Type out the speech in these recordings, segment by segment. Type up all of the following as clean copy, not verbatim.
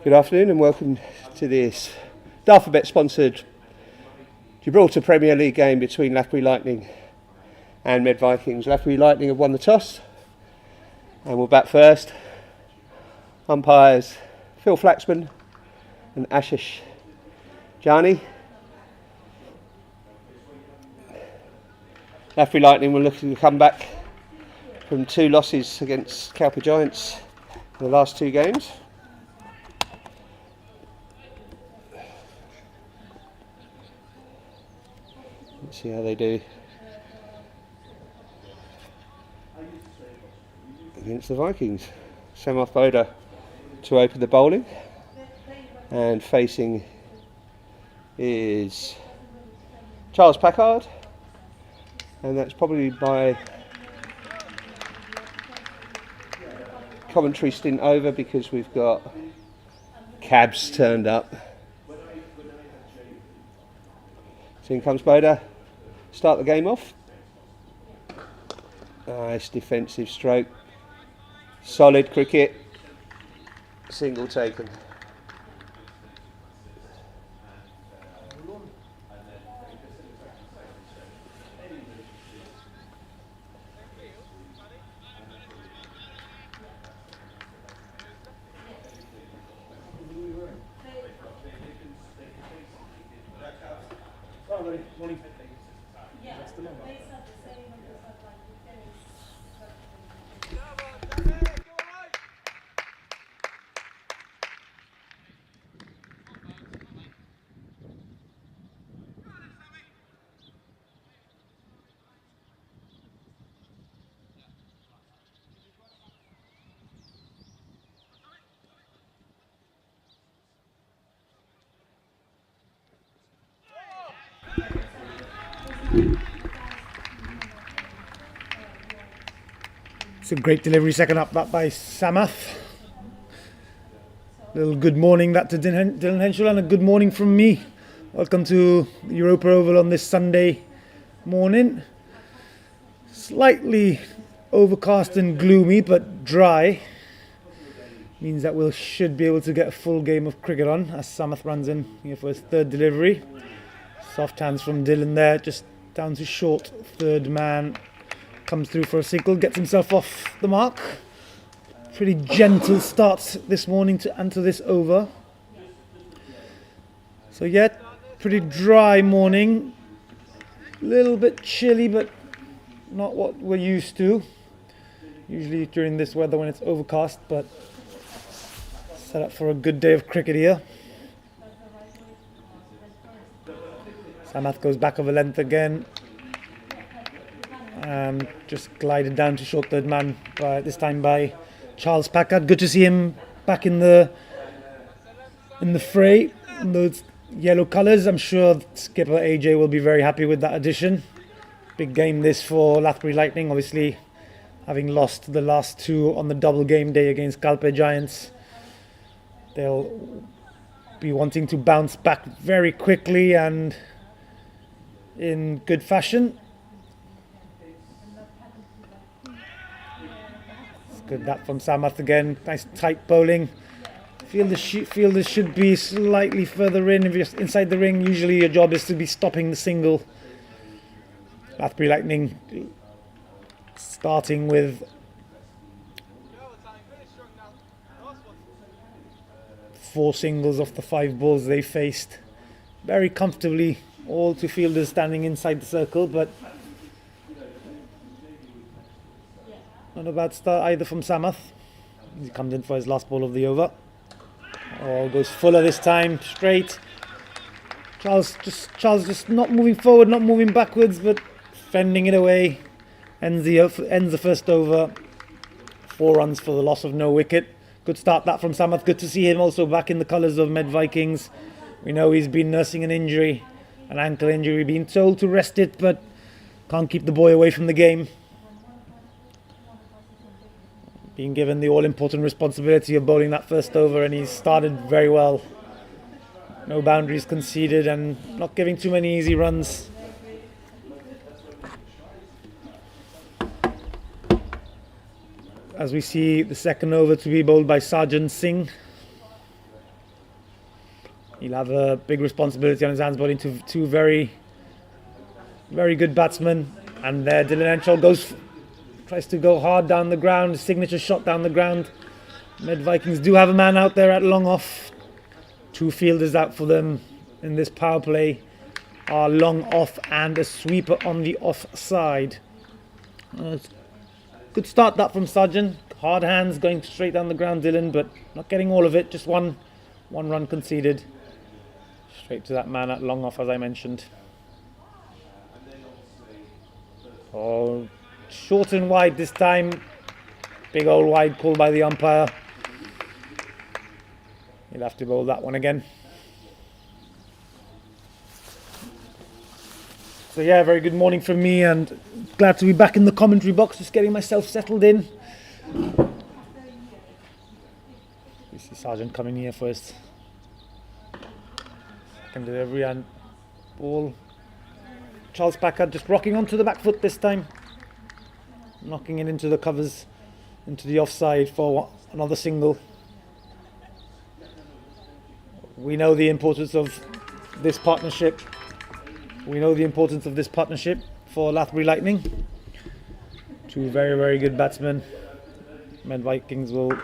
Good afternoon and welcome to this Dafabet sponsored Gibraltar Premier League game between Lathbury Lightning and Vikings. Lathbury Lightning have won the toss and will bat first. Umpires Phil Flaxman and Ashish Jani. Lathbury Lightning will look to come back from 2 losses against Gibraltar Giants in the last 2 games. Let's see how they do against the Vikings. Samuel Boda to open the bowling, and facing is Charles Packard, and that's probably by commentary stint over because we've got cabs turned up. So in comes Boda. Start the game off. Nice defensive stroke. Solid cricket. Single taken. It's a great delivery, second up that by Samath. Little good morning that to Dylan Henschel, and a good morning from me. Welcome to the Europa Oval on this Sunday morning. Slightly overcast and gloomy, but dry. Means that we should be able to get a full game of cricket on as Samath runs in here for his 3rd delivery. Soft hands from Dylan there, just down to short. 3rd man comes through for a single, gets himself off the mark. Pretty gentle start this morning to enter this over. So yeah, pretty dry morning. A little bit chilly, but not what we're used to. Usually during this weather when it's overcast, but set up for a good day of cricket here. Samath goes back of a length again. And just glided down to short 3rd man, this time by Charles Packard. Good to see him back in the fray in those yellow colours. I'm sure skipper AJ will be very happy with that addition. Big game this for Lathbury Lightning, obviously having lost the last 2 on the double game day against Gibraltar Giants. They'll be wanting to bounce back very quickly and in good fashion. Good that from Samath again. Nice tight bowling. Fielders should be slightly further in. If you're inside the ring, usually your job is to be stopping the single. Lathbury Lightning starting with 4 singles off the 5 balls they faced. Very comfortably, all 2 fielders standing inside the circle, but not a bad start either from Samath. He comes in for his last ball of the over. Oh, goes fuller this time, straight. Charles just not moving forward, not moving backwards, but fending it away. Ends the first over. 4 runs for the loss of no wicket. Good start that from Samath. Good to see him also back in the colours of Vikings. We know he's been nursing an injury, an ankle injury, being told to rest it, but can't keep the boy away from the game. Being given the all-important responsibility of bowling that first over, and he's started very well. No boundaries conceded and not giving too many easy runs. As we see the second over to be bowled by Sarjan Singh. He'll have a big responsibility on his hands, bowling to two very, very good batsmen. And there, Dylan Henshaw tries to go hard down the ground, signature shot down the ground. Med Vikings do have a man out there at long off. Two fielders out for them in this power play are long off and a sweeper on the offside. Good start that from Sargent. Hard hands going straight down the ground, Dylan, but not getting all of it. Just one run conceded. Straight to that man at long off, as I mentioned. Oh, short and wide this time. Big old wide called by the umpire. He'll have to bowl that one again. So yeah, very good morning from me, and glad to be back in the commentary box, just getting myself settled in. We see Sargent coming here first. Second delivery and ball. Charles Packard just rocking onto the back foot this time. Knocking it into the covers, into the offside for another single. We know the importance of this partnership. We know the importance of this partnership for Lathbury Lightning. Two very, very good batsmen. Med Vikings will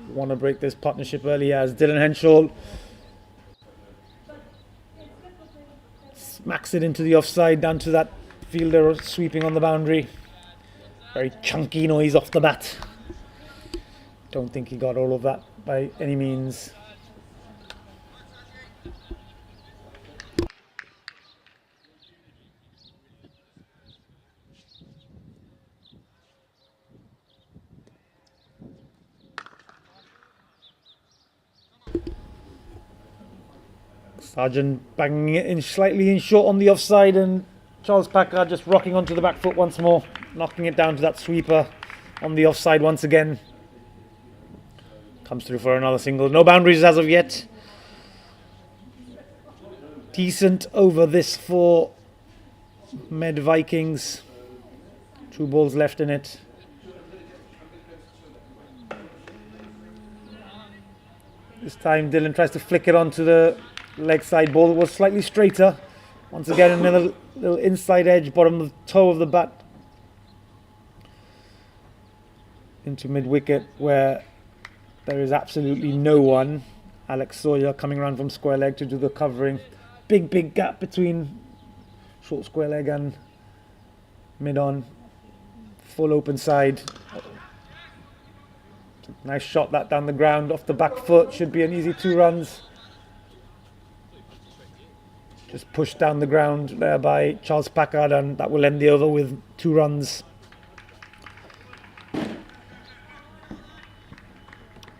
want to break this partnership early as Dylan Henshaw smacks it into the offside down to that fielder sweeping on the boundary. Very chunky noise off the bat. Don't think he got all of that by any means. Sargent banging it in slightly in short on the offside, and Charles Packard just rocking onto the back foot once more, knocking it down to that sweeper on the offside once again. Comes through for another single. No boundaries as of yet. Decent over this for Med Vikings. 2 balls left in it. This time Dylan tries to flick it onto the leg side ball. It was slightly straighter. Once again, another little inside edge, bottom of the toe of the bat into mid wicket, where there is absolutely no one. Alex Sawyer coming around from square leg to do the covering. Big gap between short square leg and mid on. Full open side. Nice shot that down the ground off the back foot. Should be an easy 2 runs. Just pushed down the ground there by Charles Packard, and that will end the over with 2 runs.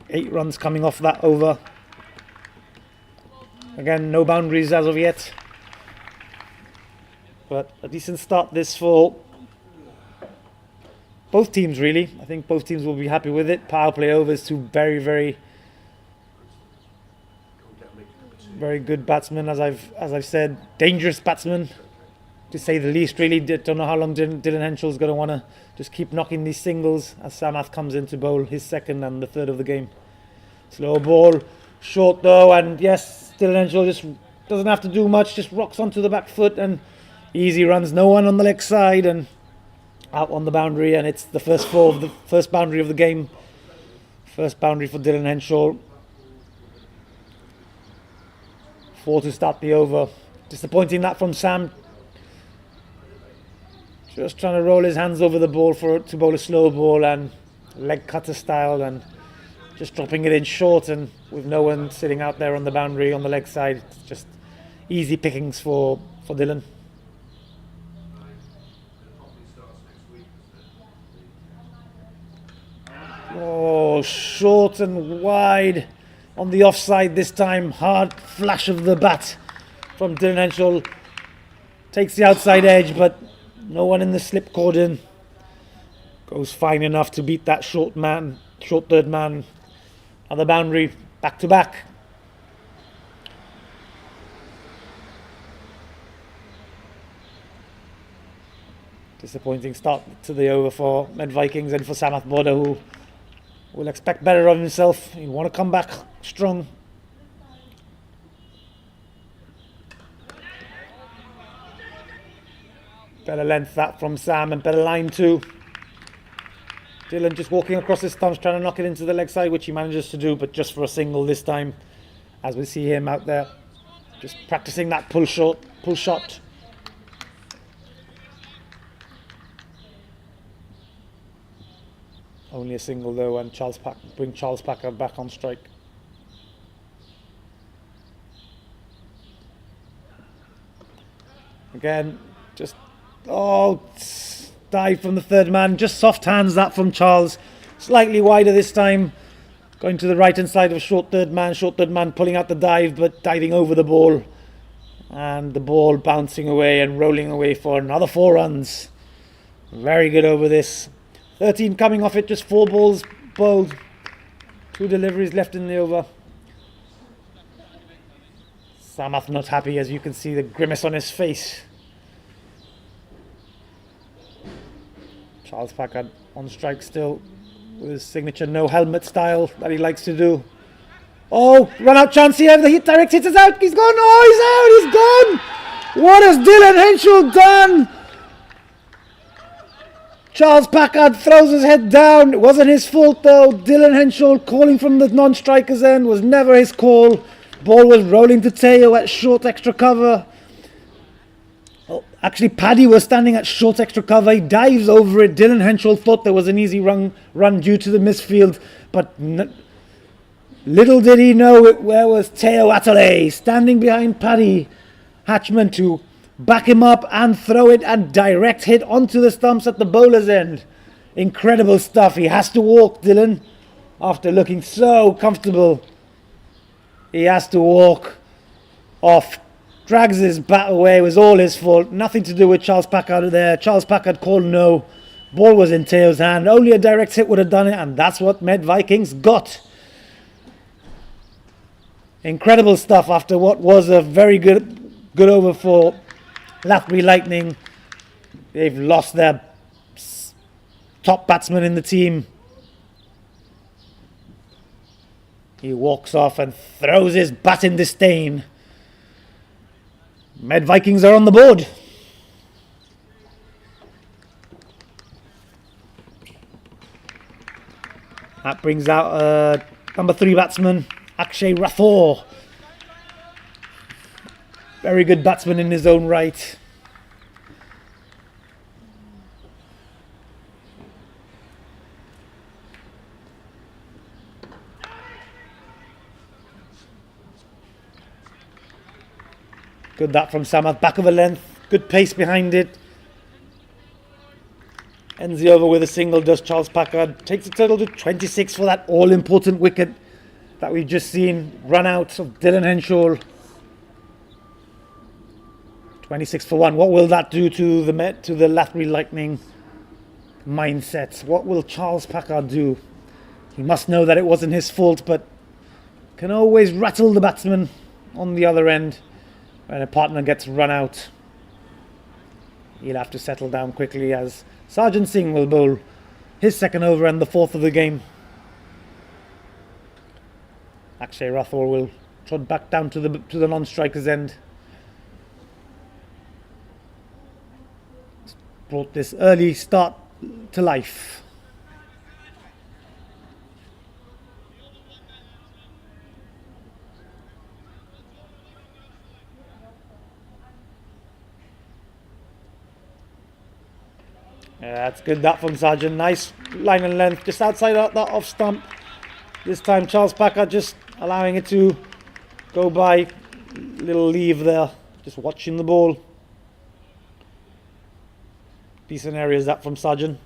8 runs coming off that over. Again, no boundaries as of yet. But a decent start this for both teams, really. I think both teams will be happy with it. Power play overs, 2 very, very good batsmen, as I've said. Dangerous batsmen, to say the least, really. Don't know how long Dylan Henshaw's going to want to just keep knocking these singles as Samath comes in to bowl his second and the third of the game. Slow ball, short though, and yes, Dylan Henshaw just doesn't have to do much, just rocks onto the back foot and easy runs. No one on the leg side and out on the boundary, and it's the first 4 of the first boundary of the game. First boundary for Dylan Henshaw. 4 to start the over. Disappointing that from Sam. Just trying to roll his hands over the ball to bowl a slow ball and leg cutter style, and just dropping it in short, and with no one sitting out there on the boundary on the leg side. It's just easy pickings for Dylan. Oh, short and wide on the offside this time. Hard flash of the bat from Dylan Henshaw. Takes the outside edge, but no one in the slip cordon. Goes fine enough to beat that short third man on the boundary, back to back. Disappointing start to the over for Med Vikings and for Samath Border, who will expect better of himself. He'll want to come back strong Better length that from Sam and better line too. Dylan just walking across his stumps trying to knock it into the leg side, which he manages to do, but just for a single this time, as we see him out there just practicing that pull shot. Only a single though, and bring Charles Packard back on strike. Again, just dive from the third man, just soft hands that from Charles, slightly wider this time, going to the right hand side of short third man pulling out the dive but diving over the ball, and the ball bouncing away and rolling away for another 4 runs. Very good over this. 13 coming off it, just 4 balls bowled, 2 deliveries left in the over. Samath not happy, as you can see the grimace on his face. Charles Packard on strike still with his signature no helmet style that he likes to do. Oh, run out chance here. The direct hit is out. He's gone. Oh, he's out. He's gone. What has Dylan Henshaw done? Charles Packard throws his head down. It wasn't his fault though. Dylan Henshaw calling from the non-striker's end was never his call. Ball was rolling to Teo at short extra cover. Oh, actually, Paddy was standing at short extra cover. He dives over it. Dylan Henshaw thought there was an easy run due to the misfield, but little did he know where was Teo Atterley standing behind Paddy Hatchman to back him up and throw it and direct hit onto the stumps at the bowler's end. Incredible stuff. He has to walk, Dylan, after looking so comfortable. He has to walk off, drags his bat away. It was all his fault. Nothing to do with Charles Packard there. Charles Packard called no. Ball was in Teo's hand. Only a direct hit would have done it, and that's what Med Vikings got. Incredible stuff after what was a very good over for Lathbury Lightning. They've lost their top batsman in the team. He walks off and throws his bat in disdain. Med Vikings are on the board. That brings out number 3 batsman, Akshay Rathore. Very good batsman in his own right. Good that from Samath, back of the length, good pace behind it. Ends the over with a single, does Charles Packard. Takes the total to 26 for that all-important wicket that we've just seen. Run out of Dylan Henshaw. 26 for 1. What will that do to the Lathbury Lightning mindset? What will Charles Packard do? He must know that it wasn't his fault, but can always rattle the batsman on the other end. When a partner gets run out, he'll have to settle down quickly, as Sergeant Singh will bowl his second over and the 4th of the game. Akshay Rathore will trot back down to the non-striker's end. Brought this early start to life. Yeah, that's good that from Sergeant. Nice line and length just outside that off stump. This time Charles Packard just allowing it to go by. Little leave there, just watching the ball. Decent areas that from Sergeant.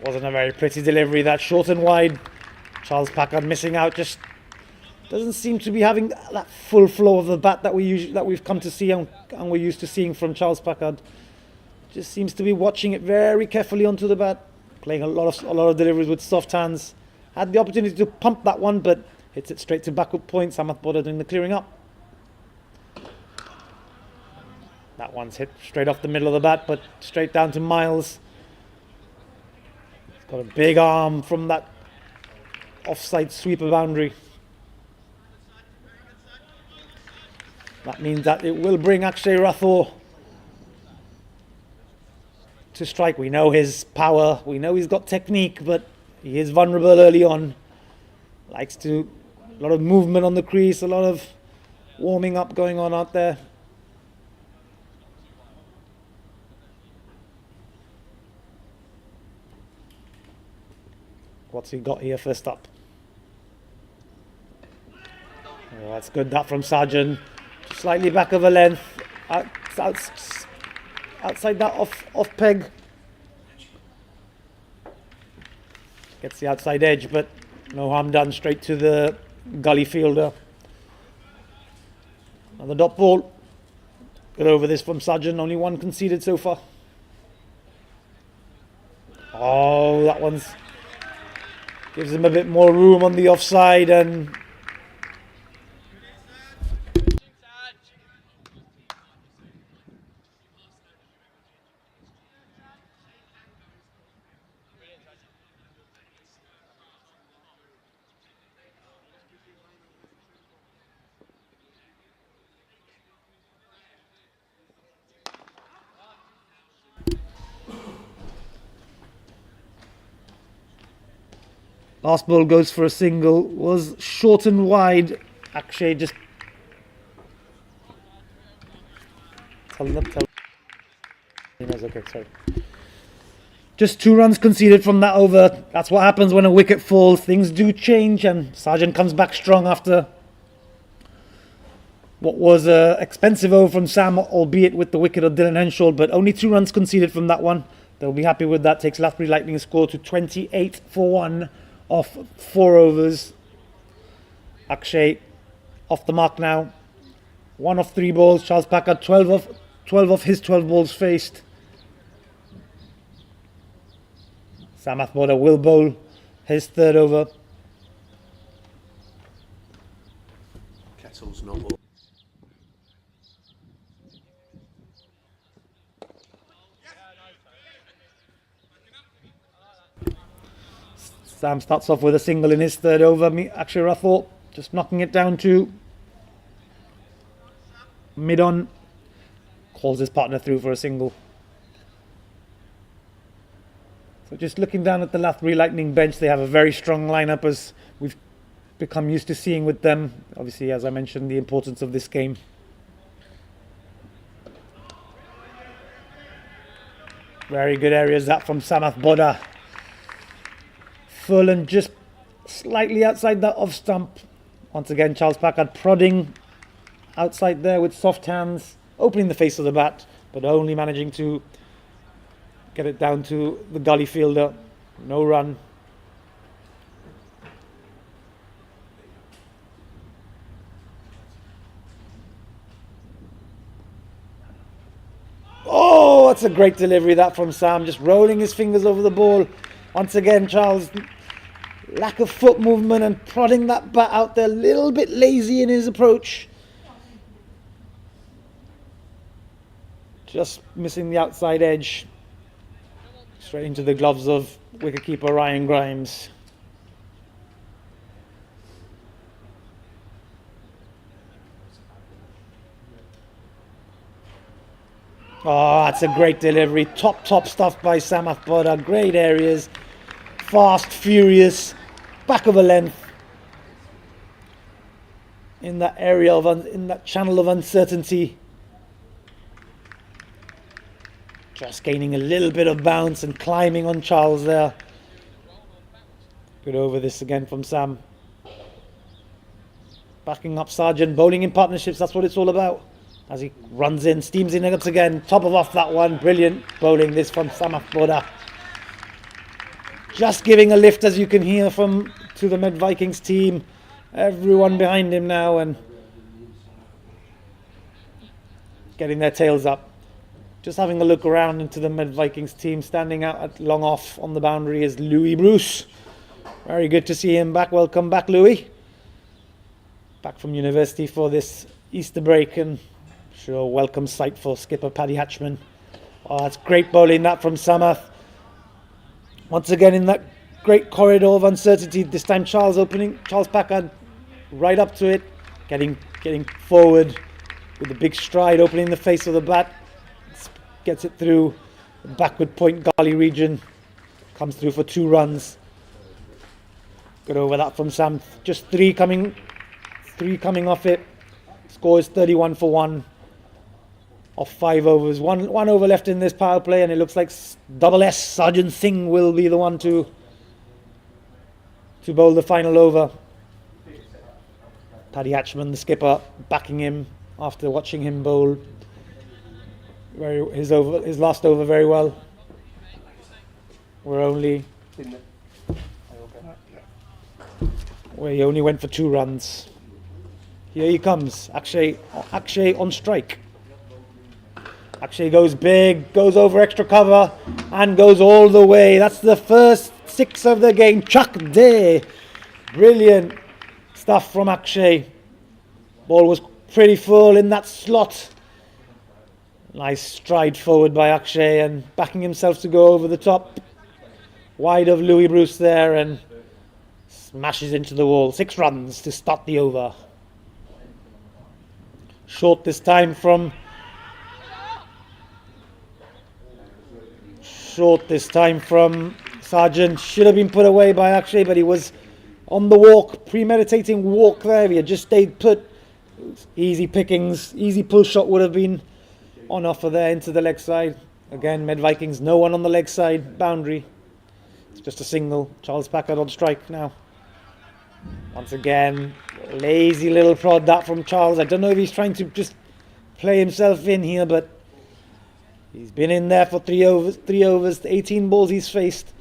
Wasn't a very pretty delivery, that short and wide. Charles Packard missing out, just doesn't seem to be having that full flow of the bat that we've come to see and we're used to seeing from Charles Packard. Just seems to be watching it very carefully onto the bat, playing a lot of deliveries with soft hands. Had the opportunity to pump that one, but hits it straight to backward point. Samath Border doing the clearing up. That one's hit straight off the middle of the bat, but straight down to Miles. Got a big arm from that offside sweeper boundary. That means that it will bring Akshay Rathore to strike. We know his power, we know he's got technique, but he is vulnerable early on. Likes to, a lot of movement on the crease, a lot of warming up going on out there. What's he got here first up? Oh, that's good, that from Sargent. Slightly back of a length. Outside that off peg. Gets the outside edge, but no harm done. Straight to the gully fielder. Another dot ball. Good over this from Sargent. Only one conceded so far. Oh, that one's gives him a bit more room on the offside, and last ball goes for a single. Was short and wide. Akshay just okay, sorry. Just 2 runs conceded from that over. That's what happens when a wicket falls. Things do change, and Sargent comes back strong after what was an expensive over from Sam, albeit with the wicket of Dylan Henshaw, but only 2 runs conceded from that one. They'll be happy with that. Takes Lathbury Lightning's score to 28 for 1 off 4 overs. Akshay off the mark now. 1 off 3 balls. Charles Packard 12 off his 12 balls faced. Sam Athboda will bowl his 3rd over. Kettle's not all. Sam starts off with a single in his 3rd over. Akshay Rathore just knocking it down to mid-on. Calls his partner through for a single. So just looking down at the Lathbury Lightning bench, they have a very strong lineup, as we've become used to seeing with them. Obviously, as I mentioned, the importance of this game. Very good areas that from Sam Athboda. Full and just slightly outside that off stump. Once again, Charles Packard prodding outside there with soft hands, opening the face of the bat, but only managing to get it down to the gully fielder. No run. Oh, that's a great delivery that from Sam, just rolling his fingers over the ball. Once again, Charles, lack of foot movement and prodding that bat out there, a little bit lazy in his approach. Just missing the outside edge. Straight into the gloves of wicketkeeper Ryan Grimes. Oh, that's a great delivery. Top stuff by Sam Athboda. Great areas. Fast, furious. Back of a length. In that area of, in that channel of uncertainty. Just gaining a little bit of bounce and climbing on Charles there. Good over this again from Sam. Backing up Sargent, bowling in partnerships, that's what it's all about. As he runs in, steams in once again, top of off that one. Brilliant bowling this from Sam Athboda. Just giving a lift, as you can hear, from to the Med Vikings team. Everyone behind him now and getting their tails up. Just having a look around into the Med Vikings team. Standing out at long off on the boundary is Louis Bruce. Very good to see him back. Welcome back, Louis. Back from university for this Easter break, and sure, welcome sight for skipper Paddy Hatchman. Oh, that's great bowling that from Samath. Once again in that great corridor of uncertainty, this time Charles Packard right up to it, getting forward with a big stride, opening the face of the bat, gets it through the backward point gully region, comes through for 2 runs. Good over that from Sam, just three coming off it. Score is 31 for 1 off 5 overs. One over left in this power play, and it looks like double S Sergeant Singh will be the one to bowl the final over. Paddy Hatchman, the skipper, backing him after watching him bowl his last over very well. Where he only went for 2 runs. Here he comes, Akshay on strike. Akshay goes big, goes over extra cover, and goes all the way. That's the first 6 of the game. Chuck Day. Brilliant stuff from Akshay. Ball was pretty full in that slot. Nice stride forward by Akshay and backing himself to go over the top. Wide of Louis Bruce there and smashes into the wall. 6 runs to start the over. Short this time from Sargent. Should have been put away by Akshay, but he was on the walk, premeditating walk there. If he had just stayed put, easy pickings, easy pull shot would have been on offer there into the leg side. Again, Med Vikings, no one on the leg side boundary. It's just a single. Charles Packard on strike now. Once again, lazy little prod that from Charles. I don't know if he's trying to just play himself in here, but he's been in there for 3 overs, 18 balls he's faced.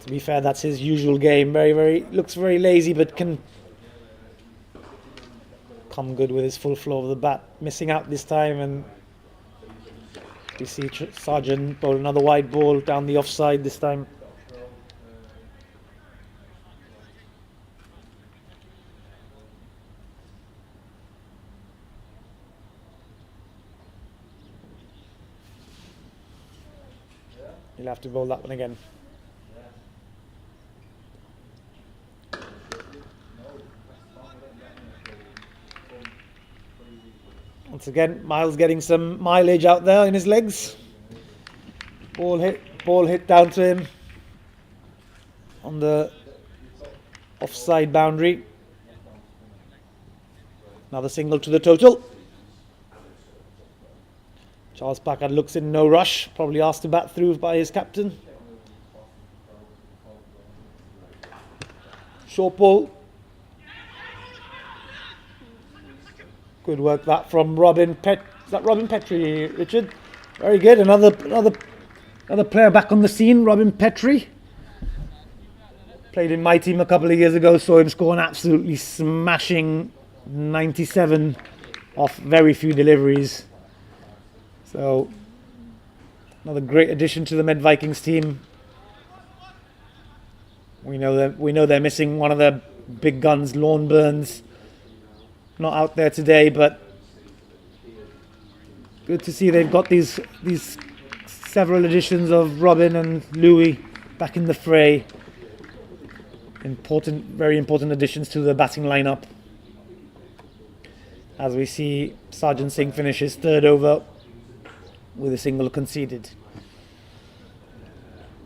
To be fair, that's his usual game. Looks very lazy, but can come good with his full flow of the bat. Missing out this time, and we see Sargent bowl another wide ball down the offside this time. He'll have to bowl that one again. Once again, Miles getting some mileage out there in his legs. Ball hit down to him on the offside boundary. Another single to the total. Charles Packard looks in no rush, probably asked to bat through by his captain. Short ball. Good work that from Robin Is that Robin Petrie, Richard? Very good. Another player back on the scene, Robin Petrie. Played in my team a couple of years ago, saw him score an absolutely smashing 97 off very few deliveries. So, another great addition to the Med Vikings team. We know they're missing one of their big guns, Lorne Burns. Not out there today, but good to see they've got these several additions of Robin and Louis back in the fray. Very important additions to the batting lineup. As we see Sergeant Singh finish his 3rd over with a single conceded.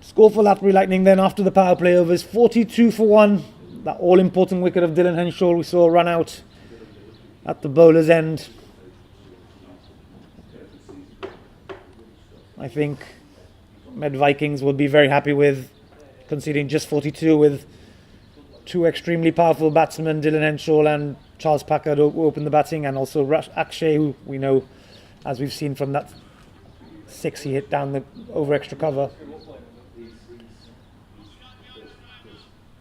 Score for Lathbury Lightning then after the power play over is 42 for 1. That all-important wicket of Dylan Henshaw we saw run out at the bowler's end. I think Med Vikings will be very happy with conceding just 42 with 2 extremely powerful batsmen, Dylan Henshaw and Charles Packard, who opened the batting, and also Akshay, who we know, as we've seen from that 6 he hit down over extra cover.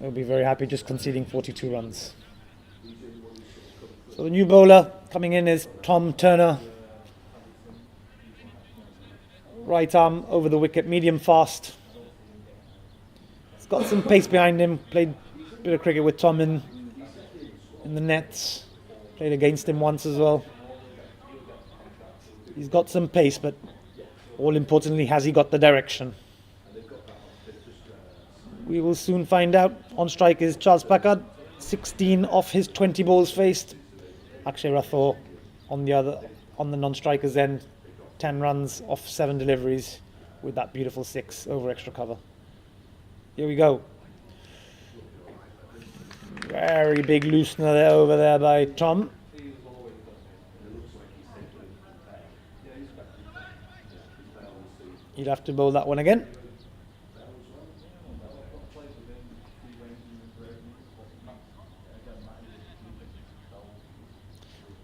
They'll be very happy just conceding 42 runs. So the new bowler coming in is Tom Turner. Right arm over the wicket, medium fast. He's got some pace behind him. Played a bit of cricket with Tom in the nets. Played against him once as well. He's got some pace, but all importantly, has he got the direction? We will soon find out. On strike is Charles Packard, 16 off his 20 balls faced. Akshay Rathore on the non-strikers end, 10 runs off 7 deliveries with that beautiful 6 over extra cover. Here we go. Very big loosener there over there by Tom. He'll have to bowl that one again.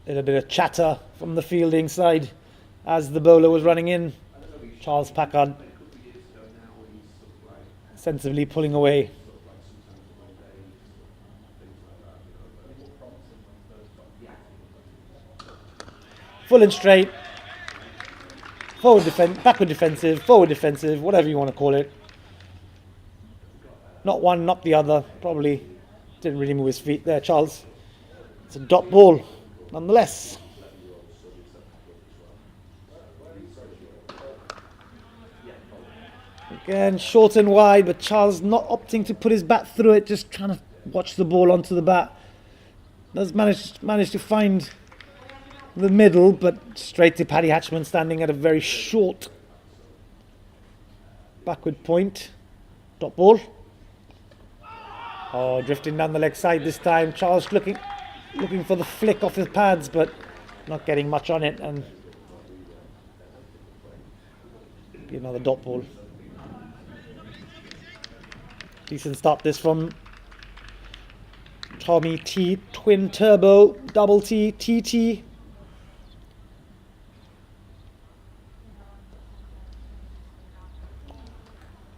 Little bit of chatter from the fielding side as the bowler was running in. Charles Packard sensibly pulling away. Full and straight. Forward defense, backward defensive, forward defensive, whatever you want to call it. Not one, not the other. Probably didn't really move his feet there, Charles. It's a dot ball, nonetheless. Again, short and wide, but Charles not opting to put his bat through it, just trying to watch the ball onto the bat. Does manage to find the middle, but straight to Paddy Hatchman, standing at a very short backward point. Dot ball. Oh, drifting down the leg side this time. Charles looking for the flick off his pads, but not getting much on it, and be another dot ball. Decent start this from Tommy T, twin turbo, double T, TT.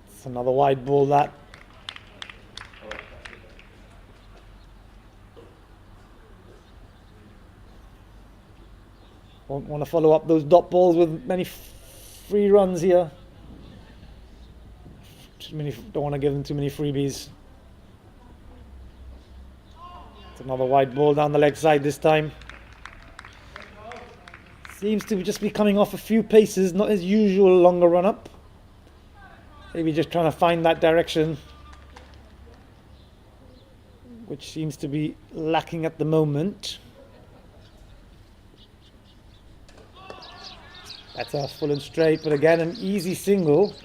It's another wide ball that. Won't want to follow up those dot balls with many free runs here. Don't want to give them too many freebies. It's another wide ball down the leg side this time. Seems to just be coming off a few paces, not his usual longer run up. Maybe just trying to find that direction, which seems to be lacking at the moment. That's a full and straight, but again an easy single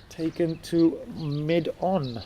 taken to mid-on.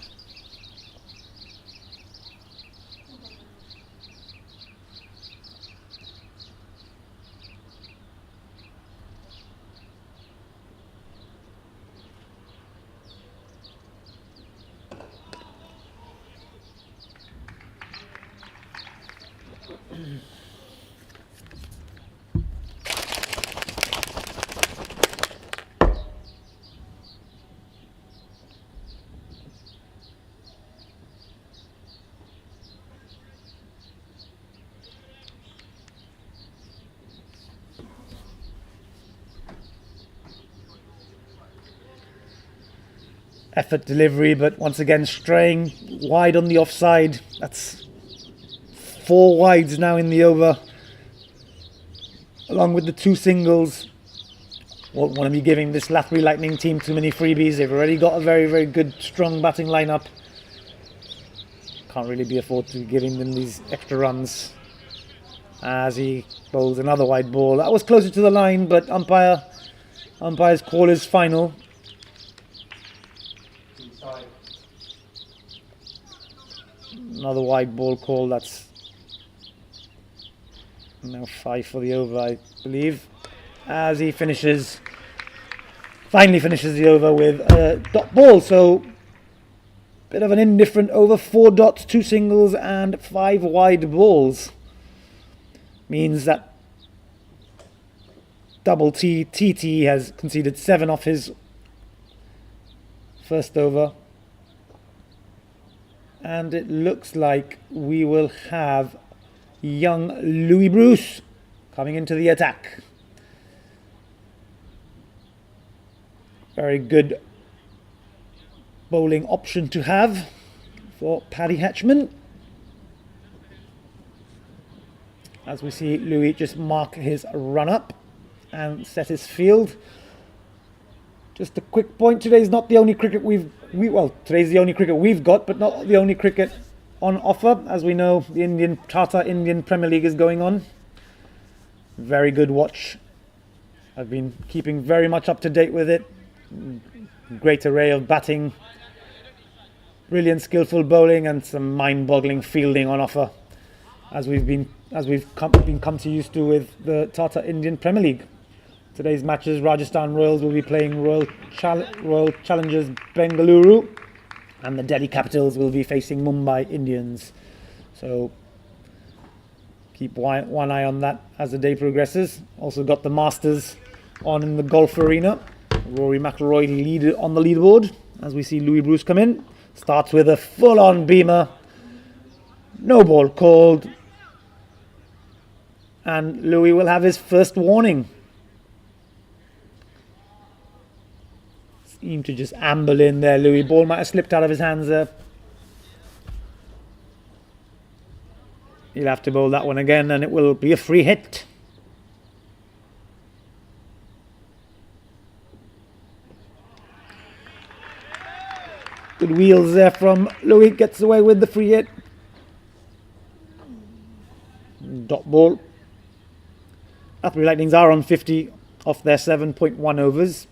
Effort delivery, but once again straying wide on the offside. That's 4 wides now in the over, along with the 2 singles. Won't want to be giving this Lathbury Lightning team too many freebies. They've already got a very, very good, strong batting lineup. Can't really be afford to giving them these extra runs. As he bowls another wide ball. That was closer to the line, but umpire's call is final. Another wide ball call. That's now 5 for the over, I believe. As he finally finishes the over with a dot ball. So, bit of an indifferent over. 4 dots, 2 singles, and 5 wide balls. Means that double T, TT has conceded 7 off his first over. And it looks like we will have young Louis Bruce coming into the attack. Very good bowling option to have for Paddy Hatchman. As we see Louis just mark his run up and set his field. Just a quick point. Today's not the only cricket today's the only cricket we've got, but not the only cricket on offer. As we know, the Tata Indian Premier League is going on. Very good watch. I've been keeping very much up to date with it. Great array of batting, brilliant skillful bowling, and some mind-boggling fielding on offer, as we've come to used to with the Tata Indian Premier League. Today's matches: Rajasthan Royals will be playing Royal Challengers Bengaluru, and the Delhi Capitals will be facing Mumbai Indians. So keep one eye on that as the day progresses. Also got the Masters on in the golf arena. Rory McIlroy lead on the leaderboard as we see Louis Bruce come in. Starts with a full-on beamer. No ball called. And Louis will have his first warning. Seemed to just amble in there, Louis. Ball might have slipped out of his hands there. He'll have to bowl that one again, and it will be a free hit. Good wheels there from Louis. Gets away with the free hit. Dot ball. Lathbury Lightnings are on 50 off their 7.1 overs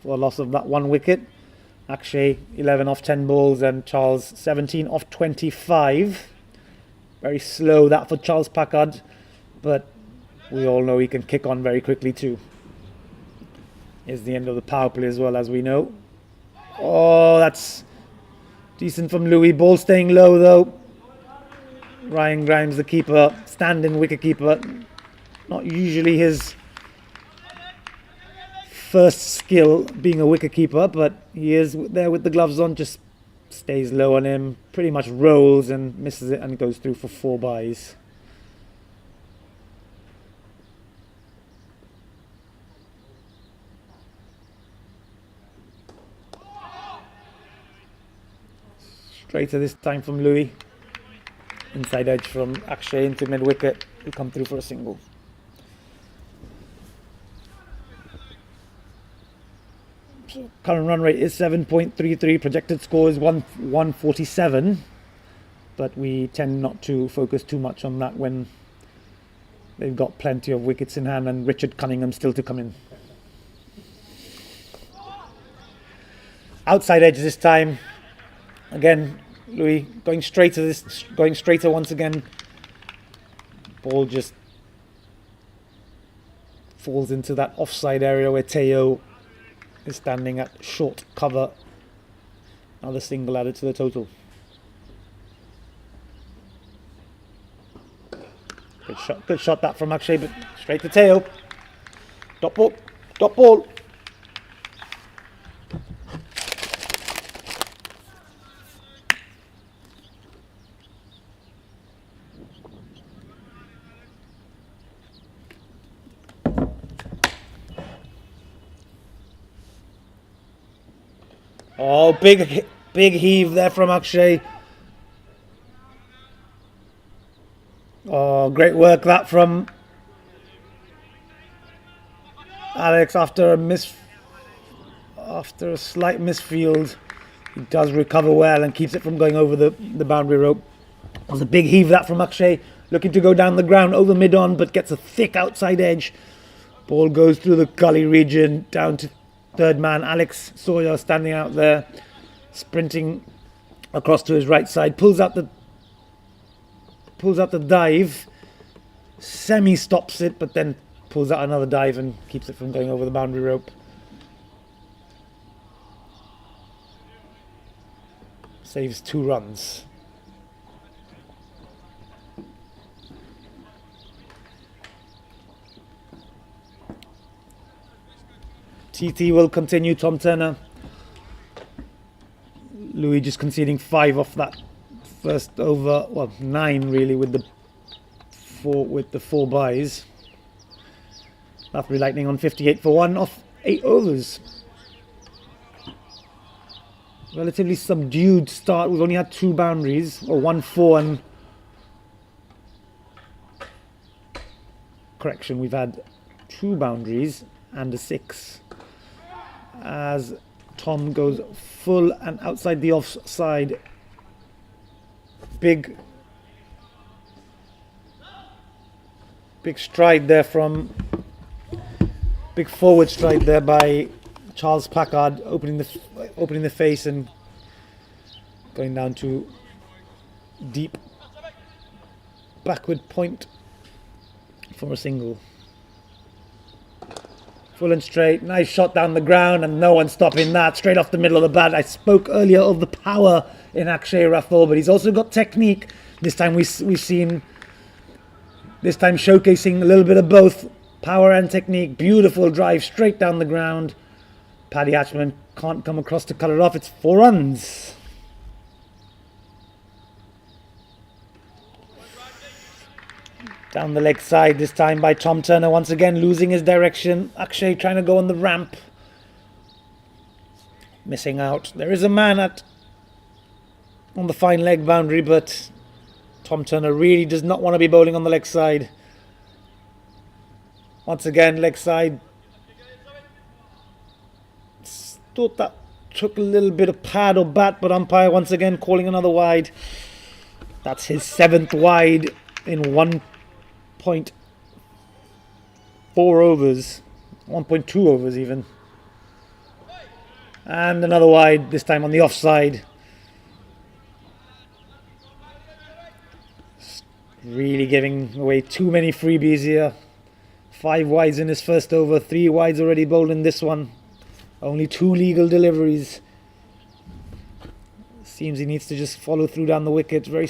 for the loss of that one wicket. Akshay 11 off 10 balls and Charles 17 off 25. Very slow that for Charles Packard, but we all know he can kick on very quickly too. Is the end of the power play as well, as we know. Oh, that's decent from Louis. Ball staying low though. Ryan Grimes, the keeper, standing wicket keeper. Not usually his first skill being a wicket keeper, but he is there with the gloves on. Just stays low on him, pretty much rolls and misses it and goes through for 4 byes. Straighter this time from Louis. Inside edge from Akshay into mid wicket. He'll come through for a single. So current run rate is 7.33. Projected score is 147. But we tend not to focus too much on that when they've got plenty of wickets in hand and Richard Cunningham still to come in. Outside edge this time. Again, Louis going straighter once again. Ball just falls into that offside area where Teo is standing at short cover. Another single added to the total. Good shot that from Akshay, but straight to Teo. Dot ball, dot ball. Oh, big heave there from Akshay. Oh, great work that from Alex after a slight misfield. He does recover well and keeps it from going over the boundary rope. It was a big heave that from Akshay, looking to go down the ground over mid-on, but gets a thick outside edge. Ball goes through the gully region down to third man. Alex Sawyer standing out there, sprinting across to his right side, pulls out the dive, semi-stops it, but then pulls out another dive and keeps it from going over the boundary rope. Saves 2 runs. TT will continue. Tom Turner. Louis just conceding 5 off that first over. Well, 9 really with the 4 byes. Lathbury Lightning on 58 for 1 off 8 overs. Relatively subdued start. We've only had 2 boundaries, or 1 4 and correction. We've had 2 boundaries and a 6. as Tom goes full and outside the offside. Big stride there big forward stride there by Charles Packard, opening the face and going down to deep backward point for a single. Full and straight, nice shot down the ground, and no one stopping that. Straight off the middle of the bat. I spoke earlier of the power in Akshay Rathore, but he's also got technique. This time we've seen, this time showcasing a little bit of both power and technique. Beautiful drive straight down the ground. Paddy Hatchman can't come across to cut it off. It's 4 runs. Down the leg side this time by Tom Turner, once again losing his direction. Akshay trying to go on the ramp. Missing out. There is a man on the fine leg boundary, but Tom Turner really does not want to be bowling on the leg side. Once again, leg side. Thought that took a little bit of pad or bat, but umpire once again calling another wide. That's his 7th wide in 1.4 overs, 1.2 overs even. And another wide, this time on the offside. Really giving away too many freebies here. 5 wides in his first over, 3 wides already bowled in this one. Only 2 legal deliveries. Seems he needs to just follow through down the wicket. Very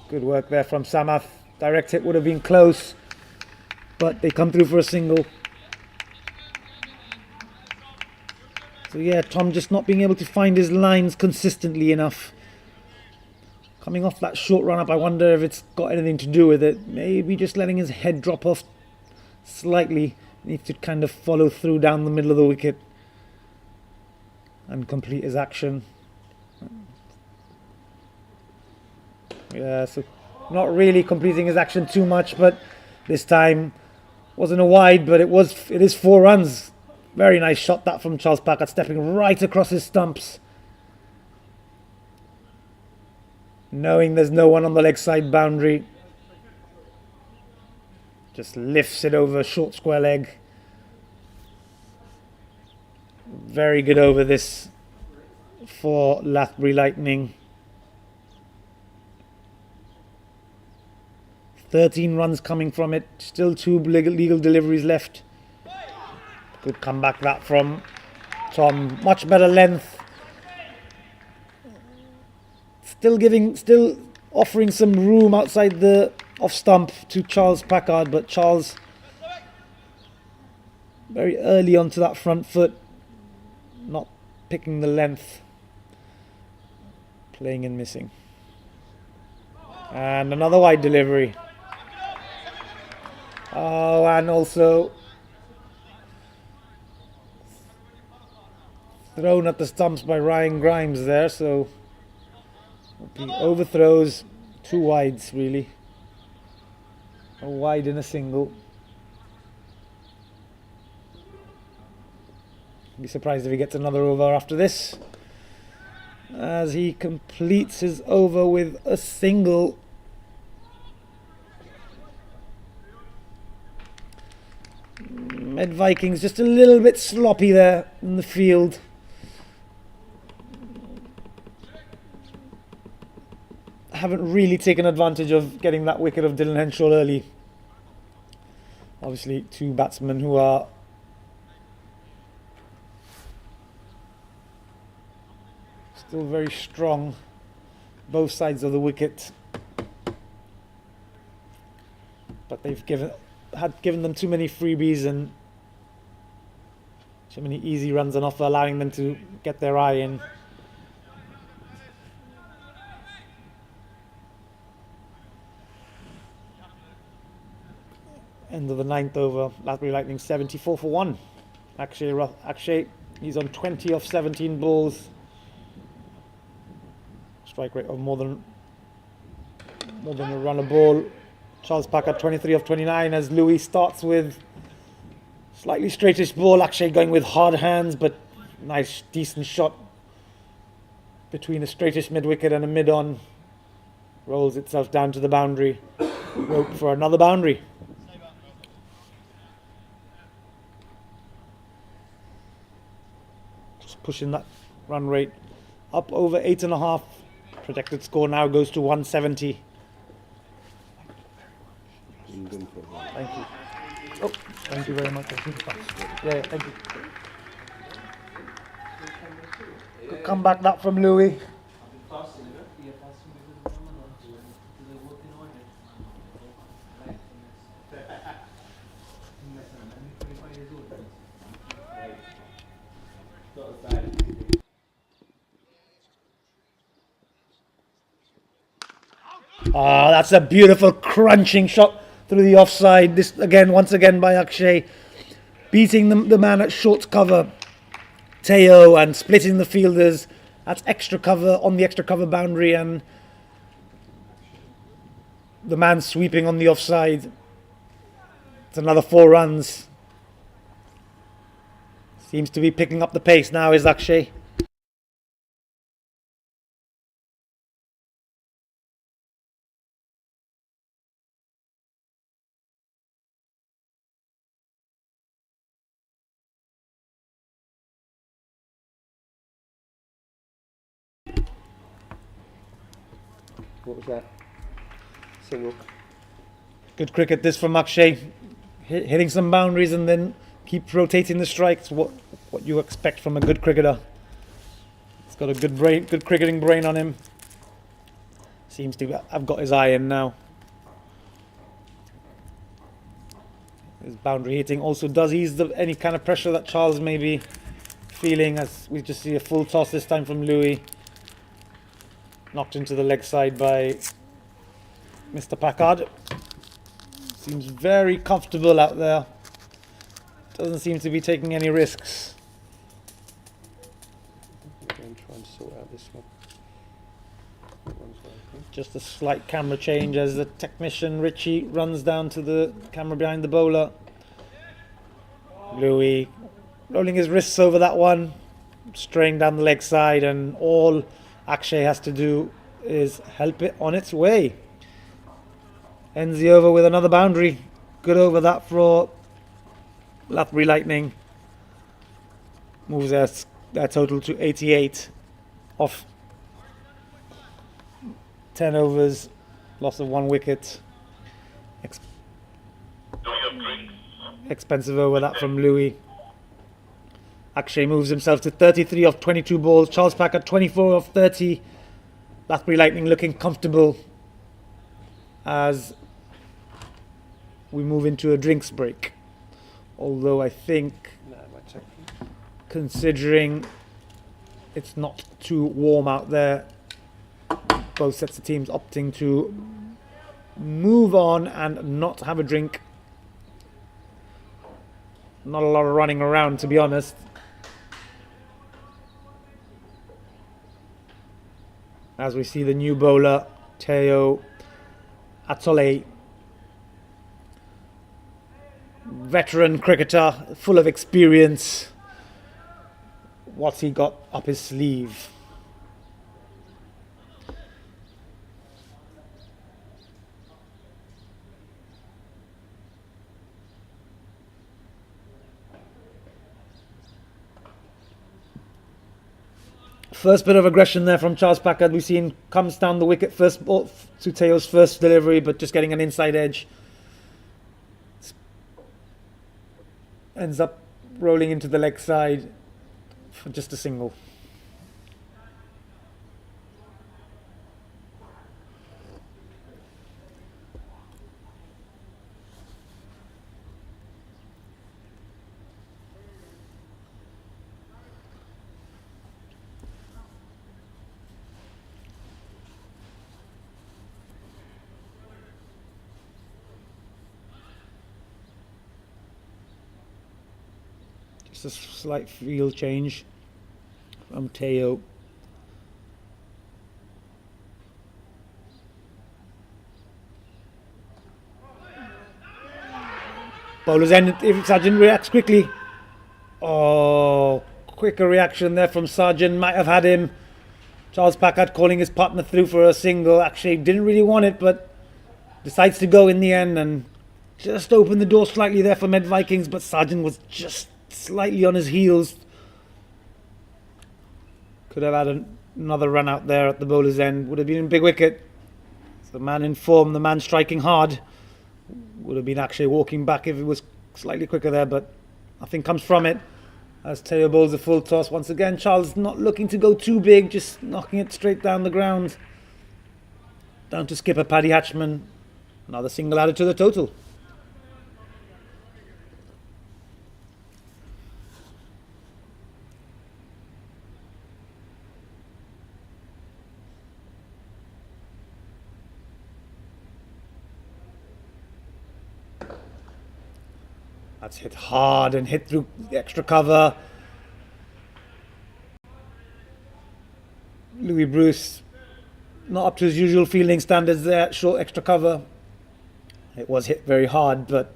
good work there from Samath. Direct hit would have been close, but they come through for a single. So yeah, Tom just not being able to find his lines consistently enough. Coming off that short run up, I wonder if it's got anything to do with it. Maybe just letting his head drop off slightly. Needs to kind of follow through down the middle of the wicket and complete his action. Yeah, so not really completing his action too much, but this time wasn't a wide, but it is 4 runs. Very nice shot that from Charles Packard, stepping right across his stumps. Knowing there's no one on the leg side boundary. Just lifts it over short square leg. Very good over this for Lathbury Lightning. 13 runs coming from it. Still 2 legal deliveries left. Good comeback that from Tom. Much better length. Still offering some room outside the off stump to Charles Packard, but Charles very early onto that front foot, not picking the length, playing and missing. And another wide delivery. Oh, and also thrown at the stumps by Ryan Grimes there, so he overthrows 2 wides really. A wide and a single. Be surprised if he gets another over after this, as he completes his over with a single. Med Vikings just a little bit sloppy there in the field. Haven't really taken advantage of getting that wicket of Dylan Henshaw early. Obviously 2 batsmen who are still very strong, both sides of the wicket, but they've given them too many freebies and too many easy runs on offer, allowing them to get their eye in. End of the 9th over, Lathbury Lightning 74 for 1. Akshay, he's on 20 off 17 balls. Strike rate of more than a run a ball. Charles Packard 23 off 29 as Louis starts with Slightly straightish ball, actually going with hard hands, but nice, decent shot between a straightish mid-wicket and a mid-on. Rolls itself down to the boundary. Rope for another boundary. Just pushing that run rate up over 8.5. Projected score now goes to 170. Thank you. Oh, thank you very much. Yeah, thank you. Good comeback that from Louis. Ah, that's a beautiful crunching shot through the offside. This again, once again by Akshay, beating the man at short cover, Teo, and splitting the fielders. That's extra cover on the extra cover boundary, and the man sweeping on the offside. It's another 4 runs. Seems to be picking up the pace now, is Akshay. What was that? Single. Good cricket this from Akshay, hitting some boundaries and then keep rotating the strikes. What you expect from a good cricketer. He's got a good brain, good cricketing brain on him. Seems to have got his eye in now. His boundary hitting also does ease any kind of pressure that Charles may be feeling, as we just see a full toss this time from Louis. Knocked into the leg side by Mr. Packard. Seems very comfortable out there. Doesn't seem to be taking any risks. Again, try and sort out this one. Just a slight camera change as the technician Richie runs down to the camera behind the bowler. Louis rolling his wrists over that one, straying down the leg side, and all Akshay has to do is help it on its way. Ends the over with another boundary. Good over that for Lathbury Lightning. Moves their total to 88 off 10 overs, loss of 1 wicket. Expensive over that from Louis. Akshay moves himself to 33 off 22 balls. Charles Packard 24 off 30. Lathbury Lightning looking comfortable as we move into a drinks break. Although I think, considering it's not too warm out there, both sets of teams opting to move on and not have a drink. Not a lot of running around, to be honest. As we see the new bowler, Teo Atole. Veteran cricketer, full of experience. What's he got up his sleeve? First bit of aggression there from Charles Packard. We've seen comes down the wicket first ball to Teo's first delivery, but just getting an inside edge. Ends up rolling into the leg side for just a single. A slight field change from Teo. Bowler's end if Sargent reacts quickly. Oh, quicker reaction there from Sargent. Might have had him. Charles Packard calling his partner through for a single. Actually didn't really want it, but decides to go in the end and just opened the door slightly there for Med Vikings, but Sargent was just slightly on his heels. Could have had another run out there at the bowler's end. Would have been a big wicket. The man in form, the man striking hard, would have been actually walking back if it was slightly quicker there, but nothing comes from it. As Teo bowls a full toss once again. Charles not looking to go too big, just knocking it straight down the ground. Down to skipper Paddy Hatchman. Another single added to the total. That's hit hard and hit through the extra cover. Louis Bruce not up to his usual fielding standards there, short extra cover. It was hit very hard, but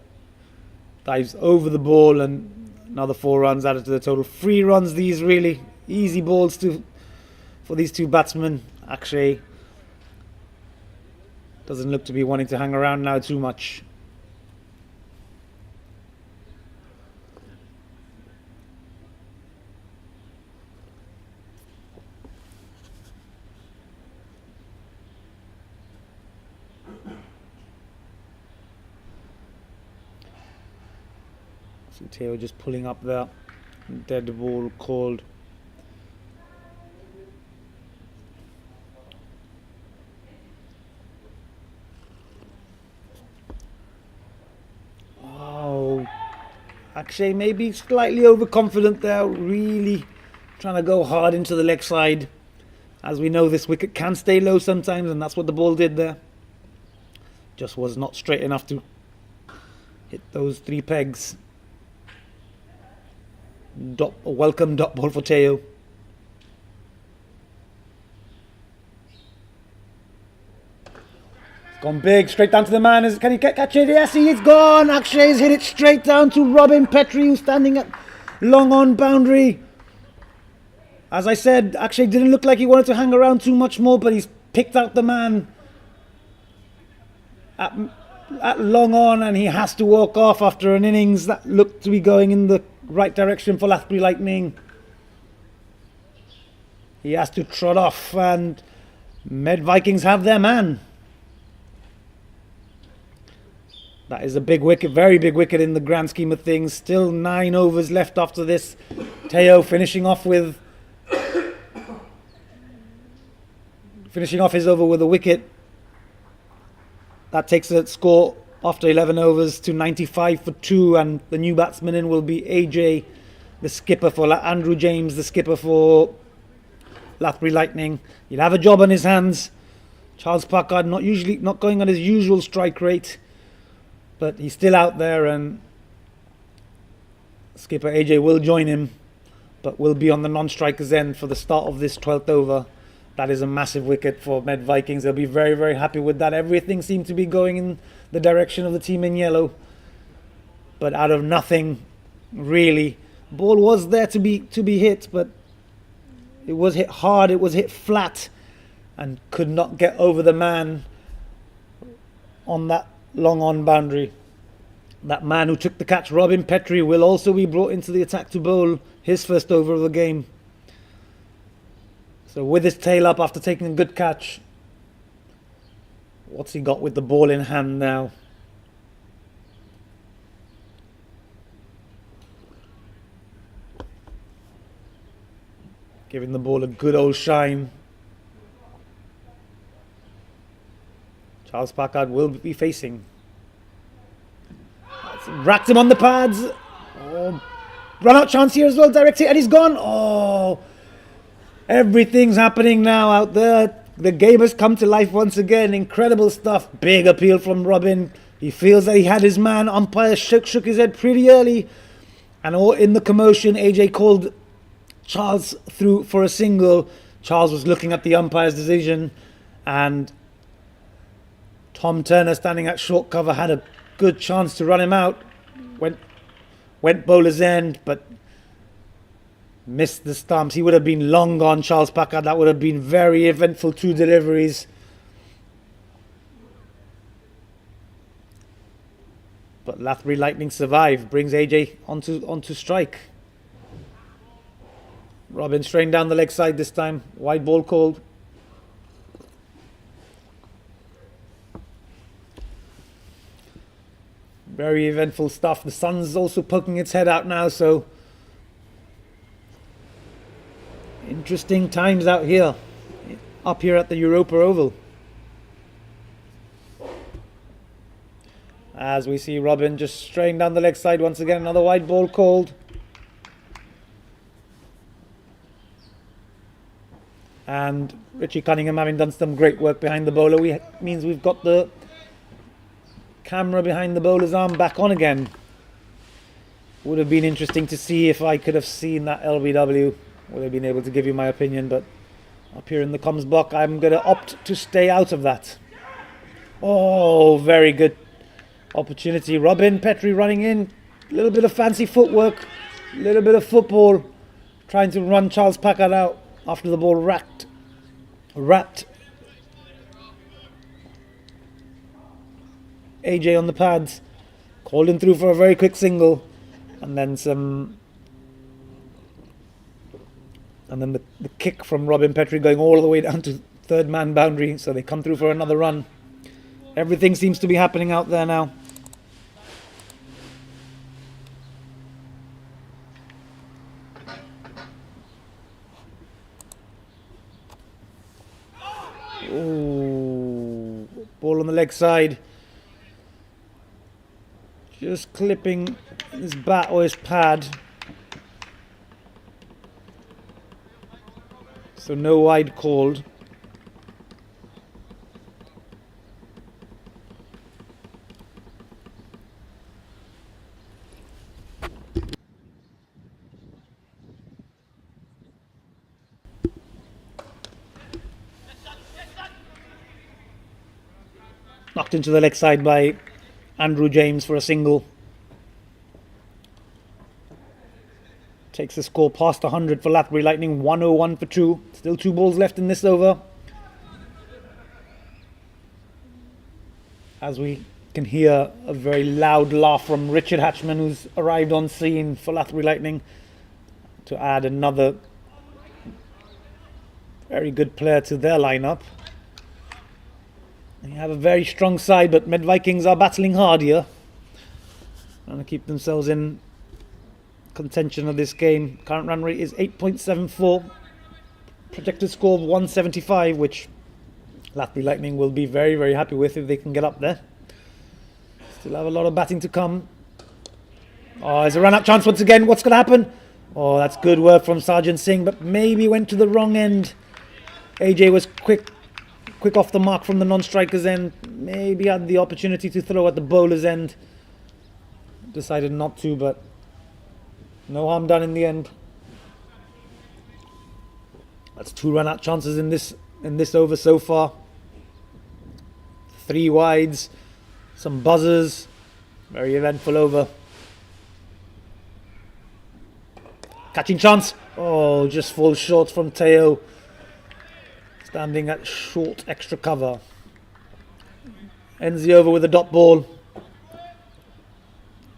dives over the ball and another 4 runs added to the total. 3 runs, these really easy balls for these two batsmen. Actually, doesn't look to be wanting to hang around now too much. Teo just pulling up there. Dead ball called. Oh, actually maybe slightly overconfident there. Really trying to go hard into the leg side. As we know, this wicket can stay low sometimes, and that's what the ball did there. Just was not straight enough to hit those 3 pegs. A welcome dot ball for Teo. It's gone big, straight down to the man. Can he catch it? Yes, he's gone. Akshay has hit it straight down to Robin Petrie, who's standing at long on boundary. As I said, Akshay didn't look like he wanted to hang around too much more, but he's picked out the man at long on, and he has to walk off after an innings that looked to be going in the right direction for Lathbury Lightning. He has to trot off, and Med Vikings have their man. That is a big wicket, very big wicket in the grand scheme of things. Still 9 overs left after this. Teo finishing off his over with a wicket. That takes the score after 11 overs to 95 for 2, and the new batsman in will be AJ, the skipper for Andrew James, the skipper for Lathbury Lightning. He'll have a job on his hands. Charles Packard not going on his usual strike rate, but he's still out there, and skipper AJ will join him, but will be on the non-strikers end for the start of this 12th over. That is a massive wicket for Med Vikings. They'll be very, very happy with that. Everything seemed to be going in the direction of the team in yellow, but out of nothing, really. Ball was there to be hit, but it was hit hard. It was hit flat, and could not get over the man on that long on boundary. That man who took the catch, Robin Petrie, will also be brought into the attack to bowl his first over of the game. So with his tail up after taking a good catch, what's he got with the ball in hand now? Giving the ball a good old shine. Charles Packard will be facing. Racked him on the pads. Oh, run out chance here as well, direct hit, and he's gone. Oh, everything's happening now out there. The game has come to life once again. Incredible stuff. Big appeal from Robin. He feels that he had his man. Umpire shook his head pretty early. And all in the commotion, AJ called Charles through for a single. Charles was looking at the umpire's decision, and Tom Turner, standing at short cover, had a good chance to run him out. went bowler's end, but missed the stumps. He would have been long gone, Charles Packard. That would have been very eventful. 2 deliveries. But Lathbury Lightning survive, brings AJ onto strike. Robin strained down the leg side this time. Wide ball called. Very eventful stuff. The sun's also poking its head out now, so interesting times out here, up here at the Europa Oval. As we see Robin just straying down the leg side once again, another wide ball called. And Richie Cunningham having done some great work behind the bowler, means we've got the camera behind the bowler's arm back on again. Would have been interesting to see if I could have seen that LBW. Would have been able to give you my opinion, but up here in the comms box, I'm going to opt to stay out of that. Oh, very good opportunity. Robin Petrie running in. A little bit of fancy footwork. A little bit of football. Trying to run Charles Packard out after the ball wrapped AJ on the pads. Called him through for a very quick single. And then the kick from Robin Petrie going all the way down to third man boundary. So they come through for another run. Everything seems to be happening out there now. Ooh, ball on the leg side. Just clipping his bat or his pad. So no wide called. Knocked into the leg side by Andrew James for a single. Takes the score past 100 for Lathbury Lightning. 101 for 2. Still 2 balls left in this over. As we can hear a very loud laugh from Richard Hatchman, who's arrived on scene for Lathbury Lightning to add another very good player to their lineup. They have a very strong side, but Med Vikings are battling hard here. Trying to keep themselves in contention of this game. Current run rate is 8.74. Projected score of 175, which Lathbury Lightning will be very, very happy with if they can get up there. Still have a lot of batting to come. Oh, there's a run-out chance once again. What's going to happen? Oh, that's good work from Sergeant Singh, but maybe went to the wrong end. AJ was quick off the mark from the non-striker's end. Maybe had the opportunity to throw at the bowler's end. Decided not to, but no harm done in the end. That's 2 run-out chances in this over so far. 3 wides, some buzzers. Very eventful over. Catching chance. Oh, just falls short from Teo. Standing at short extra cover. Ends the over with a dot ball.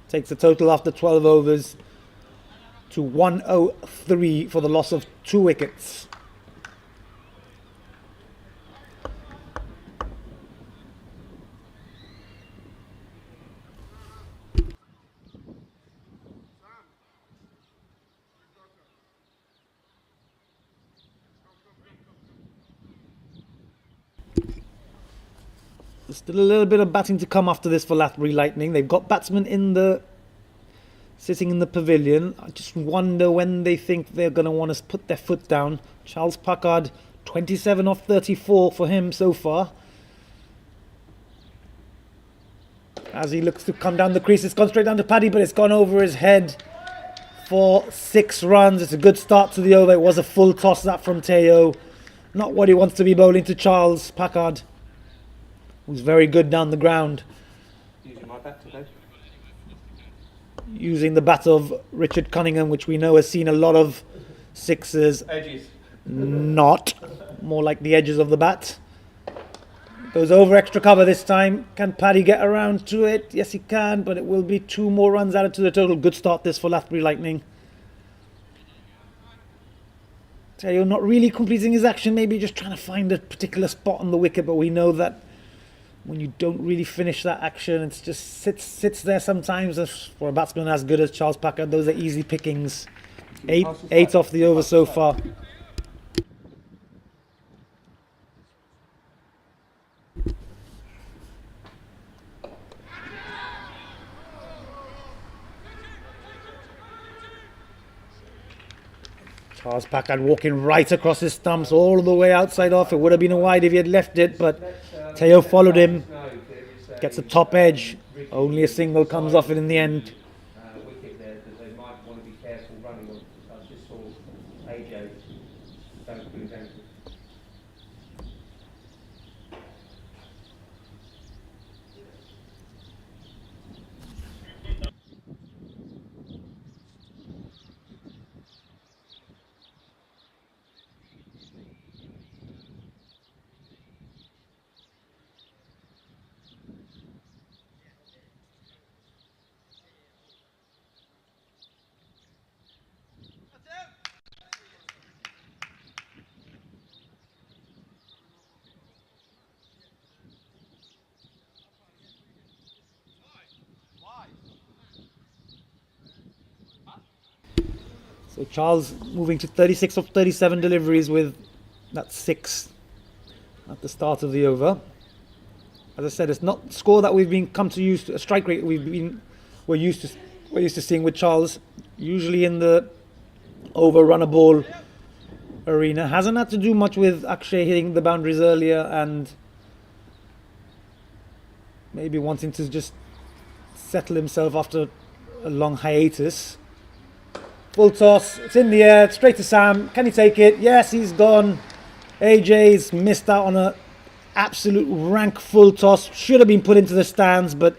Takes the total after 12 overs to 103 for the loss of 2 wickets. There's still a little bit of batting to come after this for Lathbury Lightning. They've got batsmen sitting in the pavilion. I just wonder when they think they're going to want to put their foot down. Charles Packard, 27 off 34 for him so far. As he looks to come down the crease, it's gone straight down to Paddy, but it's gone over his head for 6 runs. It's a good start to the over. It was a full toss that from Teo. Not what he wants to be bowling to Charles Packard, who's very good down the ground. Using my bat today. using the bat of Richard Cunningham, which we know has seen a lot of sixes. Edges. Not. More like the edges of the bat. Goes over extra cover this time. Can Paddy get around to it? Yes, he can, but it will be 2 more runs added to the total. Good start this for Lathbury Lightning. Teo not really completing his action, maybe just trying to find a particular spot on the wicket, but we know that when you don't really finish that action, it just sits there sometimes. For a batsman as good as Charles Packard, those are easy pickings. Eight off the over so far. Charles Packard walking right across his stumps all the way outside off. It would have been a wide if he had left it, but Teo followed him. Gets the top edge. Only a single comes off it in the end. Wicket there that they might want to be careful running on. I just saw AJ don't do that. So Charles moving to 36 of 37 deliveries with that 6 at the start of the over. As I said, it's not the score that we've been come to use to, a strike rate we're used to seeing with Charles. Usually in the over run a ball arena. Hasn't had to do much with Akshay hitting the boundaries earlier and maybe wanting to just settle himself after a long hiatus. Full toss, it's in the air, straight to Sam. Can he take it? Yes, he's gone. AJ's missed out on an absolute rank full toss. Should have been put into the stands, but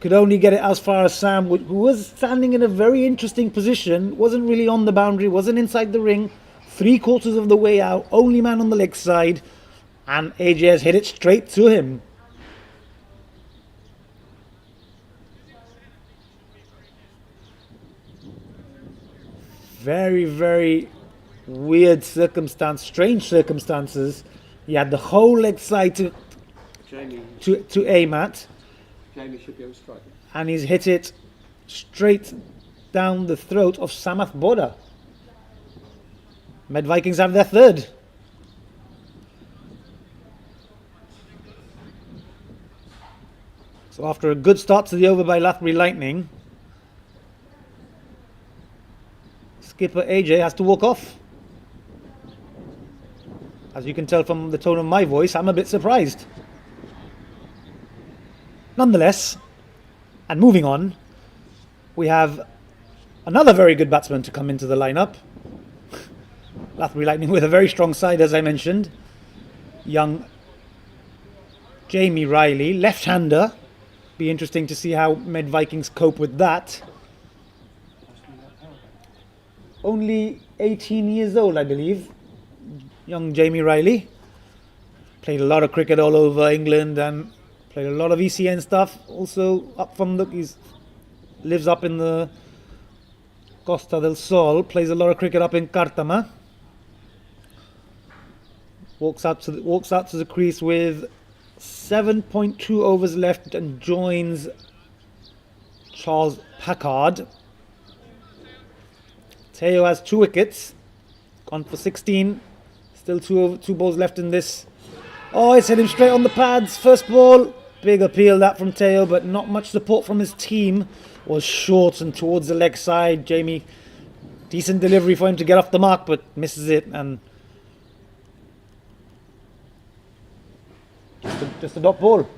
could only get it as far as Sam, who was standing in a very interesting position. Wasn't really on the boundary, wasn't inside the ring. 3/4 of the way out, only man on the leg side. And AJ has hit it straight to him. Very, very weird circumstance, strange circumstances. He had the whole leg side to aim at. Jamie should be able to strike it. And he's hit it straight down the throat of Samath Boda. Med Vikings have their third. So after a good start to the over by Lathbury Lightning, skipper AJ has to walk off. As you can tell from the tone of my voice, I'm a bit surprised. Nonetheless, and moving on, we have another very good batsman to come into the lineup. Lathbury Lightning with a very strong side, as I mentioned. Young Jamie Riley, left-hander. Be interesting to see how Med Vikings cope with that. Only 18 years old, I believe. Young Jamie Riley. Played a lot of cricket all over England and played a lot of ECN stuff. Also up from he lives up in the Costa del Sol. Plays a lot of cricket up in Cartama. Walks out to the crease with 7.2 overs left and joins Charles Packard. Teo has 2 wickets, gone for 16. Still two balls left in this. Oh, it's hit him straight on the pads. First ball, big appeal that from Teo, but not much support from his team. Was short and towards the leg side. Jamie, decent delivery for him to get off the mark, but misses it and just a dot ball.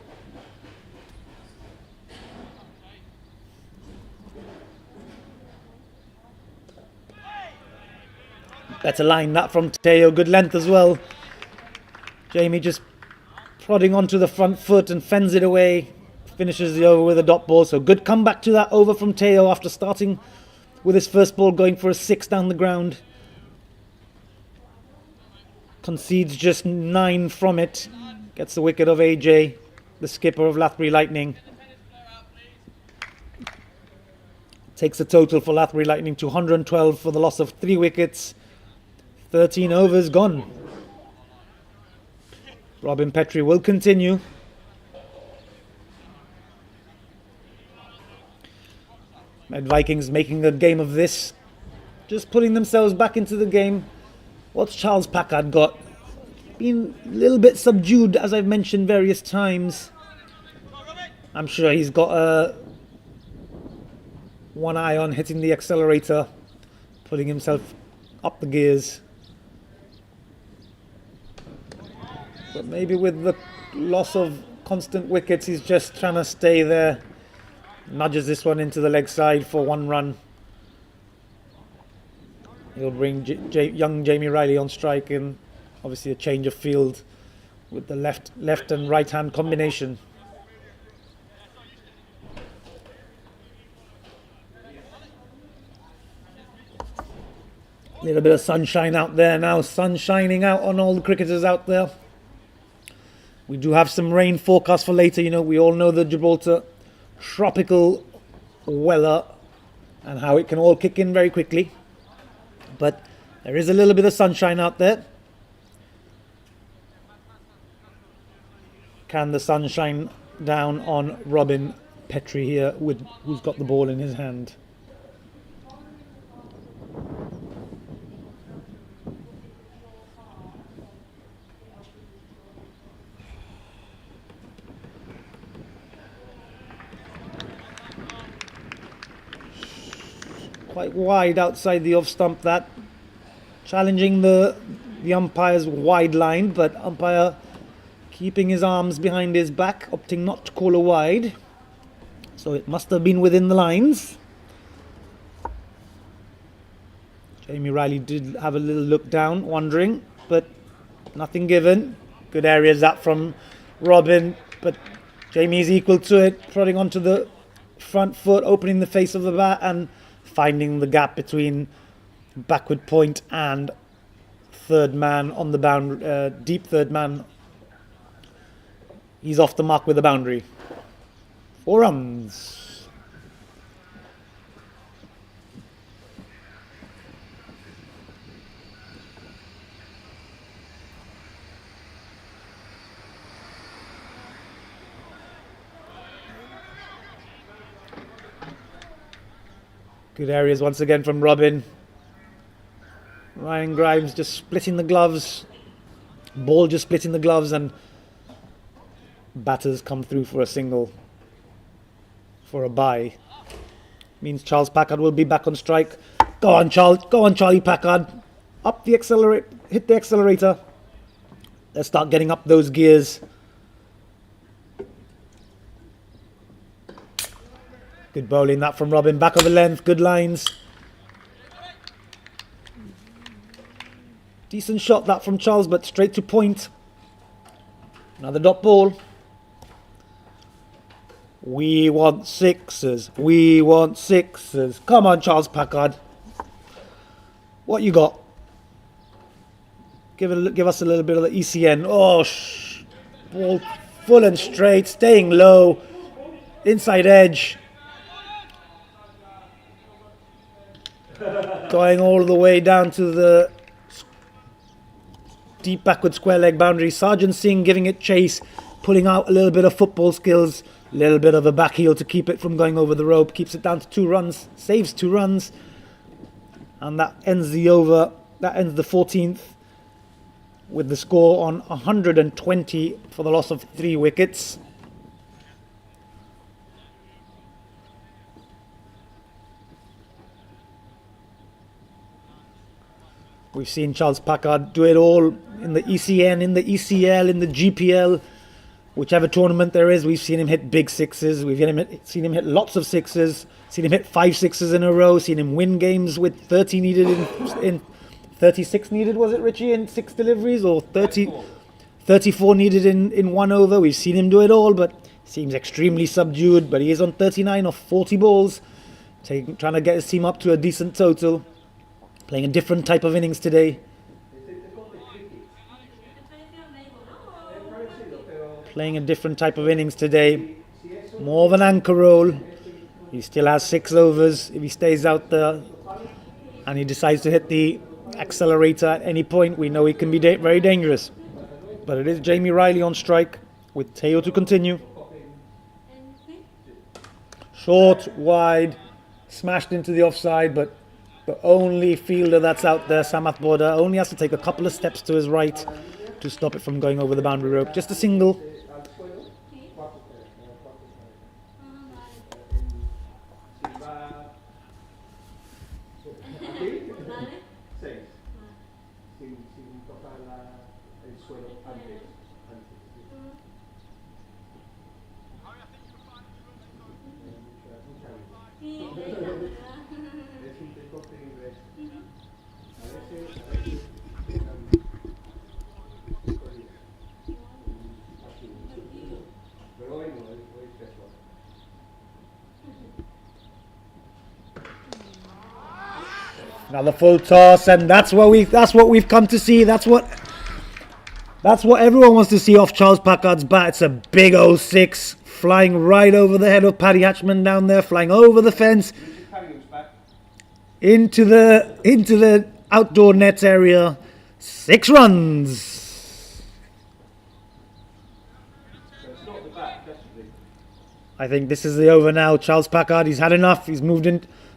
Better line that from Teo, good length as well. Jamie just prodding onto the front foot and fends it away. finishes the over with a dot ball. So good comeback to that over from Teo after starting with his first ball going for a 6 down the ground. Concedes just 9 from it. Gets the wicket of AJ, the skipper of Lathbury Lightning. Takes the total for Lathbury Lightning to 112 for the loss of 3 wickets. 13 overs gone. Robin Petrie will continue. Med Vikings making a game of this. Just putting themselves back into the game. What's Charles Packard got? Been a little bit subdued, as I've mentioned various times. I'm sure he's got one eye on hitting the accelerator, putting himself up the gears. But maybe with the loss of constant wickets, he's just trying to stay there. Nudges this one into the leg side for 1 run. He'll bring young Jamie Riley on strike, and obviously a change of field with the left and right hand combination. A little bit of sunshine out there now. Sun shining out on all the cricketers out there. We do have some rain forecast for later. You know, we all know the Gibraltar tropical weather and how it can all kick in very quickly. But there is a little bit of sunshine out there. Can the sun shine down on Robin Petrie here, who's got the ball in his hand? Quite wide outside the off stump, that challenging the umpire's wide line, but umpire keeping his arms behind his back, opting not to call a wide. So it must have been within the lines. Jamie Riley did have a little look down, wondering, but nothing given. Good areas that from Robin, but Jamie's equal to it, prodding onto the front foot, opening the face of the bat and finding the gap between backward point and third man on the boundary, deep third man. He's off the mark with the boundary. 4 runs. Good areas once again from Robin. Ryan Grimes just splitting the gloves. Ball just splitting the gloves, and batters come through for a single. For a bye. Means Charles Packard will be back on strike. Go on, Charles. Go on, Charlie Packard. Up the accelerator. Hit the accelerator. Let's start getting up those gears. Good bowling that from Robin. Back of the length. Good lines. Decent shot that from Charles, but straight to point. Another dot ball. We want sixes. We want sixes. Come on, Charles Packard. What you got? Give us a little bit of the ECN. Oh, ball full and straight, staying low. Inside edge. Going all the way down to the deep backward square leg boundary. Sergeant Singh giving it chase, pulling out a little bit of football skills, a little bit of a back heel to keep it from going over the rope, keeps it down to 2 runs, saves 2 runs, and that ends the over. That ends the 14th with the score on 120 for the loss of 3 wickets. We've seen Charles Packard do it all in the ECN, in the ECL, in the GPL, whichever tournament there is. We've seen him hit big sixes. We've seen him hit lots of sixes. Seen him hit 5 sixes in a row. Seen him win games with 30 needed in 36 needed, was it, Richie, in 6 deliveries, or 34 needed in 1 over. We've seen him do it all, but Seems extremely subdued, but he is on 39 of 40 balls. Trying to get his team up to a decent total. Playing a different type of innings today. More of an anchor role. He still has 6 overs. If he stays out there and he decides to hit the accelerator at any point, we know he can be very dangerous. But it is Jamie Riley on strike with Teo to continue. Short, wide, smashed into the offside, but the only fielder that's out there, Samath Border, only has to take a couple of steps to his right to stop it from going over the boundary rope. Just a single. Another full toss, and that's what we've come to see. That's what everyone wants to see off Charles Packard's bat. It's a big old 6 flying right over the head of Paddy Hatchman down there, flying over the fence into the outdoor net area. 6 runs. I think this is the over now. Charles Packard, he's had enough. He's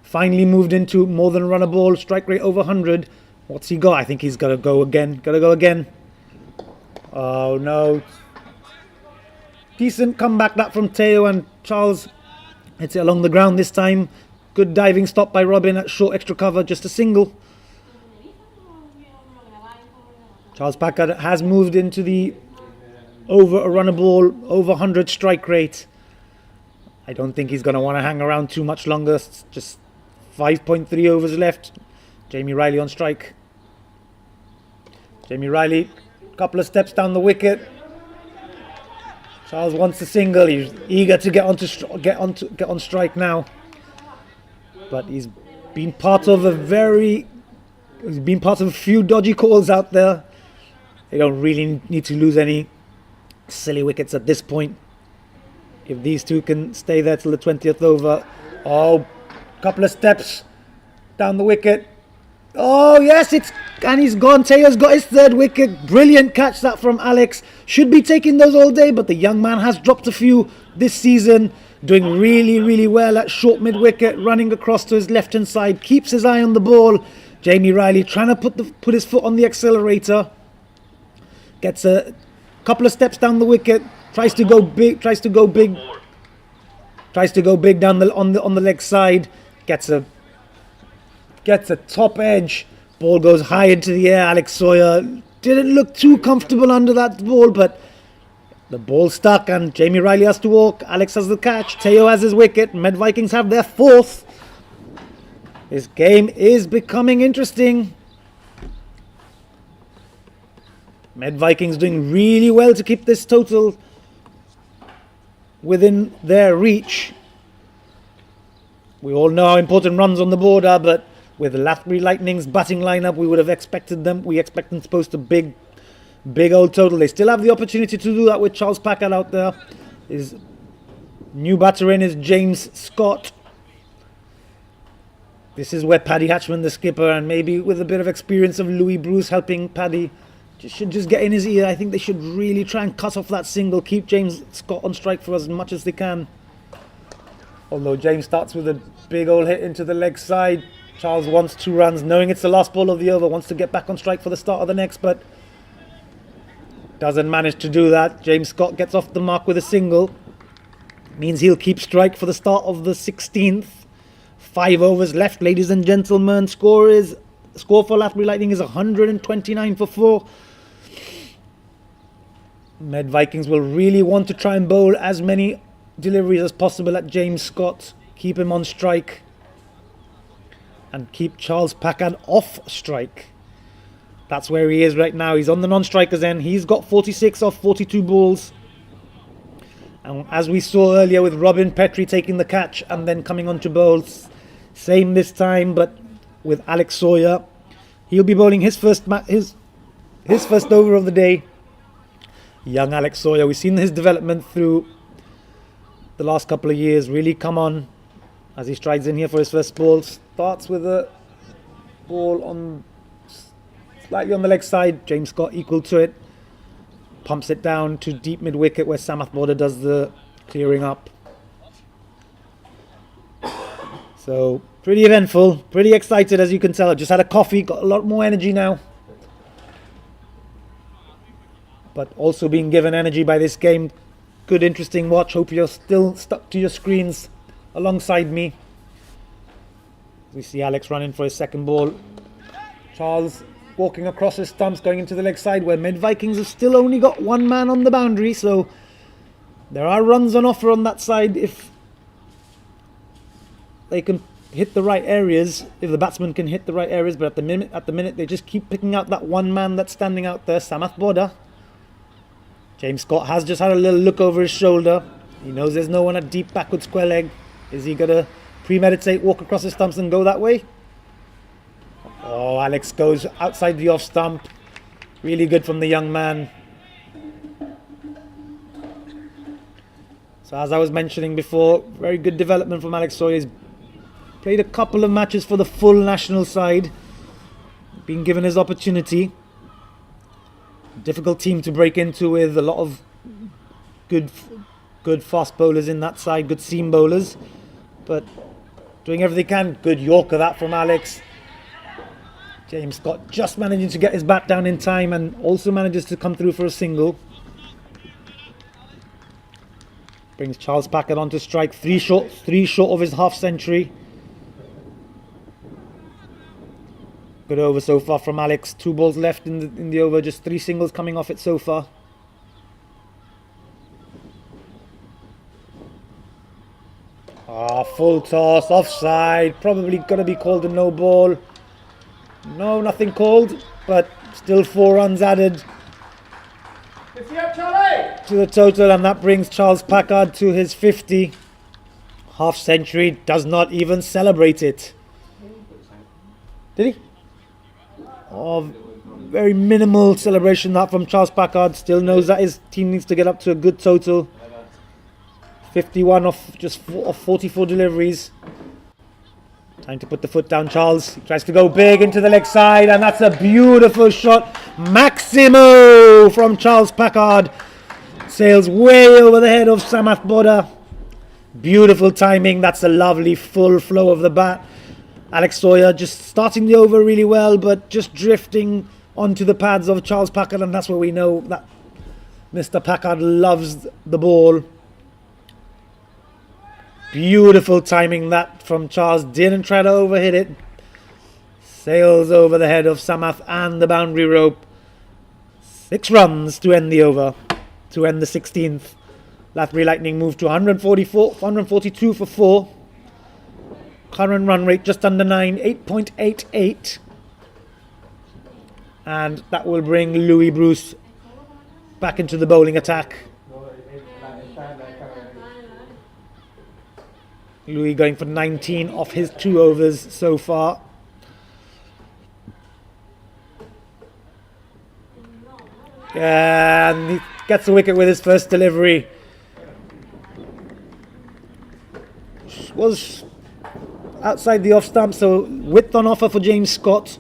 finally moved into more than run a ball, strike rate over 100. What's he got? I think he's got to go again. Oh no. Decent comeback that from Teo, and Charles hits it along the ground this time. Good diving stop by Robin at short extra cover, just a single. Charles Packard has moved into the over a run a ball, over 100 strike rate. I don't think he's going to want to hang around too much longer. It's just 5.3 overs left. Jamie Riley on strike. Jamie Riley, a couple of steps down the wicket. Charles wants a single. He's eager to get on strike now. But he's been part of a few dodgy calls out there. They don't really need to lose any silly wickets at this point. If these two can stay there till the 20th over. Oh, couple of steps down the wicket. Oh yes, and he's gone. Teo's got his 3rd wicket. Brilliant catch that from Alex. Should be taking those all day, but the young man has dropped a few this season. Doing really well at short mid wicket, running across to his left hand side. Keeps his eye on the ball. Jamie Riley trying to put his foot on the accelerator. Gets a couple of steps down the wicket. Tries to go big down on the leg side. Gets a top edge. Ball goes high into the air. Alex Sawyer didn't look too comfortable under that ball, but the ball stuck and Jamie Riley has to walk. Alex has the catch. Teo has his wicket. Med Vikings have their 4th. This game is becoming interesting. Med Vikings doing really well to keep this total within their reach. We all know how important runs on the board are, but with the Lathbury Lightning's batting lineup, we would have expected them. We expect them to post a big old total. They still have the opportunity to do that with Charles Packard out there. His new batter in is James Scott. This is where Paddy Hatchman, the skipper, and maybe with a bit of experience of Louis Bruce helping Paddy, should just get in his ear. I think they should really try and cut off that single, keep James Scott on strike for as much as they can. Although James starts with a big old hit into the leg side. Charles wants 2 runs, knowing it's the last ball of the over, wants to get back on strike for the start of the next, but doesn't manage to do that. James Scott gets off the mark with a single. Means he'll keep strike for the start of the 16th. 5 overs left, ladies and gentlemen. Score for Lathbury Lightning is 129 for 4. Med Vikings will really want to try and bowl as many deliveries as possible at James Scott. Keep him on strike. And keep Charles Packard off strike. That's where he is right now. He's on the non-strikers end. He's got 46 off 42 balls. And as we saw earlier with Robin Petrie taking the catch and then coming on to bowl, same this time, but with Alex Sawyer. He'll be bowling his first over of the day. Young Alex Sawyer, we've seen his development through the last couple of years really come on as he strides in here for his first ball. Starts with a ball on slightly on the leg side. James Scott equal to it. Pumps it down to deep mid wicket where Samath Border does the clearing up. So pretty eventful, pretty excited as you can tell. I've just had a coffee, got a lot more energy now. But also being given energy by this game. Good, interesting watch. Hope you're still stuck to your screens alongside me. We see Alex running for his second ball. Charles walking across his stumps, going into the leg side where Mid Vikings have still only got one man on the boundary. So there are runs on offer on that side if they can hit the right areas, if the batsman can hit the right areas. But at the minute they just keep picking out that one man that's standing out there, Samath Border. James Scott has just had a little look over his shoulder. He knows there's no one at deep backward square leg. Is he going to premeditate, walk across his stumps and go that way? Oh, Alex goes outside the off stump. Really good from the young man. So as I was mentioning before, very good development from Alex Sawyer. He's played a couple of matches for the full national side. Been given his opportunity. Difficult team to break into with a lot of good fast bowlers in that side, good seam bowlers, but doing everything they can. Good Yorker that from Alex. James Scott just managing to get his bat down in time and also manages to come through for a single. Brings Charles Packard on to strike, three short of his half century. Good over so far from Alex. 2 balls left in the over, just 3 singles coming off it so far. Full toss, offside. Probably going to be called a no ball. No, nothing called, but still 4 runs added to the total, and that brings Charles Packard to his 50. Half century, does not even celebrate it. Did he? Oh, very minimal celebration that from Charles Packard. Still knows that his team needs to get up to a good total. 51 off just 44 deliveries. Time to put the foot down, Charles. He tries to go big into the leg side, and that's a beautiful shot. Maximo from Charles Packard. Sails way over the head of Samath Border. Beautiful timing. That's a lovely full flow of the bat. Alex Sawyer just starting the over really well, but just drifting onto the pads of Charles Packard, and that's where we know that Mr. Packard loves the ball. Beautiful timing that from Charles. Didn't try to overhit it. Sails over the head of Samath and the boundary rope. 6 runs to end the over, to end the 16th. Lathbury Lightning moved to 142 for 4. Current run rate just under 9, 8.88. And that will bring Louis Bruce back into the bowling attack. Louis going for 19 off his 2 overs so far. And he gets the wicket with his first delivery. Was outside the off stump, so width on offer for James Scott,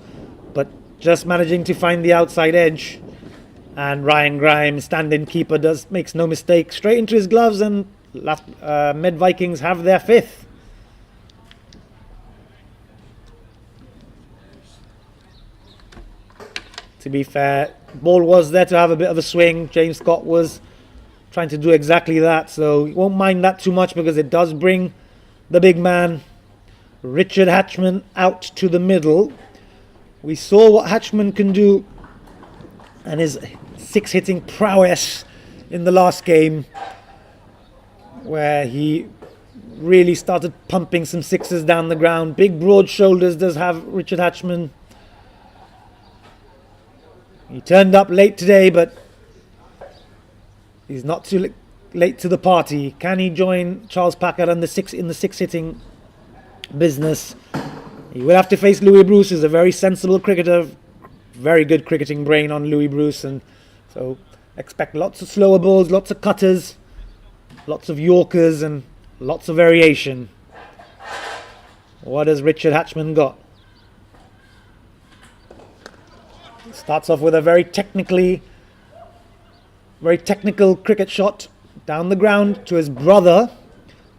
but just managing to find the outside edge. And Ryan Grimes, stand-in keeper, makes no mistake, straight into his gloves, and Mid Vikings have their 5th. To be fair, ball was there to have a bit of a swing. James Scott was trying to do exactly that, so you won't mind that too much because it does bring the big man Richard Hatchman out to the middle. We saw what Hatchman can do and his 6 hitting prowess in the last game, where he really started pumping some 6s down the ground. Big broad shoulders does have Richard Hatchman. He turned up late today, but he's not too late to the party. Can he join Charles Packard in the six hitting business? He will have to face Louis Bruce, who's a very sensible cricketer, very good cricketing brain on Louis Bruce, and so expect lots of slower balls, lots of cutters, lots of yorkers, and lots of variation. What has Richard Hatchman got? Starts off with a very technical cricket shot down the ground to his brother,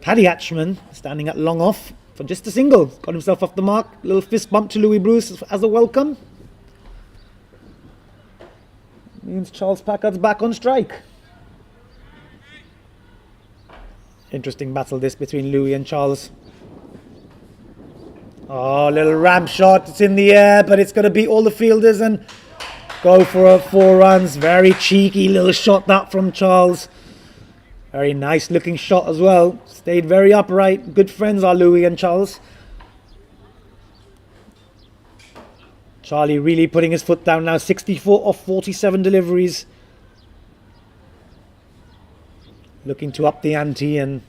Paddy Hatchman, standing at long off for just a single. Got himself off the mark. Little fist bump to Louis Bruce as a welcome. Means Charles Packard's back on strike. Interesting battle this between Louis and Charles. Oh, little ramp shot. It's in the air, but it's going to beat all the fielders and go for 4 runs. Very cheeky little shot that from Charles. Very nice looking shot as well. Stayed very upright. Good friends are Louis and Charles. Charlie really putting his foot down now. 64 off 47 deliveries. Looking to up the ante and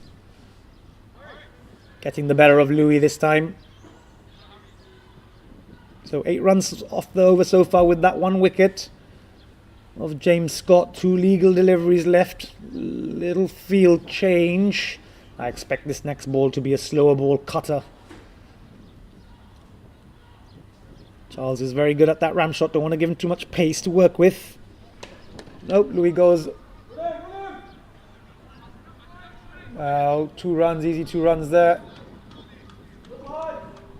getting the better of Louis this time. So 8 runs off the over so far with that 1 wicket of James Scott. 2 legal deliveries left. Little field change. I expect this next ball to be a slower ball cutter. Charles is very good at that ram shot. Don't want to give him too much pace to work with. Nope, Louis goes. 2 runs, easy 2 runs there.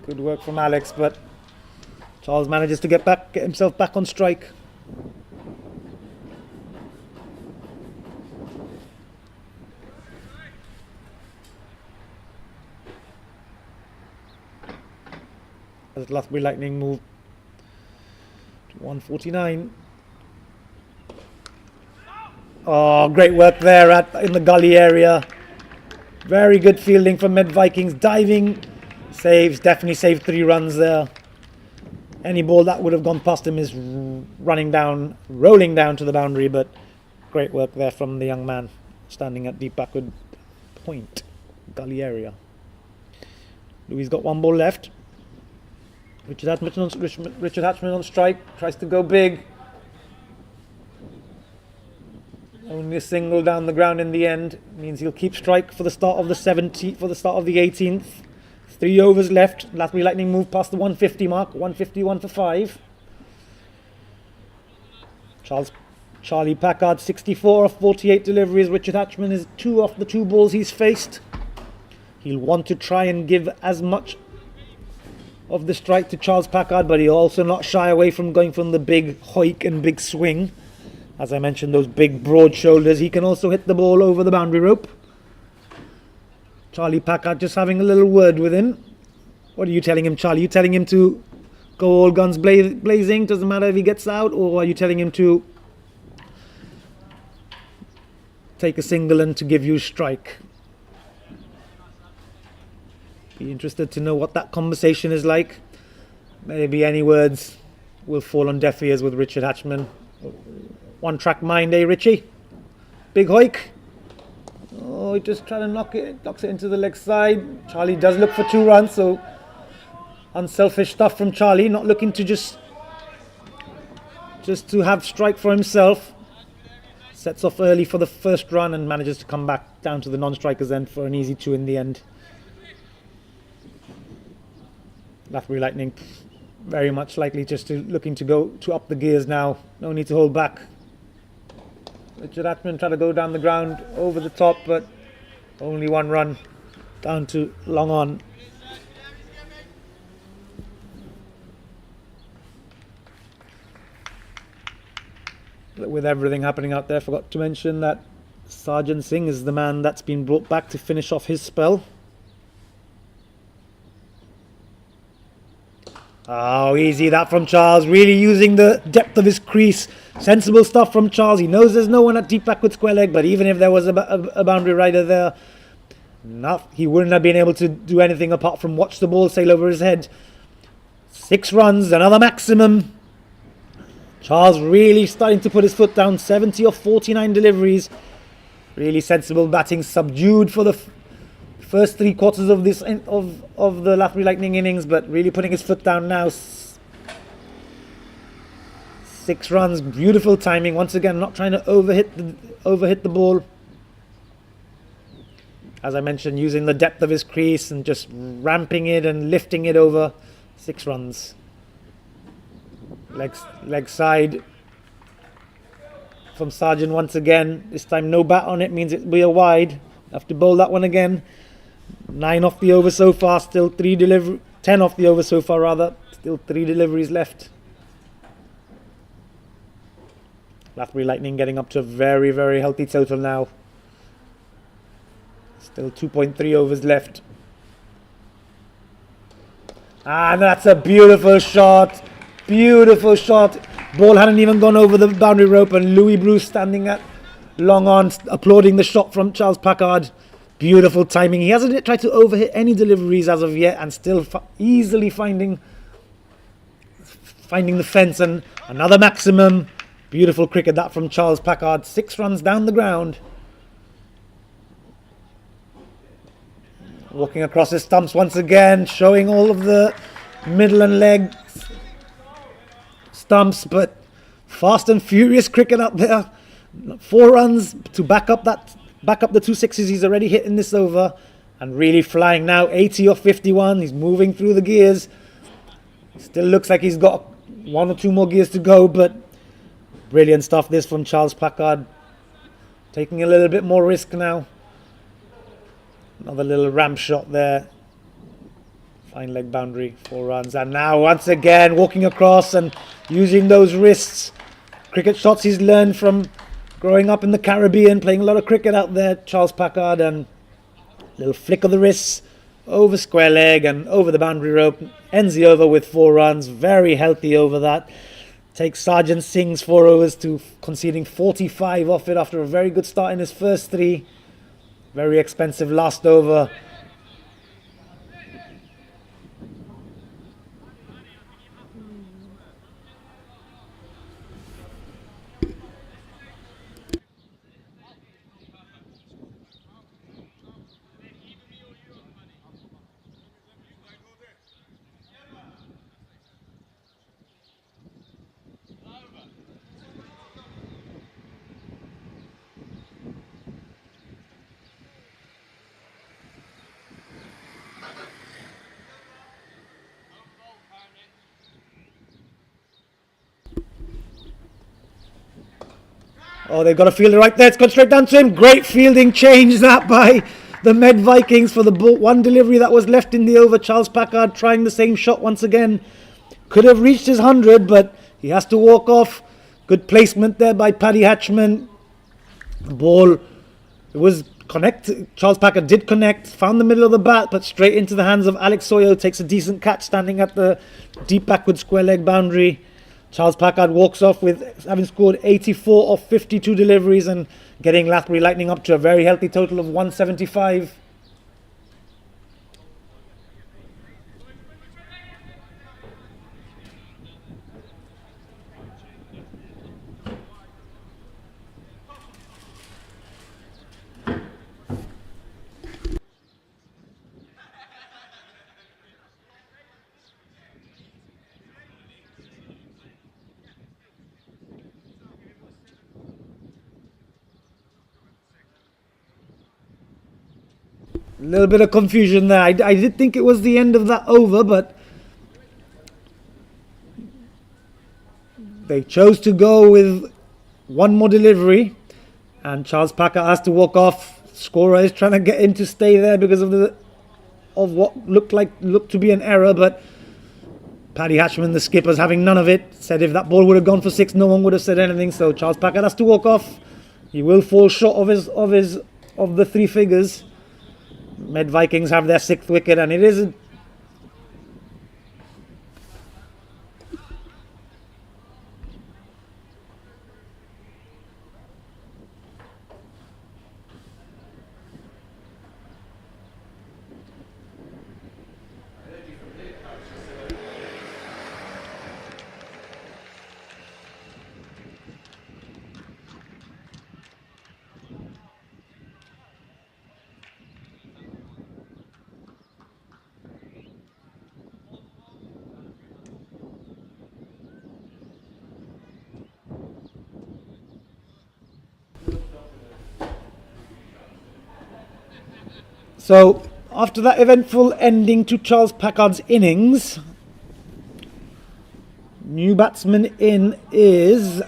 Good work from Alex, but Charles manages to get himself back on strike. As Lathbury Lightning move to 149. Oh, great work there in the gully area. Very good fielding from Med Vikings. Diving saves, definitely saved 3 runs there. Any ball that would have gone past him is rolling down to the boundary, but great work there from the young man standing at deep backward point, gully area. Louis got 1 ball left. Richard Hatchman on strike, tries to go big. Only a single down the ground in the end. Means he'll keep strike for the start of the 18th. 3 overs left. Lathbury Lightning move past the 150 mark. 151 for 5. Charlie Packard 64 off 48 deliveries. Richard Hatchman is 2 off the 2 balls he's faced. He'll want to try and give as much of the strike to Charles Packard, but he'll also not shy away from going from the big hoik and big swing. As I mentioned, those big broad shoulders. He can also hit the ball over the boundary rope. Charlie Packard just having a little word with him. What are you telling him, Charlie? Are you telling him to go all guns blazing? Doesn't matter if he gets out, or are you telling him to take a single and to give you a strike? Be interested to know what that conversation is like. Maybe any words will fall on deaf ears with Richard Hatchman. One track mind, Richie? Big hoik. Oh, he just trying to knocks it into the leg side. Charlie does look for 2 runs, so unselfish stuff from Charlie, not looking to just to have strike for himself. Sets off early for the first run and manages to come back down to the non-strikers end for an easy 2 in the end. Lathbury Lightning very much likely just looking to go to up the gears now. No need to hold back. Richard Hatchman tried to go down the ground over the top, but only 1 run down to long on. With everything happening out there, forgot to mention that Sarjan Singh is the man that's been brought back to finish off his spell. Oh, easy that from Charles. Really using the depth of his crease. Sensible stuff from Charles. He knows there's no one at deep backward square leg, but even if there was a boundary rider there, he wouldn't have been able to do anything apart from watch the ball sail over his head. 6 runs, another maximum. Charles really starting to put his foot down. 70 of 49 deliveries. Really sensible batting, subdued for the first 3/4 of this of the Lathbury Lightning innings, but really putting his foot down now. 6 runs, beautiful timing. Once again, not trying to overhit the ball. As I mentioned, using the depth of his crease and just ramping it and lifting it over. 6 runs. Leg side from Sargent once again. This time no bat on it, means it'll be a wide. Have to bowl that one again. 9 off the over so far, still 10 off the over so far rather. Still 3 deliveries left. Lathbury Lightning getting up to a very, very healthy total now. Still 2.3 overs left. And that's a beautiful shot. Beautiful shot. Ball hadn't even gone over the boundary rope, and Louis Bruce standing at long on, applauding the shot from Charles Packard. Beautiful timing. He hasn't tried to overhit any deliveries as of yet, and still easily finding the fence, and another maximum. Beautiful cricket that from Charles Packard. 6 runs down the ground. Walking across his stumps once again, showing all of the middle and leg stumps, but fast and furious cricket up there. 4 runs to back up the 2 sixes he's already hit in this over, and really flying now. 80 off 51. He's moving through the gears. Still looks like he's got 1 or 2 more gears to go, but brilliant stuff this from Charles Packard. Taking a little bit more risk now. Another little ramp shot there. Fine leg boundary, 4 runs. And now once again walking across and using those wrists. Cricket shots he's learned from growing up in the Caribbean, playing a lot of cricket out there, Charles Packard. And little flick of the wrists over square leg and over the boundary rope. Ends the over with 4 runs. Very healthy over that. Takes Sergeant Singh's 4 overs to conceding 45 off it after a very good start in his first 3. Very expensive last over. Oh, they've got to field it right there. It's gone straight down to him. Great fielding change that by the Med Vikings for the one delivery that was left in the over. Charles Packard trying the same shot once again. Could have reached his 100, but he has to walk off. Good placement there by Paddy Hatchman. The ball, it was connected. Charles Packard did connect, found the middle of the bat, but straight into the hands of Alex Soyo. Takes a decent catch standing at the deep backward square leg boundary. Charles Packard walks off with having scored 84 off 52 deliveries and getting Lathbury Lightning up to a very healthy total of 175. A little bit of confusion there. I did think it was the end of that over, but they chose to go with 1 more delivery, and Charles Packard has to walk off. Scorer is trying to get him to stay there because of what looked to be an error, but Paddy Hatchman, the skipper's having none of it. Said if that ball would have gone for 6, no one would have said anything. So Charles Packard has to walk off. He will fall short of the 3 figures. Med Vikings have their 6th wicket, and it is So, after that eventful ending to Charles Packard's innings, new batsman in is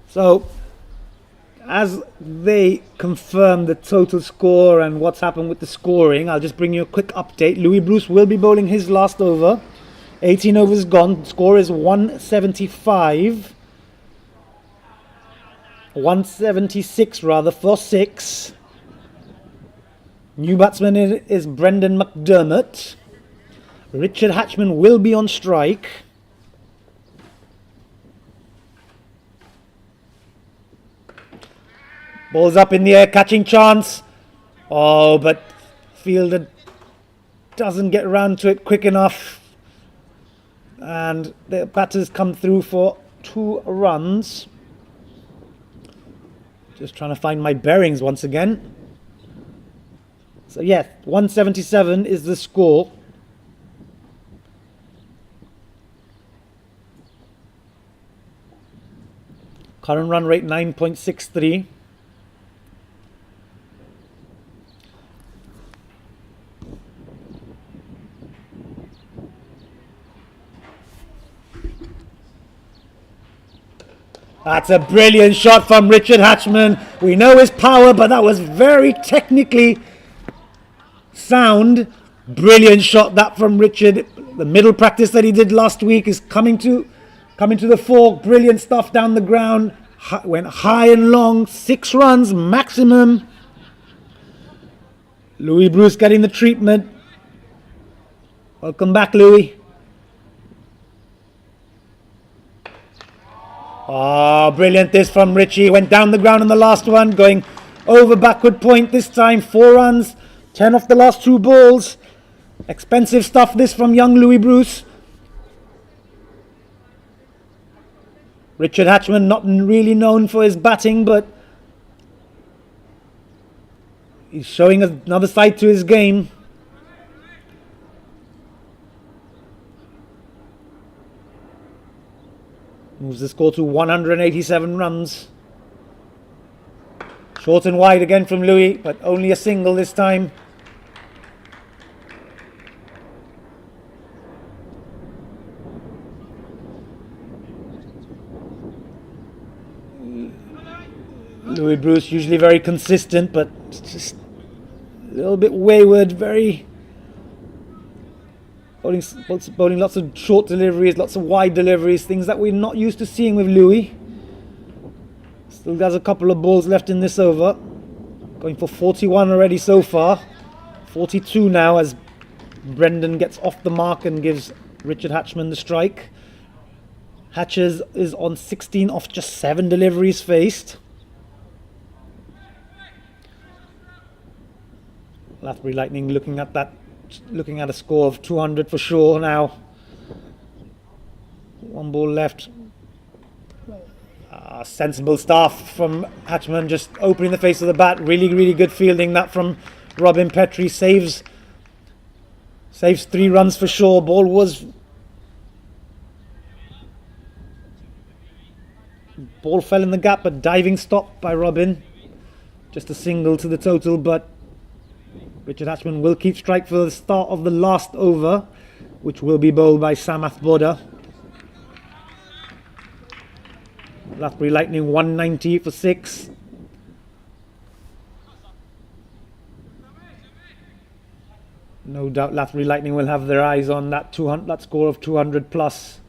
so, as they confirm the total score and what's happened with the scoring, I'll just bring you a quick update. Louis Bruce will be bowling his last over. 18 overs gone. Score is 175. 176 rather, for 6. New batsman is Brendan McDermott. Richard Hatchman will be on strike. Ball's up in the air, catching chance. Oh, but fielder doesn't get round to it quick enough. And the batters come through for 2 runs. Just trying to find my bearings once again. So yes, 177 is the score. Current run rate 9.63. That's a brilliant shot from Richard Hatchman. We know his power, but that was very technically sound. Brilliant shot that from Richard. The middle practice that he did last week is coming to the fore. Brilliant stuff down the ground. Went high and long. 6 runs maximum. Louis Bruce getting the treatment. Welcome back, Louis. Oh, brilliant this from Richie. Went down the ground in the last one, going over backward point this time. 4 runs, 10 off the last 2 balls. Expensive stuff this from young Louis Bruce. Richard Hatchman not really known for his batting, but he's showing another side to his game. Moves the score to 187 runs. Short and wide again from Louis, but only a single this time. Louis Bruce usually very consistent, but just a little bit wayward, very bowling lots of short deliveries, lots of wide deliveries, things that we're not used to seeing with Louis. Still has a couple of balls left in this over. Going for 41 already so far. 42 now as Brendan gets off the mark and gives Richard Hatchman the strike. Hatches is on 16 off just 7 deliveries faced. Lathbury Lightning looking at a score of 200 for sure now. 1 ball left. Sensible stuff from Hatchman, just opening the face of the bat. Really good fielding that from Robin Petrie. Saves 3 runs for sure. Ball fell in the gap, but diving stop by Robin. Just a single to the total, but Richard Hatchman will keep strike for the start of the last over, which will be bowled by Samath Boda. Lathbury Lightning 190 for 6. No doubt Lathbury Lightning will have their eyes on that score of 200 plus,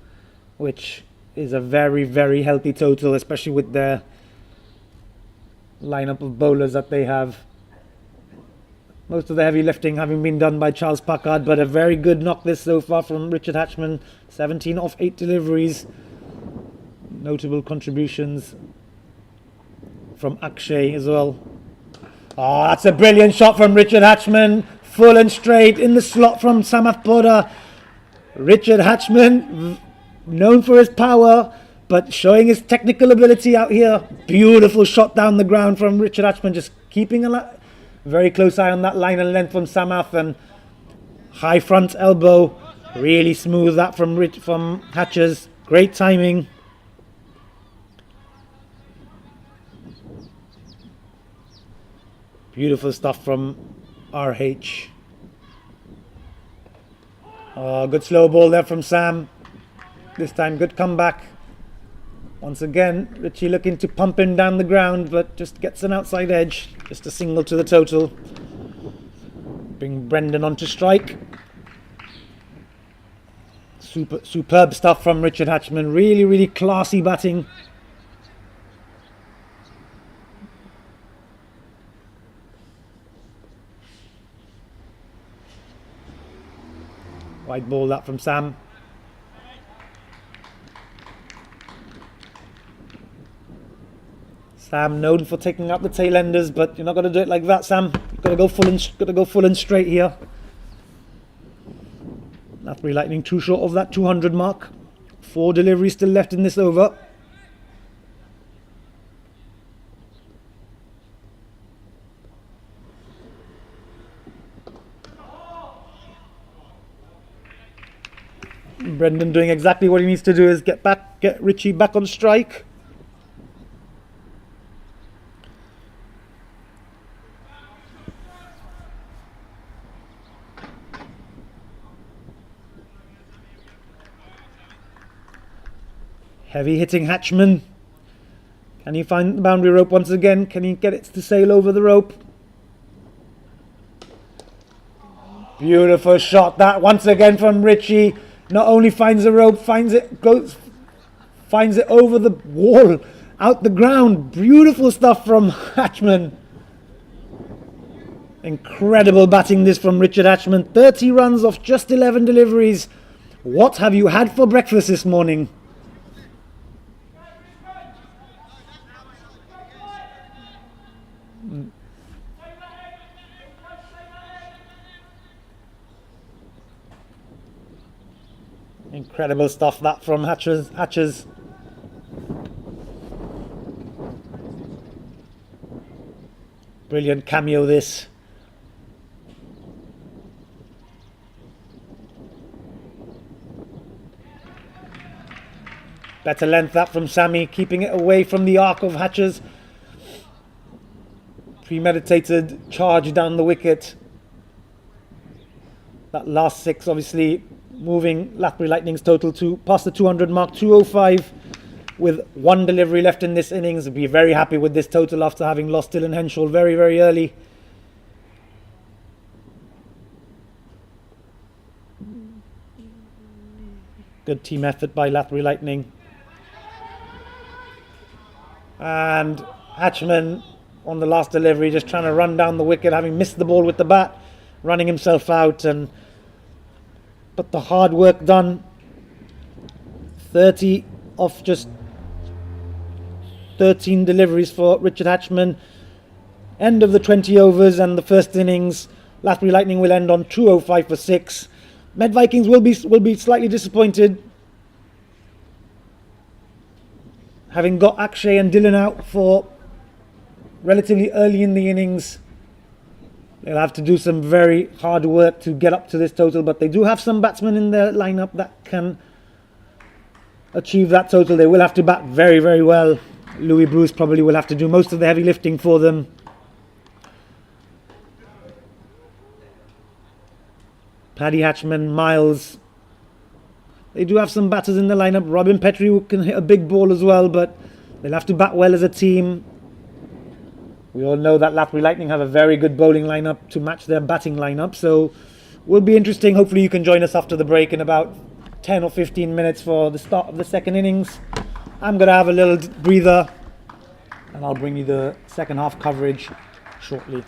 which is a very healthy total, especially with their lineup of bowlers that they have. Most of the heavy lifting having been done by Charles Packard, but a very good knock this so far from Richard Hatchman. 17 off 8 deliveries. Notable contributions from Akshay as well. Oh, that's a brilliant shot from Richard Hatchman. Full and straight in the slot from Samath Boda. Richard Hatchman, known for his power, but showing his technical ability out here. Beautiful shot down the ground from Richard Hatchman, just keeping a very close eye on that line and length from Samath, and high front elbow, really smooth that from Hatches. Great timing. Beautiful stuff from RH. Good slow ball there from Sam. This time good comeback. Once again, Richie looking to pump him down the ground, but just gets an outside edge. Just a single to the total. Bring Brendan on to strike. Superb stuff from Richard Hatchman. Really, really classy batting. Wide ball that from Sam. Sam known for taking out the tail enders, but you're not going to do it like that, Sam. You've got to go full and straight here. Lathbury Lightning too short of that 200 mark. 4 deliveries still left in this over. Brendan doing exactly what he needs to do, is get Richie back on strike. Heavy hitting Hatchman. Can he find the boundary rope once again? Can he get it to sail over the rope? Beautiful shot that once again from Richie. Not only finds the rope, finds it over the wall, out the ground. Beautiful stuff from Hatchman. Incredible batting this from Richard Hatchman. 30 runs off just 11 deliveries. What have you had for breakfast this morning? Incredible stuff that from Hatches. Brilliant cameo this. Better length that from Sammy, keeping it away from the arc of Hatches. Premeditated charge down the wicket. That last 6 obviously moving Lathbury Lightning's total to past the 200 mark, 205, with 1 delivery left in this innings. I'd be very happy with this total after having lost Dylan Henshaw very, very early. Good team effort by Lathbury Lightning. And Hatchman on the last delivery, just trying to run down the wicket, having missed the ball with the bat, running himself out, but the hard work done. 30 off just 13 deliveries for Richard Hatchman. End of the 20 overs and the first innings. Lathbury Lightning will end on 205 for 6. Med Vikings will be slightly disappointed, having got Akshay and Dylan out for relatively early in the innings. They'll have to do some very hard work to get up to this total, but they do have some batsmen in their lineup that can achieve that total. They will have to bat very, very well. Louis Bruce probably will have to do most of the heavy lifting for them. Paddy Hatchman, Miles. They do have some batters in the lineup. Robin Petrie, who can hit a big ball as well, but they'll have to bat well as a team. We all know that Lathbury Lightning have a very good bowling lineup to match their batting lineup, so will be interesting. Hopefully you can join us after the break in about 10 or 15 minutes for the start of the second innings. I'm going to have a little breather and I'll bring you the second half coverage shortly.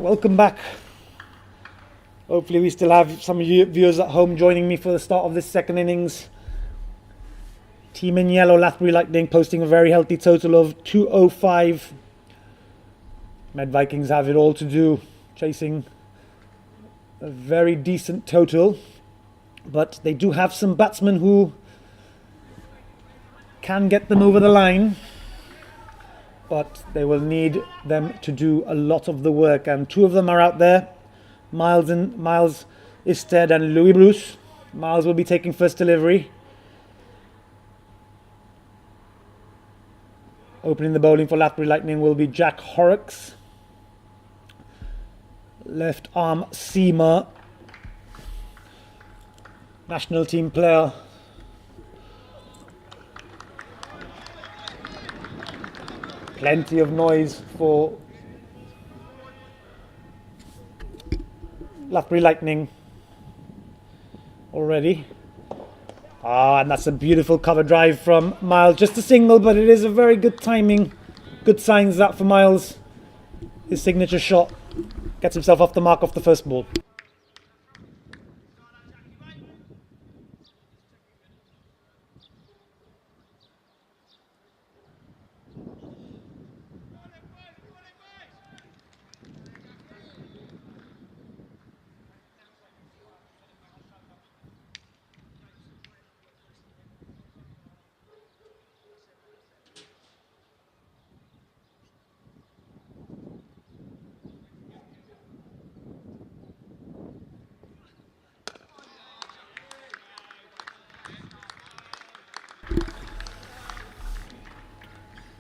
welcome back. Hopefully we still have some of you viewers at home joining me for the start of this second innings. Team in yellow, Lathbury Lightning, posting a very healthy total of 205. Med Vikings have it all to do, chasing a very decent total. But they do have some batsmen who can get them over the line. But they will need them to do a lot of the work. And two of them are out there, Miles Isted and Louis Bruce. Miles will be taking first delivery. Opening the bowling for Lathbury Lightning will be Jack Horrocks. Left arm seamer. National team player. Plenty of noise for Lathbury Lightning already. And that's a beautiful cover drive from Miles. Just a single, but it is a very good timing. Good signs that for Miles. His signature shot gets himself off the mark off the first ball.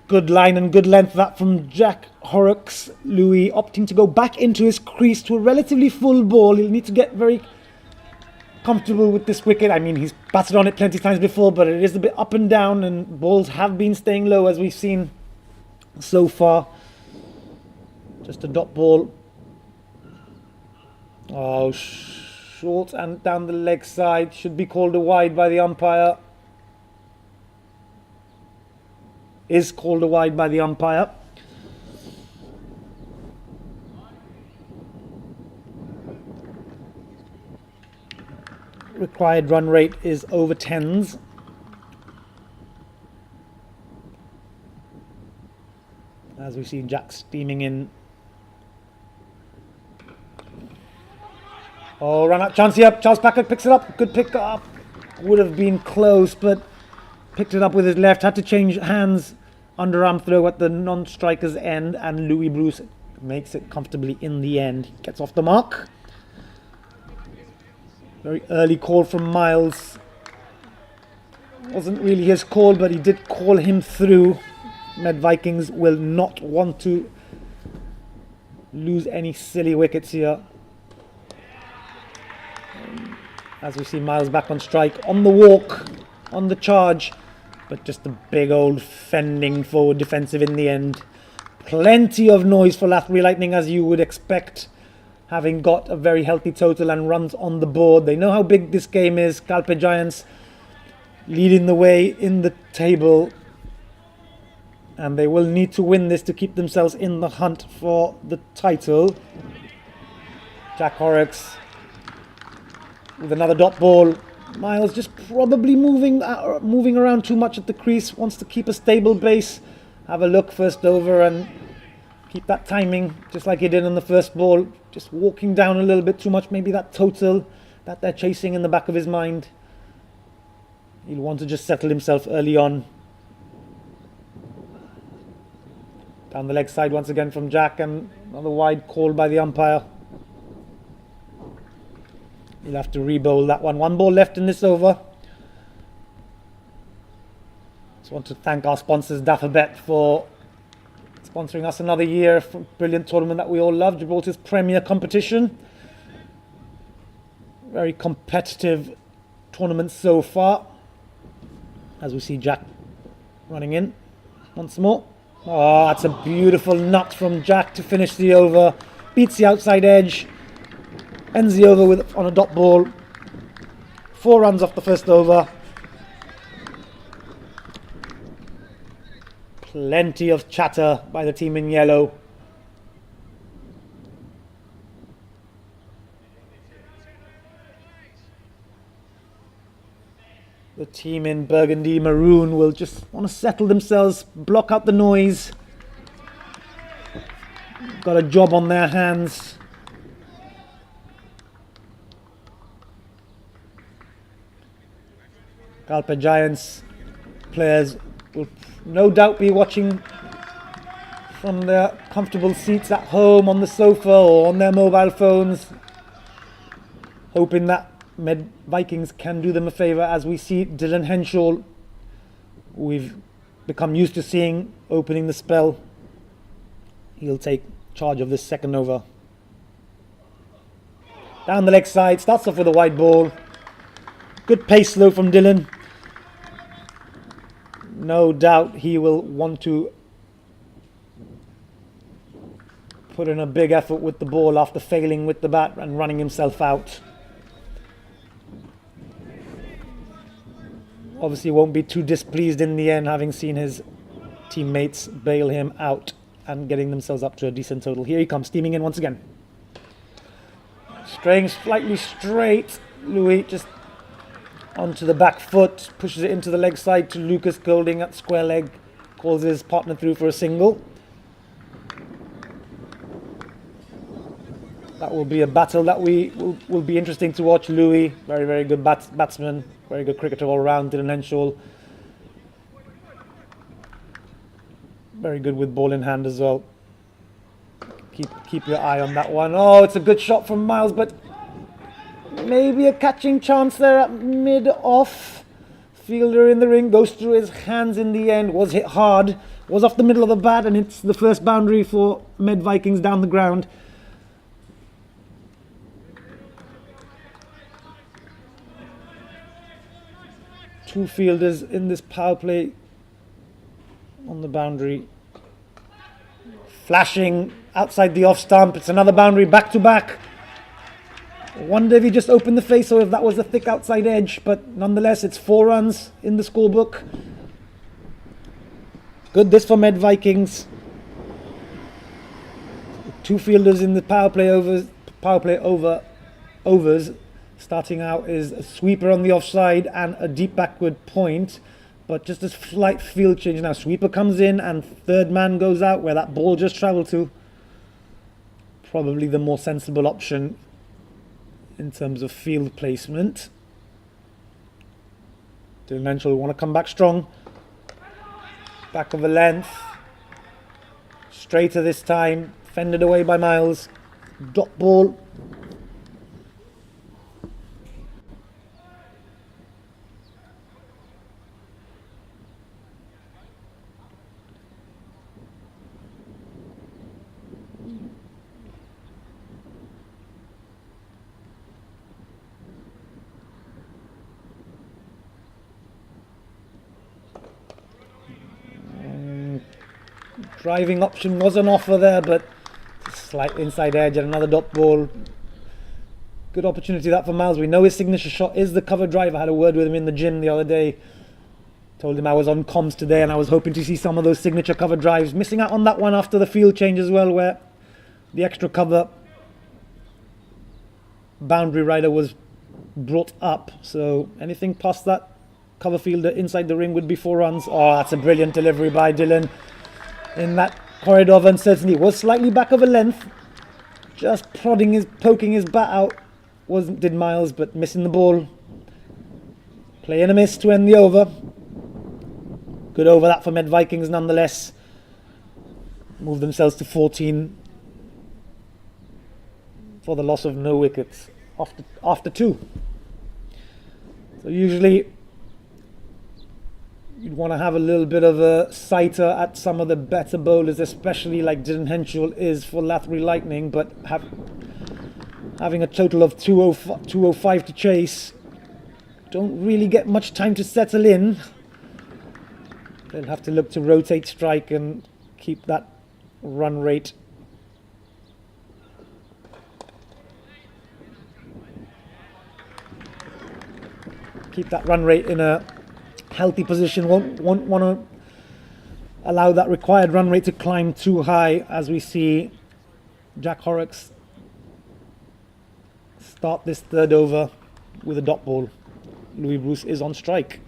Good line and good length that from Jack Horrocks. Louis opting to go back into his crease to a relatively full ball. He'll need to get very comfortable with this wicket. I mean, he's batted on it plenty of times before, but it is a bit up and down, and balls have been staying low as we've seen so far. Just a dot ball. Oh, short and down the leg side. Should be called a wide by the umpire. Is called a wide by the umpire. Required run rate is over 10s. As we see Jack steaming in. Oh, run out chance here. Charles Packard picks it up. Good pick up. Would have been close, but picked it up with his left. Had to change hands. Underarm throw at the non-striker's end, and Louis Bruce makes it comfortably in the end. Gets off the mark. Very early call from Miles. Wasn't really his call, but he did call him through. Med Vikings will not want to lose any silly wickets here. As we see Miles back on strike, on the walk, on the charge. But just a big old fending forward defensive in the end. Plenty of noise for Lathbury Lightning, as you would expect, having got a very healthy total and runs on the board. They know how big this game is. Calpe Giants leading the way in the table. And they will need to win this to keep themselves in the hunt for the title. Jack Horrocks with another dot ball. Miles just probably moving around too much at the crease. Wants to keep a stable base. Have a look first over and keep that timing just like he did on the first ball. Just walking down a little bit too much. Maybe that total that they're chasing in the back of his mind. He'll want to just settle himself early on. Down the leg side once again from Jack, and another wide call by the umpire. He'll have to re-bowl that one. One ball left in this over. Just want to thank our sponsors, Dafabet, for sponsoring us another year for a brilliant tournament that we all love, Gibraltar's Premier competition. Very competitive tournament so far. As we see Jack running in once more. Oh, that's a beautiful nut from Jack to finish the over. Beats the outside edge. Ends the over on a dot ball. 4 runs off the first over. Plenty of chatter by the team in yellow. The team in burgundy maroon will just want to settle themselves, block out the noise. Got a job on their hands. Galpa Giants players will no doubt be watching from their comfortable seats at home on the sofa or on their mobile phones, hoping that Med Vikings can do them a favour, as we see Dylan Henshaw, we've become used to seeing opening the spell. He'll take charge of this second over. Down the leg side, starts off with a wide ball. Good pace though from Dylan. No doubt he will want to put in a big effort with the ball after failing with the bat and running himself out. Obviously won't be too displeased in the end, having seen his teammates bail him out and getting themselves up to a decent total. Here he comes, steaming in once again. Straying slightly straight. Louis just onto the back foot, pushes it into the leg side to Lucas Golding at square leg, calls his partner through for a single. That will be a battle that will be interesting to watch. Louis, very, very good batsman, very good cricketer all round. Dylan Henshaw, very good with ball in hand as well. Keep your eye on that one. Oh, it's a good shot from Miles, but maybe a catching chance there at mid-off. Fielder in the ring, goes through his hands in the end, was hit hard, was off the middle of the bat, and it's the first boundary for Med Vikings down the ground. Two fielders in this power play on the boundary. Flashing outside the off stump. It's another boundary back to back. Wonder if he just opened the face or if that was a thick outside edge, but nonetheless it's 4 runs in the scorebook. Good this for Med Vikings. Two fielders in the power play overs. Starting out is a sweeper on the offside and a deep backward point, but just a slight field change now. Sweeper comes in and third man goes out where that ball just travelled to. Probably the more sensible option in terms of field placement. Dylan Henshaw will want to come back strong. Back of a length. Straighter this time. Fended away by Miles. Dot ball. Driving option was an offer there, but slight inside edge and another dot ball. Good opportunity that for Miles. We know his signature shot is the cover drive. I had a word with him in the gym the other day. Told him I was on comms today and I was hoping to see some of those signature cover drives. Missing out on that one after the field change as well, where the extra cover boundary rider was brought up. So anything past that cover fielder inside the ring would be 4 runs. Oh, that's a brilliant delivery by Dylan. In that corridor of uncertainty, was slightly back of a length, just poking his bat out. Did Miles, but missing the ball. Play and a miss to end the over. Good over that for Med Vikings nonetheless. Move themselves to 14 for the loss of no wickets after 2. So usually you'd want to have a little bit of a sighter at some of the better bowlers, especially like Dylan Henshaw is for Lathbury Lightning, but having a total of 205 to chase, don't really get much time to settle in. They'll have to look to rotate strike and keep that run rate. Keep that run rate in a healthy position. Won't want to allow that required run rate to climb too high, as we see Jack Horrocks start this third over with a dot ball. Louis Bruce is on strike.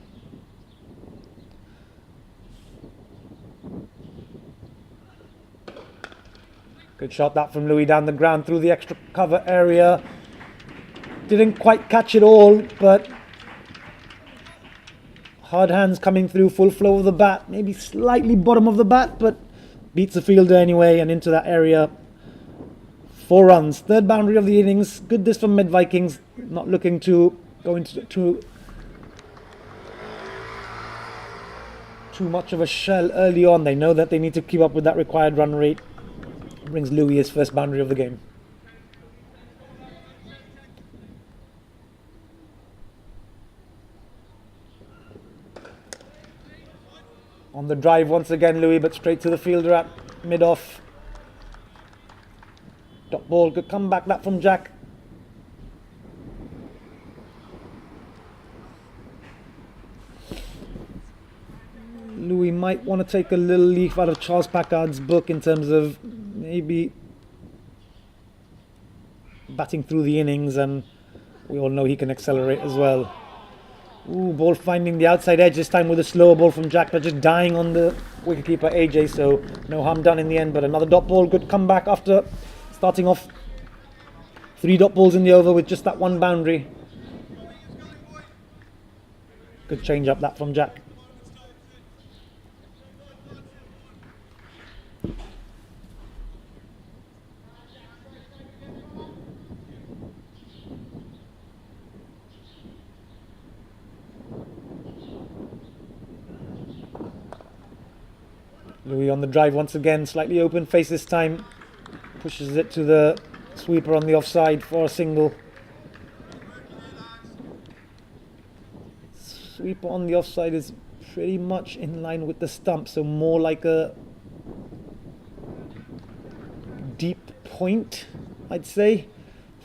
Good shot that from Louis down the ground through the extra cover area. Didn't quite catch it all, but hard hands coming through, full flow of the bat. Maybe slightly bottom of the bat, but beats the fielder anyway and into that area. 4 runs. Third boundary of the innings. Good this from Mid Vikings. Not looking to go into too much of a shell early on. They know that they need to keep up with that required run rate. Brings Louis his first boundary of the game. On the drive once again, Louis, but straight to the fielder at mid-off. Dot ball, good comeback that from Jack. Louis might want to take a little leaf out of Charles Packard's book in terms of maybe batting through the innings, and we all know he can accelerate as well. Ooh, ball finding the outside edge this time with a slower ball from Jack, but just dying on the wicketkeeper AJ, so no harm done in the end. But another dot ball, good comeback after starting off 3 dot balls in the over with just that 1 boundary. Good change up that from Jack. Louis on the drive once again, slightly open face this time. Pushes it to the sweeper on the offside for a single. Sweeper on the offside is pretty much in line with the stump, so more like a deep point, I'd say.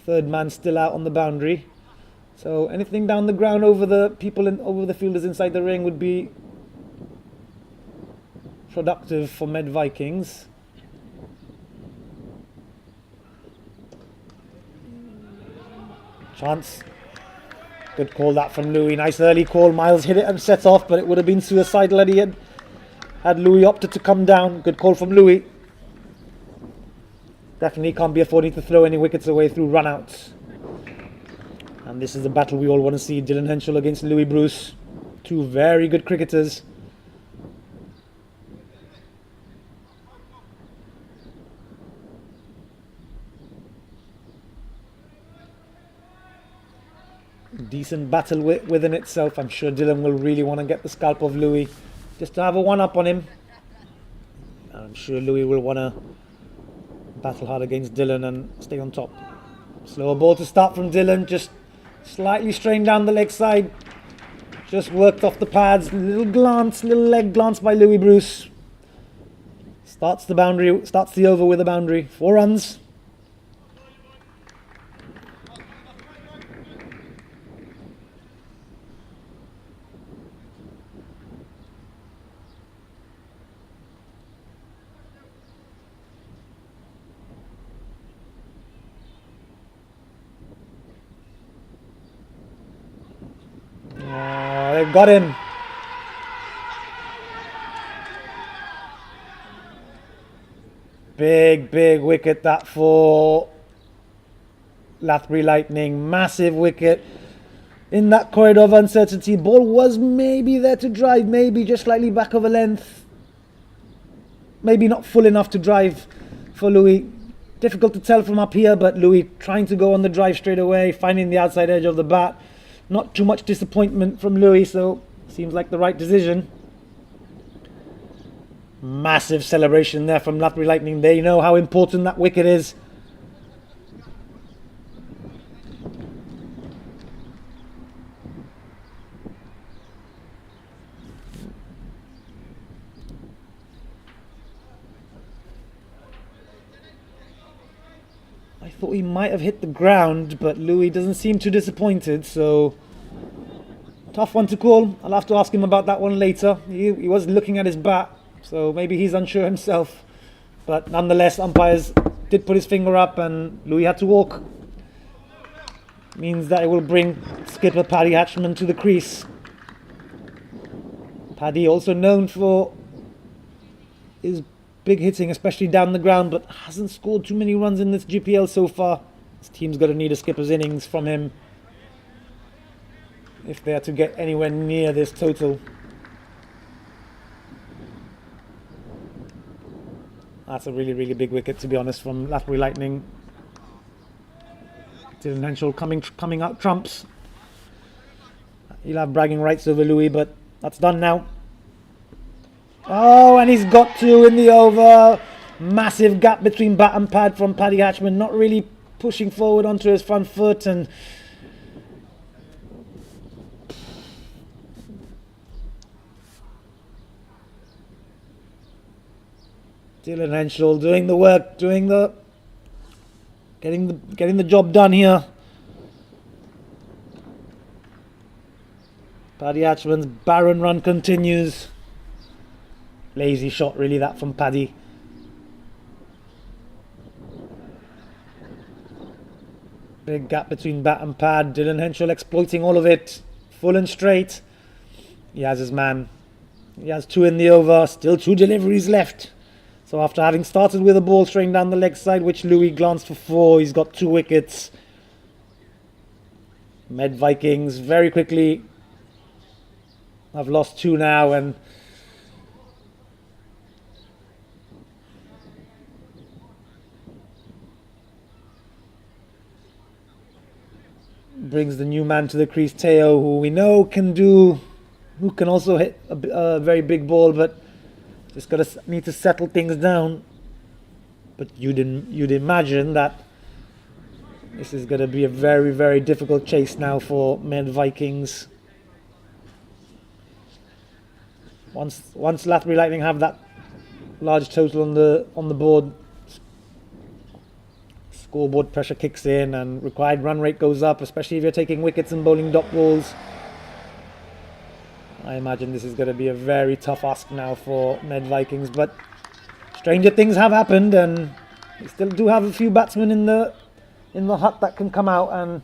Third man still out on the boundary. So anything down the ground over the people over the fielders inside the ring would be productive for Med Vikings. Chance. Good call that from Louis. Nice early call. Miles hit it and set off, but it would have been suicidal had he had Louis opted to come down. Good call from Louis. Definitely can't be affording to throw any wickets away through runouts. And this is the battle we all want to see. Dylan Henschel against Louis Bruce. 2 very good cricketers. Decent battle within itself. I'm sure Dylan will really want to get the scalp of Louis just to have a one-up on him. I'm sure Louis will want to battle hard against Dylan and stay on top. Slower ball to start from Dylan, just slightly strained down the leg side. Just worked off the pads. Little glance, little leg glance by Louis Bruce. Starts the boundary, starts the over with a boundary. 4 runs. They've got him. Big wicket that for Lathbury Lightning. Massive wicket in that corridor of uncertainty. Ball was maybe there to drive, maybe just slightly back of a length. Maybe not full enough to drive for Louis. Difficult to tell from up here, but Louis trying to go on the drive straight away, finding the outside edge of the bat. Not too much disappointment from Louis, so seems like the right decision. Massive celebration there from Lathbury Lightning. They know how important that wicket is. I thought he might have hit the ground, but Louis doesn't seem too disappointed, so tough one to call. I'll have to ask him about that one later. He was looking at his bat, so maybe he's unsure himself. But nonetheless, umpires did put his finger up and Louis had to walk. Means that it will bring skipper Paddy Hatchman to the crease. Paddy also known for his big hitting, especially down the ground, but hasn't scored too many runs in this GPL so far. His team's going to need a skipper's innings from him if they are to get anywhere near this total. That's a really, really big wicket, to be honest, from Lathbury Lightning. Dylan Henshaw coming out trumps. He'll have bragging rights over Louis, but that's done now. Oh, and he's got two in the over. Massive gap between bat and pad from Paddy Hatchman, not really pushing forward onto his front foot, and Dylan Henshaw doing the work, getting the job done here. Paddy Hatchman's barren run continues. Lazy shot, really, that from Paddy. Big gap between bat and pad. Dylan Henshaw exploiting all of it. Full and straight. He has his man. He has two in the over. Still two deliveries left. So after having started with a ball straight down the leg side, which Louis glanced for four, he's got 2 wickets. Med Vikings very quickly have lost 2 now, and brings the new man to the crease, Teo, who we know who can also hit a very big ball, but just need to settle things down. But you'd imagine that this is going to be a very, very difficult chase now for Med Vikings. Once Lathbury Lightning have that large total on the board, scoreboard pressure kicks in and required run rate goes up, especially if you're taking wickets and bowling dot balls. I imagine this is going to be a very tough ask now for Med Vikings, but stranger things have happened, and we still do have a few batsmen in the hut that can come out, and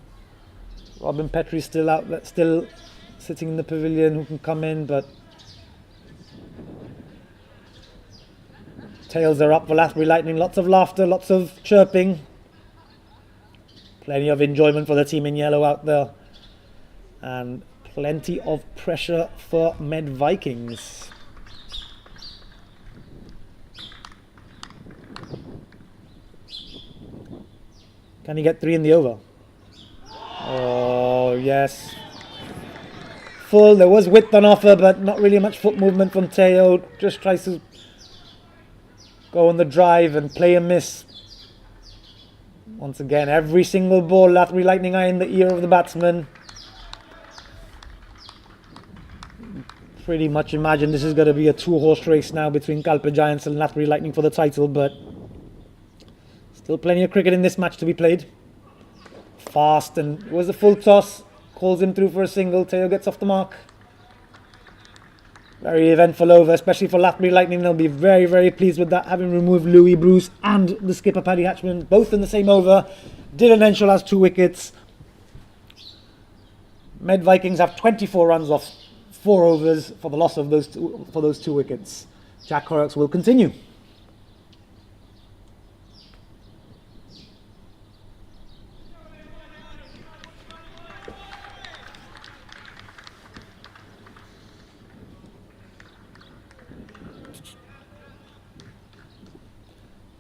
Robin Petrie's still out, still sitting in the pavilion, who can come in, but tails are up for Lathbury Lightning. Lots of laughter, lots of chirping, plenty of enjoyment for the team in yellow out there, and plenty of pressure for Med Vikings. Can he get 3 in the over? Oh, yes. Full. There was width on offer, but not really much foot movement from Teo. Just tries to go on the drive and play a miss. Once again, every single ball, Lathbury Lightning eye in the ear of the batsman. Pretty much imagine this is going to be a 2-horse race now between Kalpa Giants and Lathbury Lightning for the title, but still plenty of cricket in this match to be played. Fast, and it was a full toss. Calls him through for a single. Teo gets off the mark. Very eventful over, especially for Lathbury Lightning. They'll be very, very pleased with that, having removed Louis Bruce and the skipper Paddy Hatchman, both in the same over. Dylan Henshaw has 2 wickets. Med Vikings have 24 runs off 4 overs for the loss of those 2 wickets. Jack Horrocks will continue.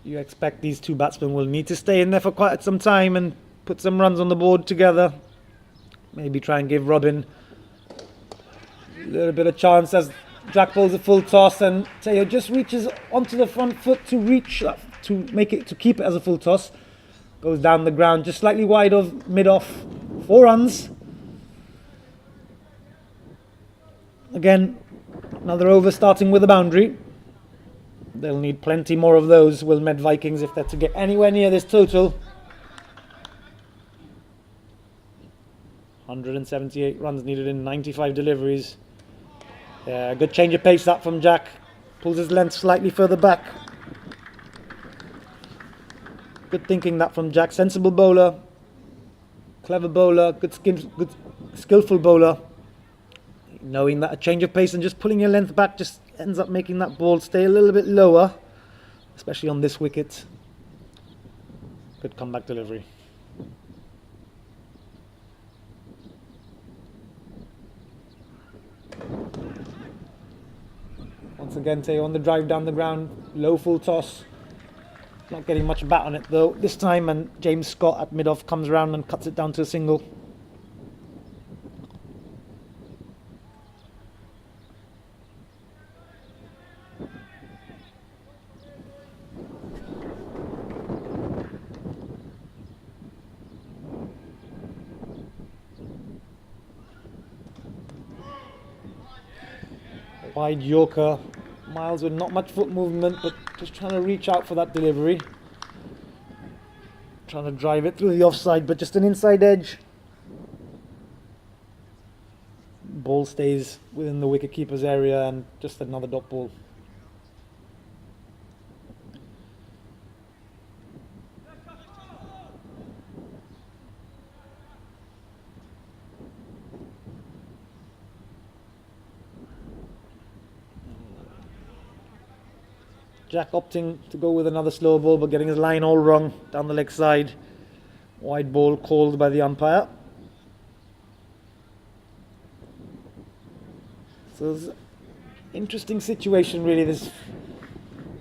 You expect these 2 batsmen will need to stay in there for quite some time and put some runs on the board together. Maybe try and give Robin a little bit of chance as Jack bowls a full toss, and Teo just reaches onto the front foot to keep it as a full toss. Goes down the ground just slightly wide of mid-off. 4 runs. Again, another over starting with a boundary. They'll need plenty more of those, will Med Vikings, if they're to get anywhere near this total. 178 runs needed in 95 deliveries. Yeah, good change of pace that from Jack. Pulls his length slightly further back. Good thinking that from Jack. Sensible bowler. Clever bowler. Good skillful bowler, knowing that a change of pace and just pulling your length back just ends up making that ball stay a little bit lower, especially on this wicket. Good comeback delivery. Once again, Teo on the drive down the ground, low full toss. Not getting much bat on it though this time, and James Scott at mid-off comes around and cuts it down to a single. Wide Yorker, Miles with not much foot movement, but just trying to reach out for that delivery. Trying to drive it through the offside, but just an inside edge. Ball stays within the wicket-keeper's area, and just another dot ball. Jack opting to go with another slow ball, but getting his line all wrong down the leg side. Wide ball called by the umpire. So it's an interesting situation really. This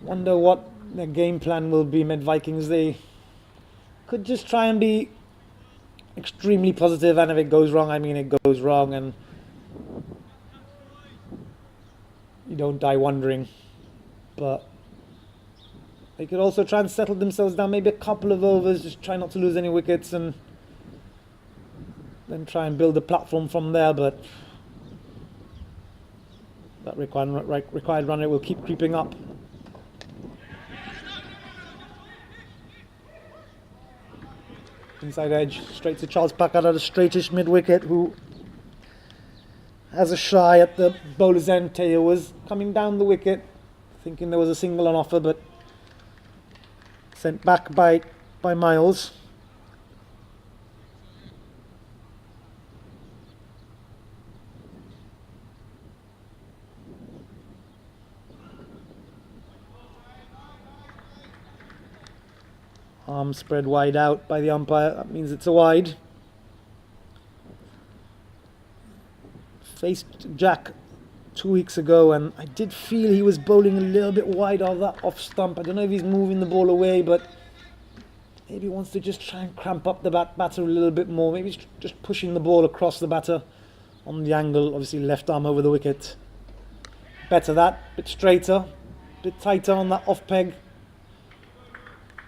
wonder what their game plan will be. Med Vikings, they could just try and be extremely positive, and if it goes wrong, I mean it goes wrong, and you don't die wondering. But they could also try and settle themselves down, maybe a couple of overs, just try not to lose any wickets, and then try and build a platform from there. But that required run rate will keep creeping up. Inside edge, straight to Charles Packard at a straightish mid-wicket, who has a shy at the bowler's end. Teo was coming down the wicket, thinking there was a single on offer, but sent back by Miles. Arm spread wide out by the umpire. That means it's a wide. Faced Jack 2 weeks ago, and I did feel he was bowling a little bit wide of that off stump. I don't know if he's moving the ball away, but maybe he wants to just try and cramp up the batter a little bit more. Maybe he's just pushing the ball across the batter on the angle. Obviously left arm over the wicket. Better that, bit straighter, bit tighter on that off peg.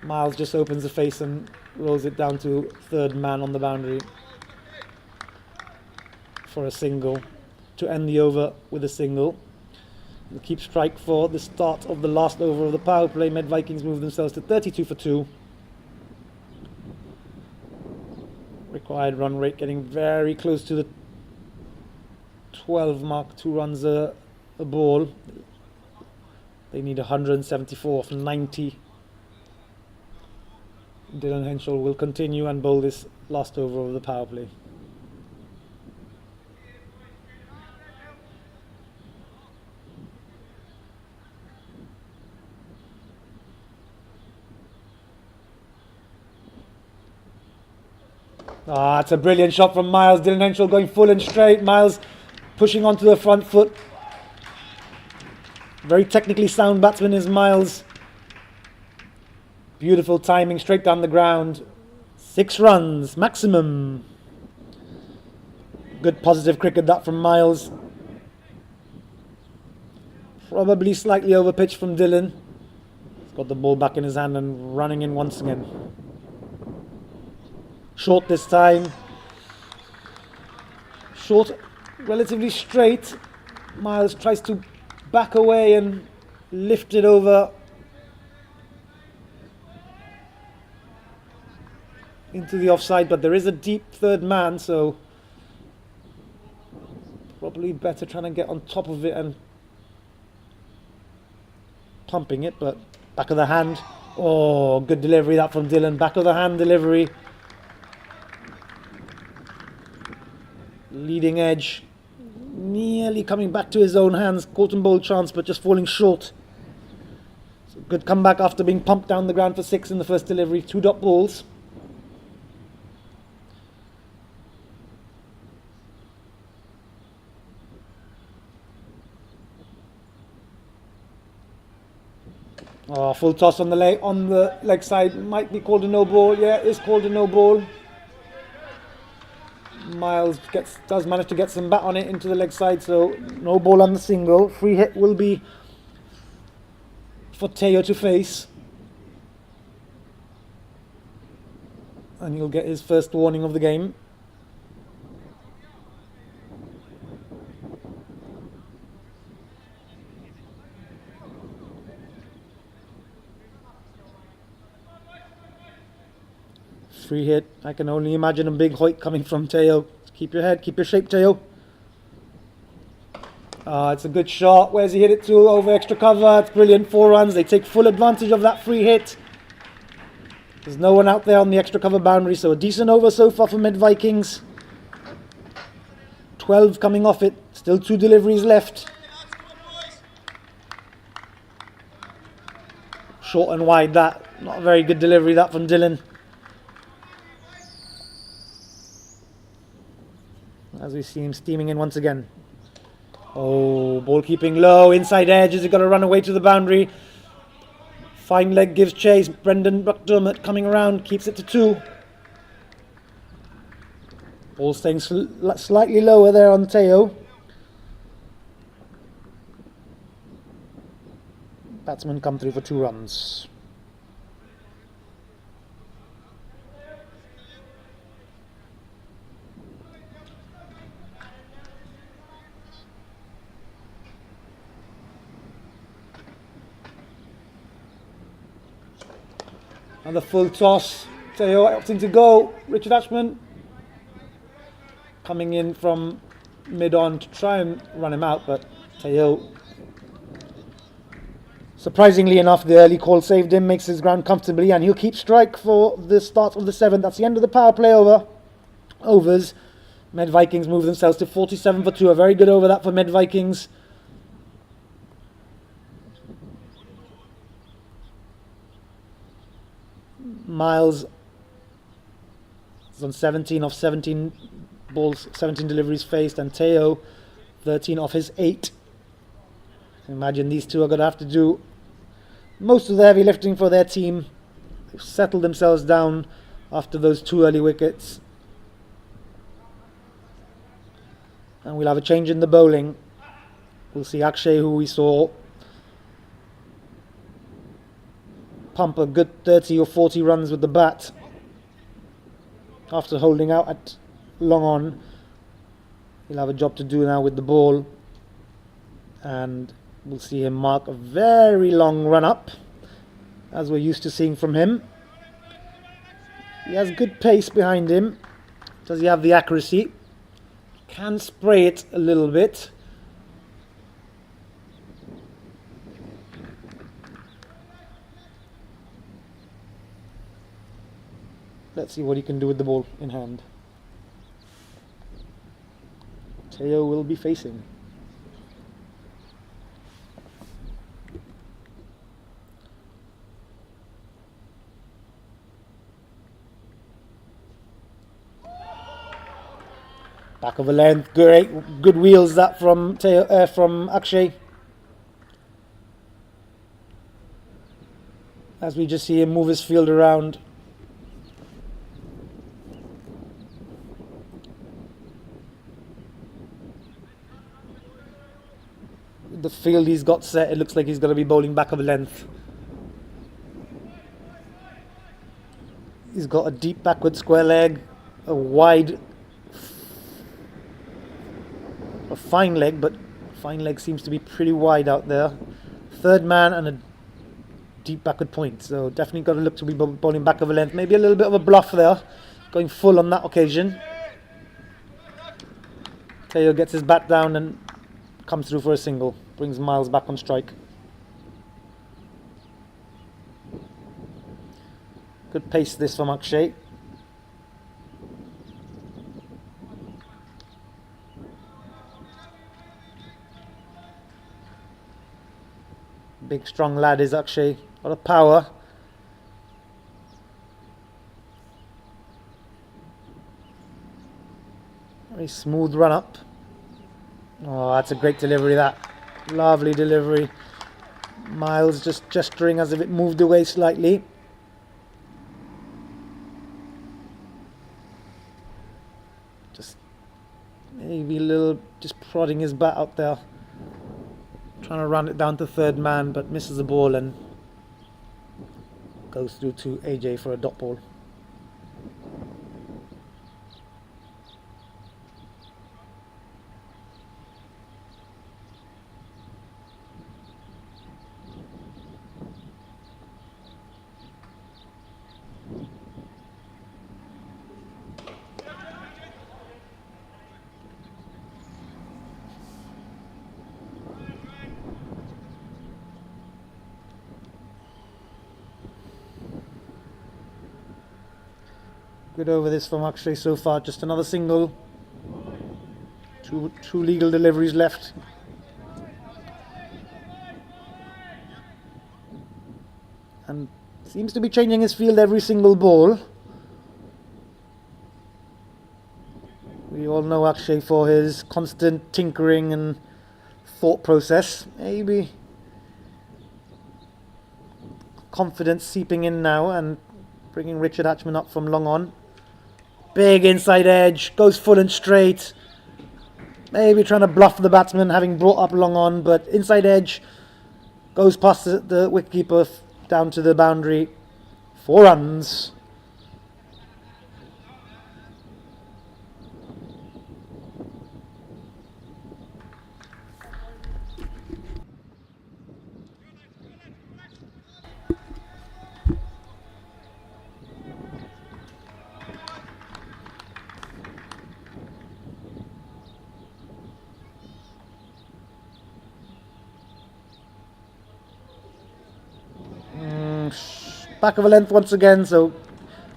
Miles just opens the face and rolls it down to third man on the boundary for a single, to end the over with a single. We'll keep strike for the start of the last over of the power play. Med Vikings move themselves to 32 for 2. Required run rate getting very close to the 12 mark, 2 runs a ball. They need 174 from 90. Dylan Henschel will continue and bowl this last over of the power play. It's a brilliant shot from Miles. Dylan Henschel going full and straight. Miles pushing onto the front foot. Very technically sound batsman is Miles. Beautiful timing, straight down the ground. 6 runs, maximum. Good positive cricket that from Miles. Probably slightly over pitch from Dylan. He's got the ball back in his hand and running in once again. Short this time. Short, relatively straight. Miles tries to back away and lift it over into the offside, but there is a deep third man, so probably better trying to get on top of it and pumping it, but back of the hand. Oh, good delivery that from Dylan. Back of the hand delivery. Leading edge, nearly coming back to his own hands. Caught and bowl chance, but just falling short. So good comeback after being pumped down the ground for 6 in the first delivery. 2 dot balls. Oh, full toss on the leg side. Might be called a no ball. Yeah, it is called a no ball. Miles does manage to get some bat on it into the leg side, so no ball on the single. Free hit will be for Teo to face, and he'll get his first warning of the game. Free hit. I can only imagine a big hoik coming from Teo. Keep your head, keep your shape, Teo. It's a good shot. Where's he hit it to? Over extra cover. It's brilliant. 4 runs. They take full advantage of that free hit. There's no one out there on the extra cover boundary, so a decent over so far for Mid-Vikings. 12 coming off it. Still 2 deliveries left. Short and wide that. Not a very good delivery that from Dylan. As we see him steaming in once again. Oh, ball keeping low, inside edge. Has he got to run away to the boundary? Fine leg gives chase. Brendan McDermott coming around, keeps it to 2. Ball staying slightly lower there on Teo. Batsmen come through for 2 runs. And the full toss. Teo opting to go. Richard Ashman coming in from mid-on to try and run him out, but Teo, surprisingly enough, the early call saved him, makes his ground comfortably, and he'll keep strike for the start of the 7th. That's the end of the power play overs. Mid-Vikings move themselves to 47 for 2. A very good over that for Mid-Vikings. Miles is on 17 off 17 balls, 17 deliveries faced, and Teo 13 off his 8. Imagine these two are going to have to do most of the heavy lifting for their team. They've settled themselves down after those 2 early wickets. And we'll have a change in the bowling. We'll see Akshay, who we saw pump a good 30 or 40 runs with the bat after holding out at long on. He'll have a job to do now with the ball, and we'll see him mark a very long run up, as we're used to seeing from him. He has good pace behind him. Does he have the accuracy? Can spray it a little bit. Let's see what he can do with the ball in hand. Teo will be facing. Back of a length, great, good wheels that from Teo, from Akshay. As we just see him move his field around. The field he's got set, it looks like he's going to be bowling back of a length. He's got a deep backward square leg, a wide, a fine leg, but fine leg seems to be pretty wide out there. Third man and a deep backward point, so definitely got to look to be bowling back of a length. Maybe a little bit of a bluff there, going full on that occasion. Teo gets his bat down and comes through for a single. Brings Miles back on strike. Good pace this from Akshay. Big strong lad is Akshay. A lot of power. Very smooth run up. Oh, that's a great delivery, that. Lovely delivery. Miles just gesturing as if it moved away slightly. Just maybe a little, just prodding his bat out there. Trying to run it down to third man, but misses the ball and goes through to AJ for a dot ball. Good over this from Akshay so far. Just another single. Two legal deliveries left. And seems to be changing his field every single ball. We all know Akshay for his constant tinkering and thought process. Maybe confidence seeping in now and bringing Richard Hatchman up from long on. Big inside edge, goes full and straight. Maybe trying to bluff the batsman having brought up long on, but inside edge goes past the wicketkeeper down to the boundary. 4 runs. Back of a length once again, so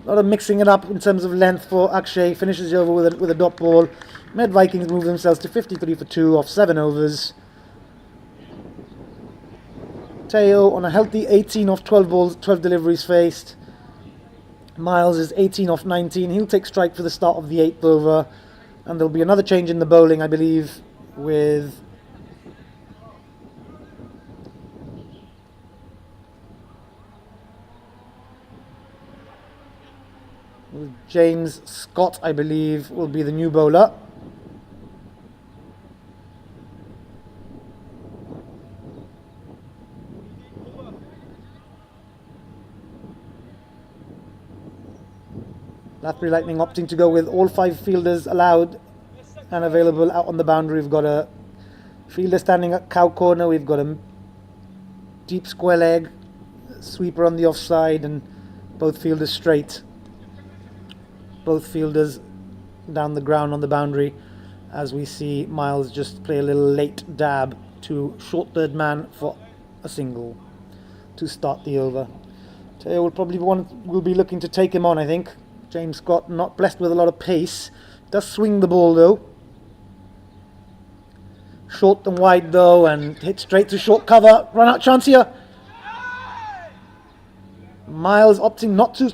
a lot of mixing it up in terms of length for Akshay. Finishes the over with a dot ball. Med Vikings move themselves to 53 for 2 off 7 overs. Teo on a healthy 18 off 12 balls, 12 deliveries faced. Miles is 18 off 19. He'll take strike for the start of the 8th over. And there'll be another change in the bowling, I believe, with James Scott, I believe, will be the new bowler. Lathbury Lightning opting to go with all 5 fielders allowed and available out on the boundary. We've got a fielder standing at cow corner. We've got a deep square leg, sweeper on the offside, and both fielders straight. Both fielders down the ground on the boundary, as we see Miles just play a little late dab to short third man for a single to start the over. Teo will be looking to take him on, I think. James Scott not blessed with a lot of pace. Does swing the ball though. Short and wide though, and hit straight to short cover. Run out chance here. Miles opting not to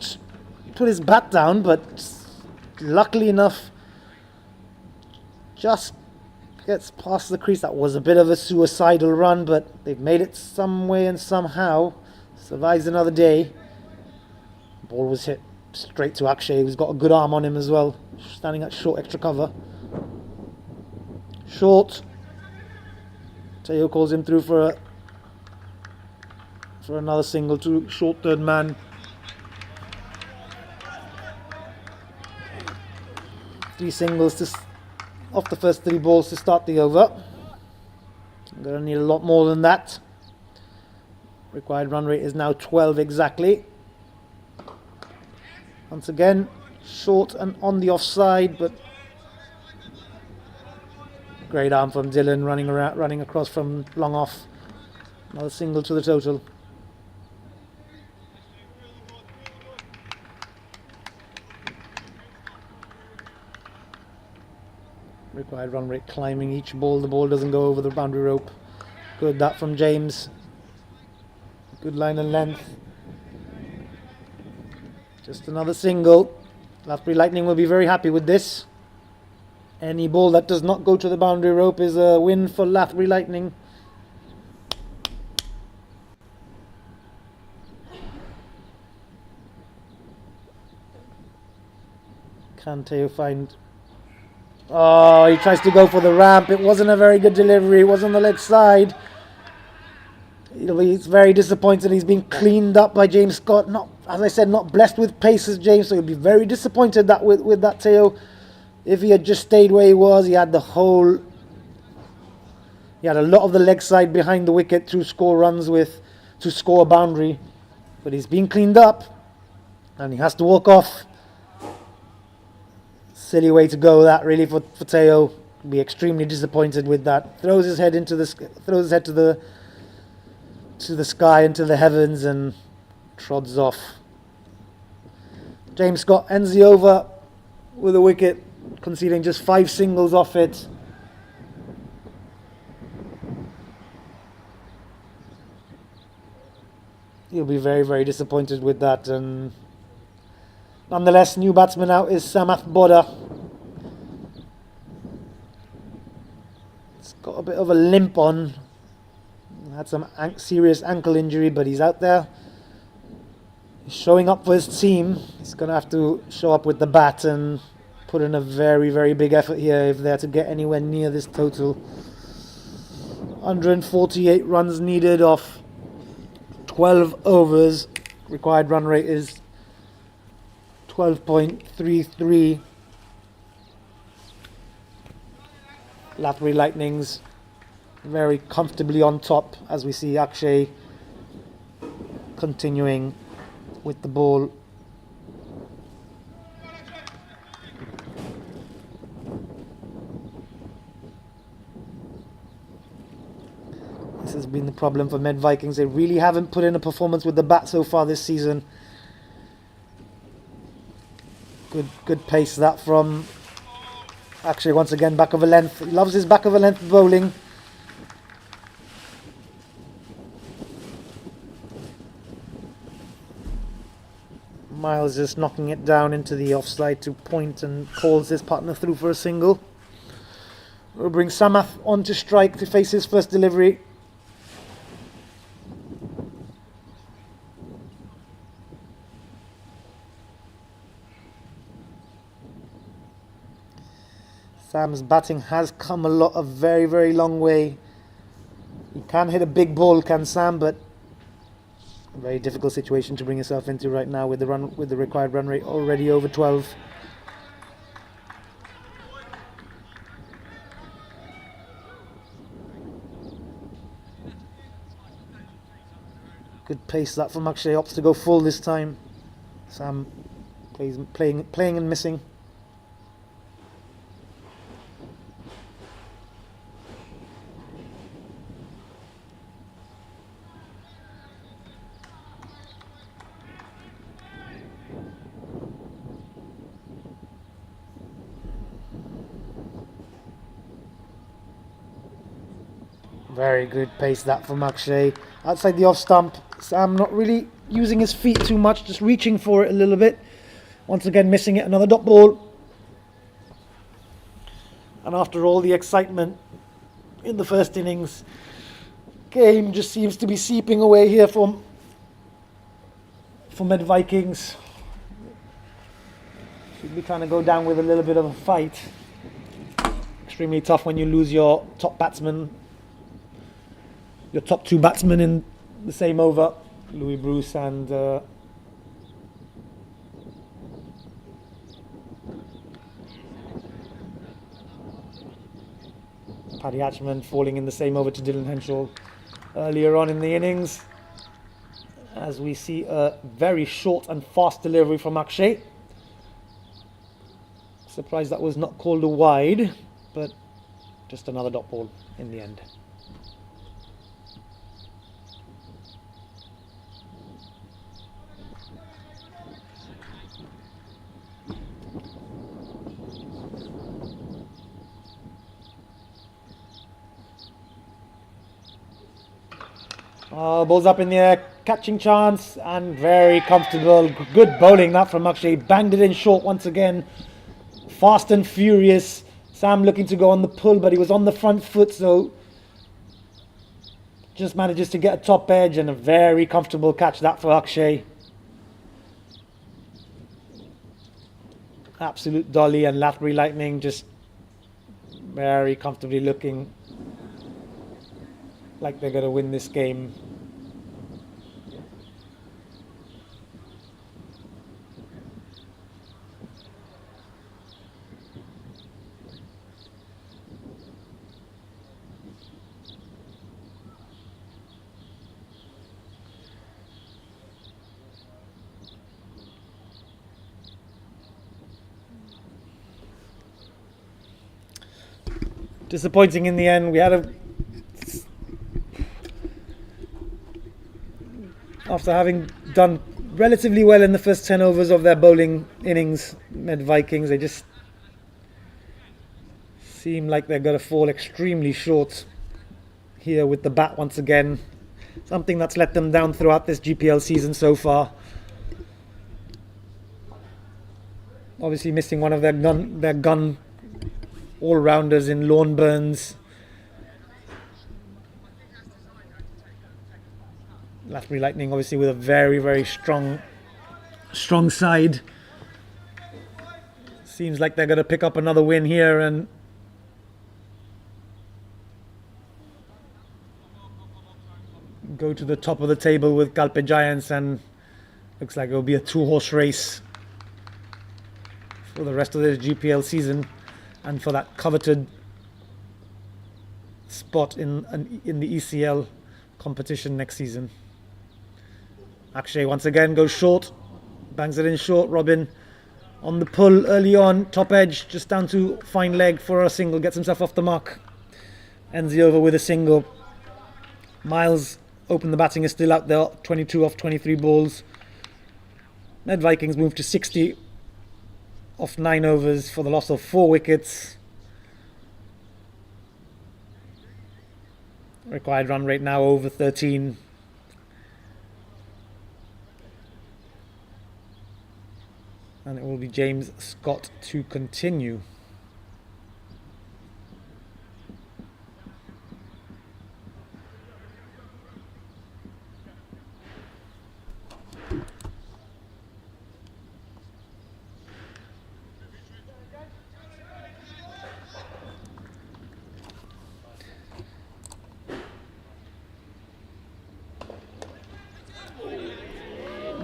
put his bat down, but luckily enough just gets past the crease. That was a bit of a suicidal run, but they've made it some way and somehow. Survives another day. Ball was hit straight to Akshay, who's got a good arm on him as well. Standing at short extra cover. Short. Teo calls him through for another single to short third man. Three singles off the first 3 balls to start the over. I'm going to need a lot more than that. Required run rate is now 12 exactly. Once again, short and on the offside, but great arm from Dylan running across from long off. Another single to the total. Required run rate climbing each ball. The ball doesn't go over the boundary rope. Good that from James. Good line and length. Just another single. Lathbury Lightning will be very happy with this. Any ball that does not go to the boundary rope is a win for Lathbury Lightning. Can Teo find... Oh, he tries to go for the ramp. It wasn't a very good delivery. It was on the leg side. He's very disappointed. He's been cleaned up by James Scott. Not, as I said, not blessed with pace as James, so he'll be very disappointed that with that Teo. If he had just stayed where he was, he had a lot of the leg side behind the wicket to score runs with, to score a boundary. But he's been cleaned up, and he has to walk off. Silly way to go that really for Teo. He'll be extremely disappointed with that. Throws his head to the sky, into the heavens, and trods off. James Scott ends the over with a wicket, conceding just 5 singles off it. He'll be very, very disappointed with that. And nonetheless, new batsman out is Samath Boda. He's got a bit of a limp on. Had some serious ankle injury, but he's out there. He's showing up for his team. He's going to have to show up with the bat and put in a very, very big effort here if they're to get anywhere near this total. 148 runs needed off 12 overs. Required run rate is 12.33. Lathbury Lightnings very comfortably on top as we see Akshay continuing with the ball. This has been the problem for Med Vikings. They really haven't put in a performance with the bat so far this season. Good pace that from Akshay once again, back of a length. He loves his back of a length bowling. Miles just knocking it down into the offside to point and calls his partner through for a single. We'll bring Samath on to strike to face his first delivery. Sam's batting has come a very, very long way. He can hit a big ball, can Sam, but a very difficult situation to bring yourself into right now with the required run rate already over 12. Good pace that from Akshay. Opts to go full this time. Sam playing and missing. Very good pace that from Akshay. Outside the off stump, Sam not really using his feet too much, just reaching for it a little bit. Once again missing it, another dot ball. And after all the excitement in the first innings, game just seems to be seeping away here for Med Vikings. Should be trying to go down with a little bit of a fight. Extremely tough when you lose your top batsman. Your top 2 batsmen in the same over, Louis Bruce and Paddy Hatchman falling in the same over to Dylan Henshaw earlier on in the innings. As we see a very short and fast delivery from Akshay. Surprised that was not called a wide, but just another dot ball in the end. Balls up in the air, catching chance, and very comfortable. Good bowling that from Akshay. Banged it in short once again. Fast and furious. Sam looking to go on the pull, but he was on the front foot, so just manages to get a top edge, and a very comfortable catch that for Akshay. Absolute dolly, and Lathbury Lightning just very comfortably looking like they're going to win this game. Disappointing in the end. We had after having done relatively well in the first 10 overs of their bowling innings, Vikings, they just seem like they're going to fall extremely short here with the bat once again. Something that's let them down throughout this GPL season so far. Obviously missing one of their gun all-rounders in Lorne Burns. Lathbury Lightning obviously with a very, very strong side. Seems like they're going to pick up another win here and go to the top of the table with Kalpe Giants, and looks like it'll be a two-horse race for the rest of this GPL season and for that coveted spot in the ECL competition next season. Akshay once again goes short, bangs it in short. Robin on the pull early on, top edge, just down to fine leg for a single, gets himself off the mark, ends the over with a single. Miles open, the batting is still out there, 22 off 23 balls. Vikings move to 60 off 9 overs for the loss of 4 wickets. Required run rate now over 13. And it will be James Scott to continue.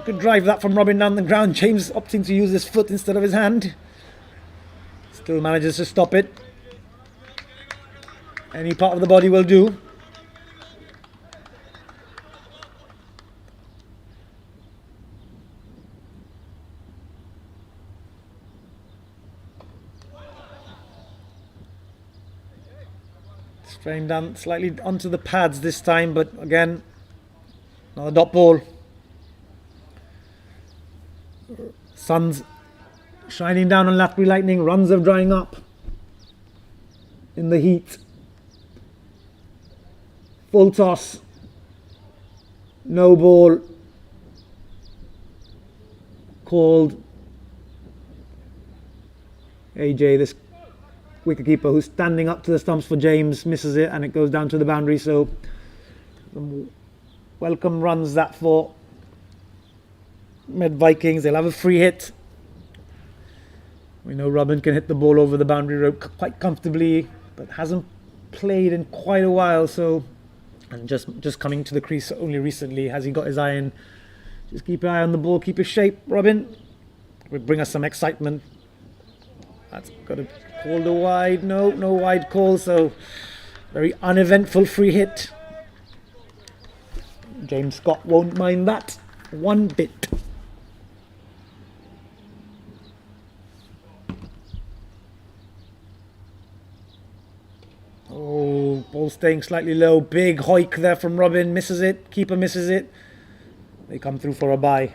Good drive that from Robin down the ground. James opting to use his foot instead of his hand. Still manages to stop it. Any part of the body will do. Straying down slightly onto the pads this time, but again, another dot ball. Sun's shining down on Lathbury Lightning. Runs are drying up in the heat. Full toss. No ball. Called. AJ, this wicketkeeper who's standing up to the stumps for James, misses it and it goes down to the boundary. So welcome runs that for Vikings. They'll have a free hit. We know Robin can hit the ball over the boundary rope quite comfortably, but hasn't played in quite a while. So, and just coming to the crease only recently. Has he got his eye in? Just keep an eye on the ball, keep his shape, Robin. Will bring us some excitement. That's got to call the wide. No wide call. So very uneventful free hit. James Scott won't mind that one bit. Oh, ball staying slightly low. Big hoik there from Robin. Misses it. Keeper misses it. They come through for a bye.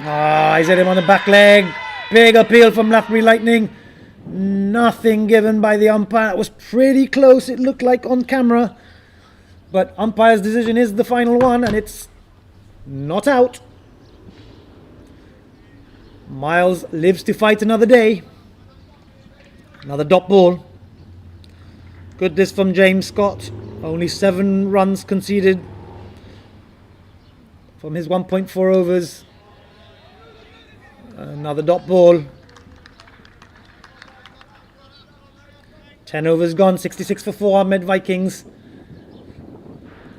He's hit him on the back leg. Big appeal from Lathbury Lightning. Nothing given by the umpire. It was pretty close, it looked like on camera. But umpire's decision is the final one, and it's not out. Miles lives to fight another day. Another dot ball. Good disc from James Scott. Only 7 runs conceded from his 1.4 overs. Another dot ball. 10 overs gone, 66 for 4 Med Vikings.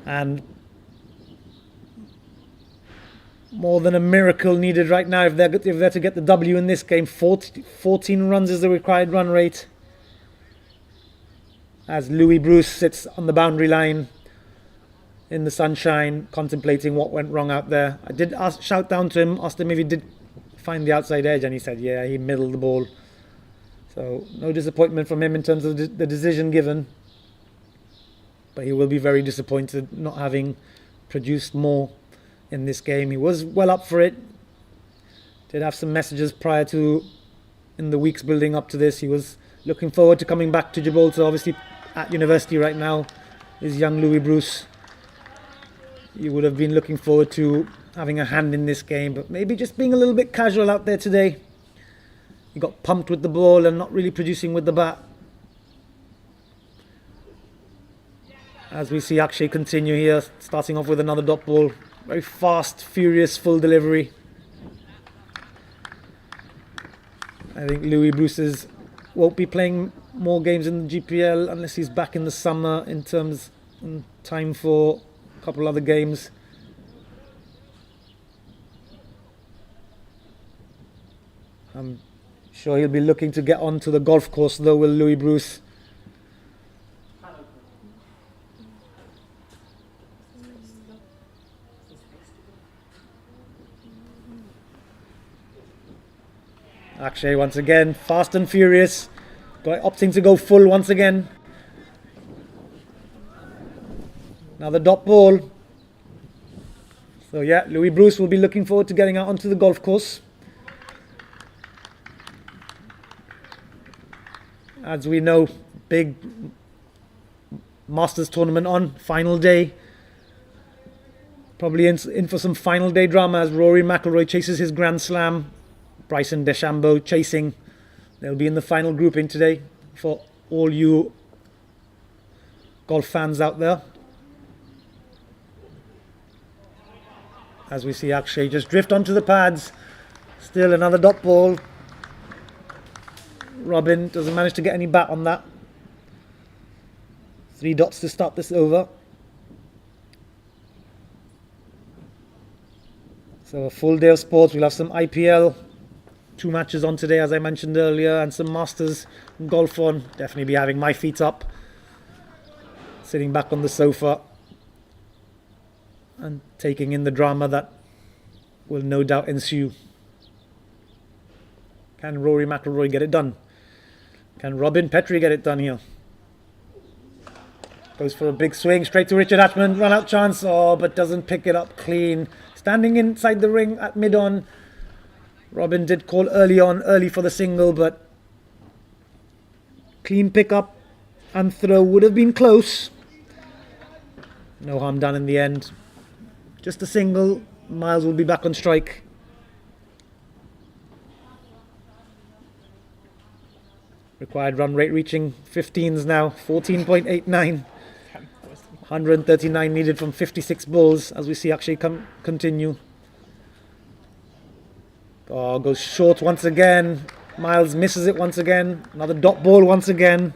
And more than a miracle needed right now if they're to get the W in this game. 14 runs is the required run rate. As Louis Bruce sits on the boundary line in the sunshine, contemplating what went wrong out there. I did shout down to him, asked him if he did find the outside edge, and he said, yeah, he middled the ball. So no disappointment from him in terms of the decision given. But he will be very disappointed not having produced more in this game. He was well up for it. Did have some messages prior to, in the weeks building up to this. He was looking forward to coming back to Gibraltar. Obviously at university right now is young Louis Bruce. He would have been looking forward to having a hand in this game, but maybe just being a little bit casual out there today. He got pumped with the ball and not really producing with the bat. As we see Akshay continue here, starting off with another dot ball. Very fast, furious, full delivery. I think Louis Bruce won't be playing more games in the GPL unless he's back in the summer in time for a couple other games. I'm sure he'll be looking to get onto the golf course though, will Louis Bruce. Akshay once again, fast and furious, opting to go full once again. Another dot ball. So yeah, Louis Bruce will be looking forward to getting out onto the golf course. As we know, big Masters tournament on, final day. Probably in for some final day drama as Rory McIlroy chases his Grand Slam. Bryson DeChambeau chasing. They'll be in the final grouping today for all you golf fans out there. As we see Akshay just drift onto the pads. Still another dot ball. Robin doesn't manage to get any bat on that. 3 dots to start this over. So a full day of sports. We'll have some IPL. 2 matches on today, as I mentioned earlier, and some Masters golf on. Definitely be having my feet up, sitting back on the sofa and taking in the drama that will no doubt ensue. Can Rory McIlroy get it done? Can Robin Petrie get it done here? Goes for a big swing, straight to Richard Ashman, run out chance, but doesn't pick it up clean. Standing inside the ring at mid-on. Robin did call early for the single, but clean pick-up and throw would have been close. No harm done in the end. Just a single. Miles will be back on strike. Required run rate reaching 15s now, 14.89. 139 needed from 56 balls as we see Akshay continue. Goes short once again. Miles misses it once again. Another dot ball once again.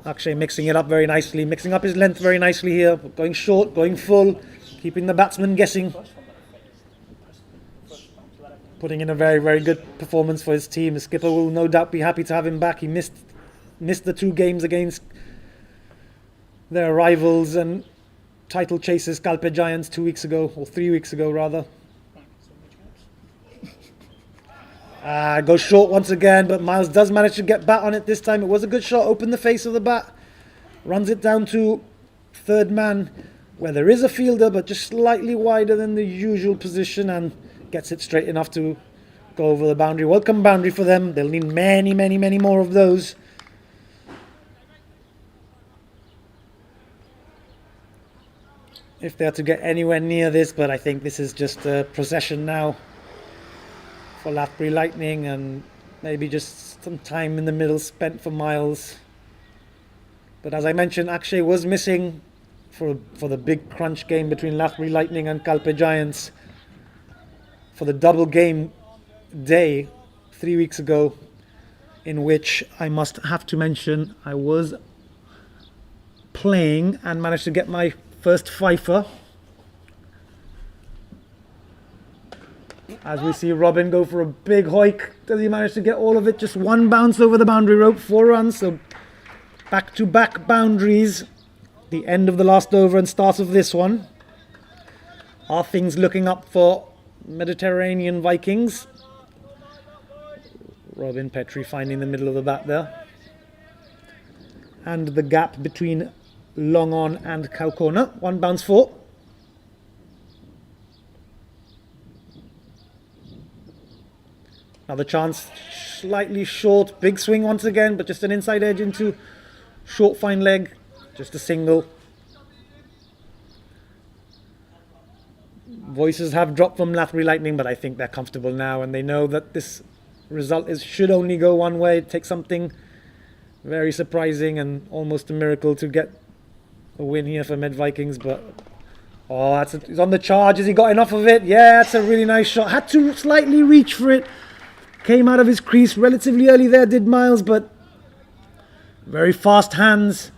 Akshay mixing it up very nicely, mixing up his length very nicely here. Going short, going full, keeping the batsman guessing. Putting in a very, very good performance for his team. The skipper will no doubt be happy to have him back. He missed the 2 games against their rivals and title chasers, Calpe Giants, 2 weeks ago, or 3 weeks ago rather. Goes short once again, but Miles does manage to get bat on it this time. It was a good shot, opened the face of the bat. runs it down to third man, where there is a fielder, but just slightly wider than the usual position, and gets it straight enough to go over the boundary. Welcome boundary for them. They'll need many, many, many more of those. If they're to get anywhere near this, but I think this is just a procession now for Lathbury Lightning, and maybe just some time in the middle spent for Miles. But as I mentioned, Akshay was missing for the big crunch game between Lathbury Lightning and Kalpe Giants for the double game day 3 weeks ago, in which I must have to mention I was playing and managed to get my first fifer. As we see Robin go for a big hoik. Does he manage to get all of it? Just one bounce over the boundary rope, 4 runs. So back-to-back boundaries. The end of the last over and start of this one. Are things looking up for Mediterranean Vikings? Robin Petrie finding the middle of the bat there. And the gap between long on and cow corner. 1 bounce 4. Another chance, slightly short, big swing once again, but just an inside edge into short fine leg, just a single. Voices have dropped from Lathbury Lightning, but I think they're comfortable now, and they know that this result should only go one way. It takes something very surprising and almost a miracle to get a win here for Med Vikings, but he's on the charge. Has he got enough of it? Yeah, that's a really nice shot. Had to slightly reach for it. Came out of his crease relatively early there, did Miles, but very fast hands.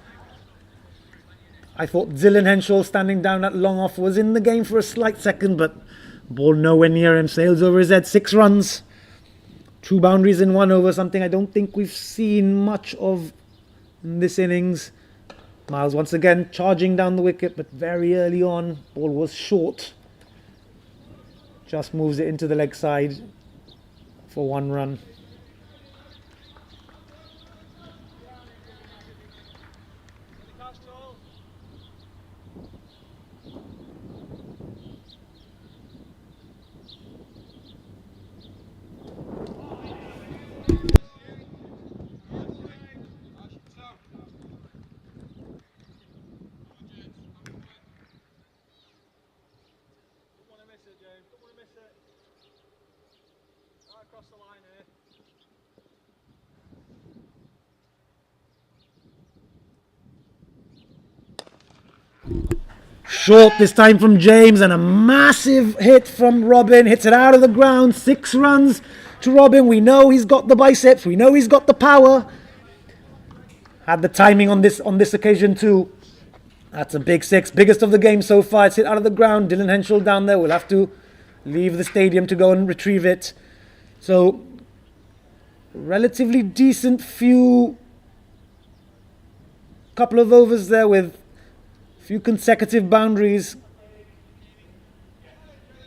I thought Dylan Henshaw standing down at long off was in the game for a slight second, but ball nowhere near him. Sails over his head. 6 runs. 2 boundaries in 1 over, something I don't think we've seen much of in this innings. Miles once again charging down the wicket, but very early on. Ball was short. Just moves it into the leg side for 1 run. Short this time from James, and a massive hit from Robin. Hits it out of the ground. 6 runs to Robin. We know he's got the biceps. We know he's got the power. Had the timing on this occasion too. That's a big 6. Biggest of the game so far. It's hit out of the ground. Dylan Henshaw down there will have to leave the stadium to go and retrieve it. So relatively decent couple of overs there with few consecutive boundaries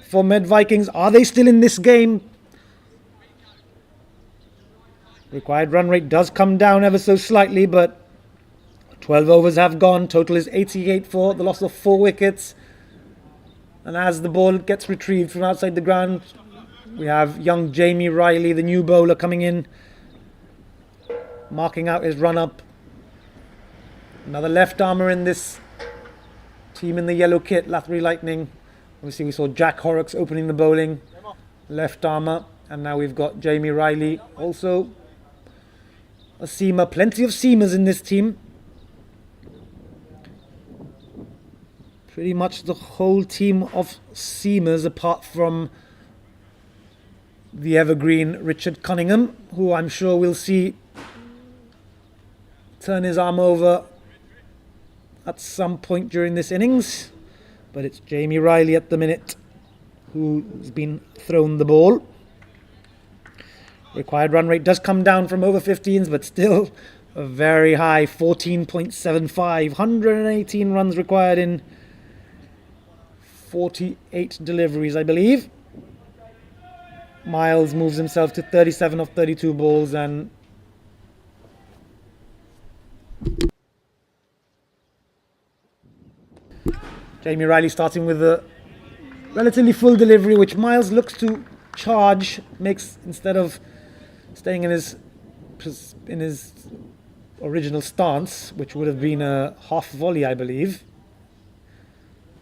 for Med Vikings. Are they still in this game? Required run rate does come down ever so slightly, but 12 overs have gone. Total is 88 for the loss of 4 wickets. And as the ball gets retrieved from outside the ground, we have young Jamie Riley, the new bowler, coming in, marking out his run-up. Another left armour in this team in the yellow kit, Lathbury Lightning. Obviously we saw Jack Horrocks opening the bowling, left armour, and now we've got Jamie Riley, also a seamer. Plenty of seamers in this team. Pretty much the whole team of seamers, apart from the evergreen Richard Cunningham, who I'm sure we'll see turn his arm over at some point during this innings. But it's Jamie Riley at the minute who's been thrown the ball. Required run rate does come down from over 15s, but still a very high 14.75. 118 runs required in 48 deliveries, I believe. Miles moves himself to 37 of 32 balls, and Jamie Riley starting with a relatively full delivery, which Miles looks to charge, makes instead of staying in his original stance, which would have been a half volley, I believe.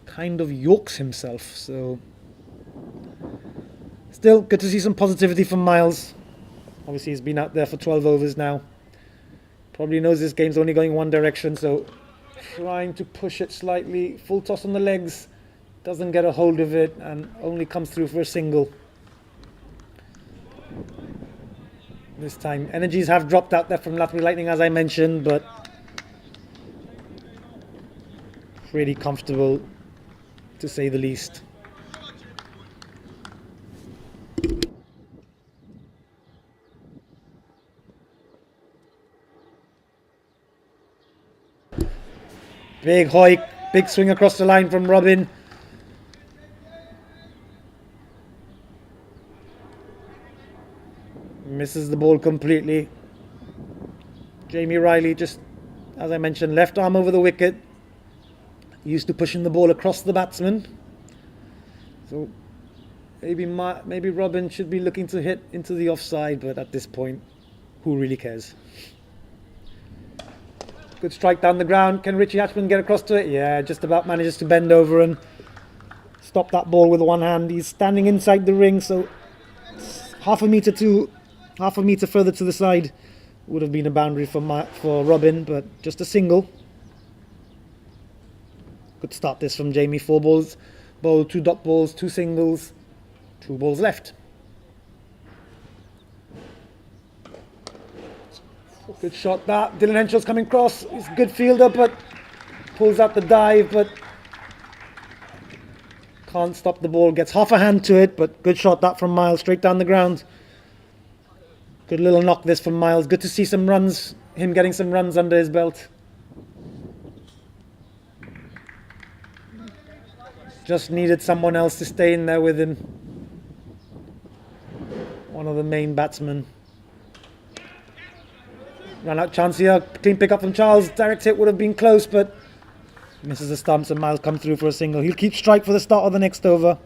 Kind of yorks himself, so still good to see some positivity from Miles. Obviously he's been out there for 12 overs now. Probably knows this game's only going one direction, so trying to push it slightly. Full toss on the legs, doesn't get a hold of it and only comes through for a single. This time energies have dropped out there from Lathbury Lightning, as I mentioned, but pretty comfortable to say the least. Big hoik, big swing across the line from Robin. Misses the ball completely. Jamie Riley, just as I mentioned, left arm over the wicket. Used to pushing the ball across the batsman. So maybe Robin should be looking to hit into the offside, but at this point, who really cares? Good strike down the ground. Can Richie Hatchman get across to it? Yeah, just about manages to bend over and stop that ball with one hand. He's standing inside the ring, so half a meter further to the side would have been a boundary for Robin, but just a single. Good start this from Jamie. 4 balls, bowled 2 dot balls, 2 singles, 2 balls left. Good shot that. Dylan Henshaw's coming across. He's a good fielder, but pulls out the dive, but can't stop the ball. Gets half a hand to it, but good shot that from Miles, straight down the ground. Good little knock this from Miles. Good to see some runs, him getting some runs under his belt. Just needed someone else to stay in there with him. One of the main batsmen. Run out chance here. Clean pick up from Charles. Direct hit would have been close, but misses the stumps and Miles come through for a single. He'll keep strike for the start of the next over.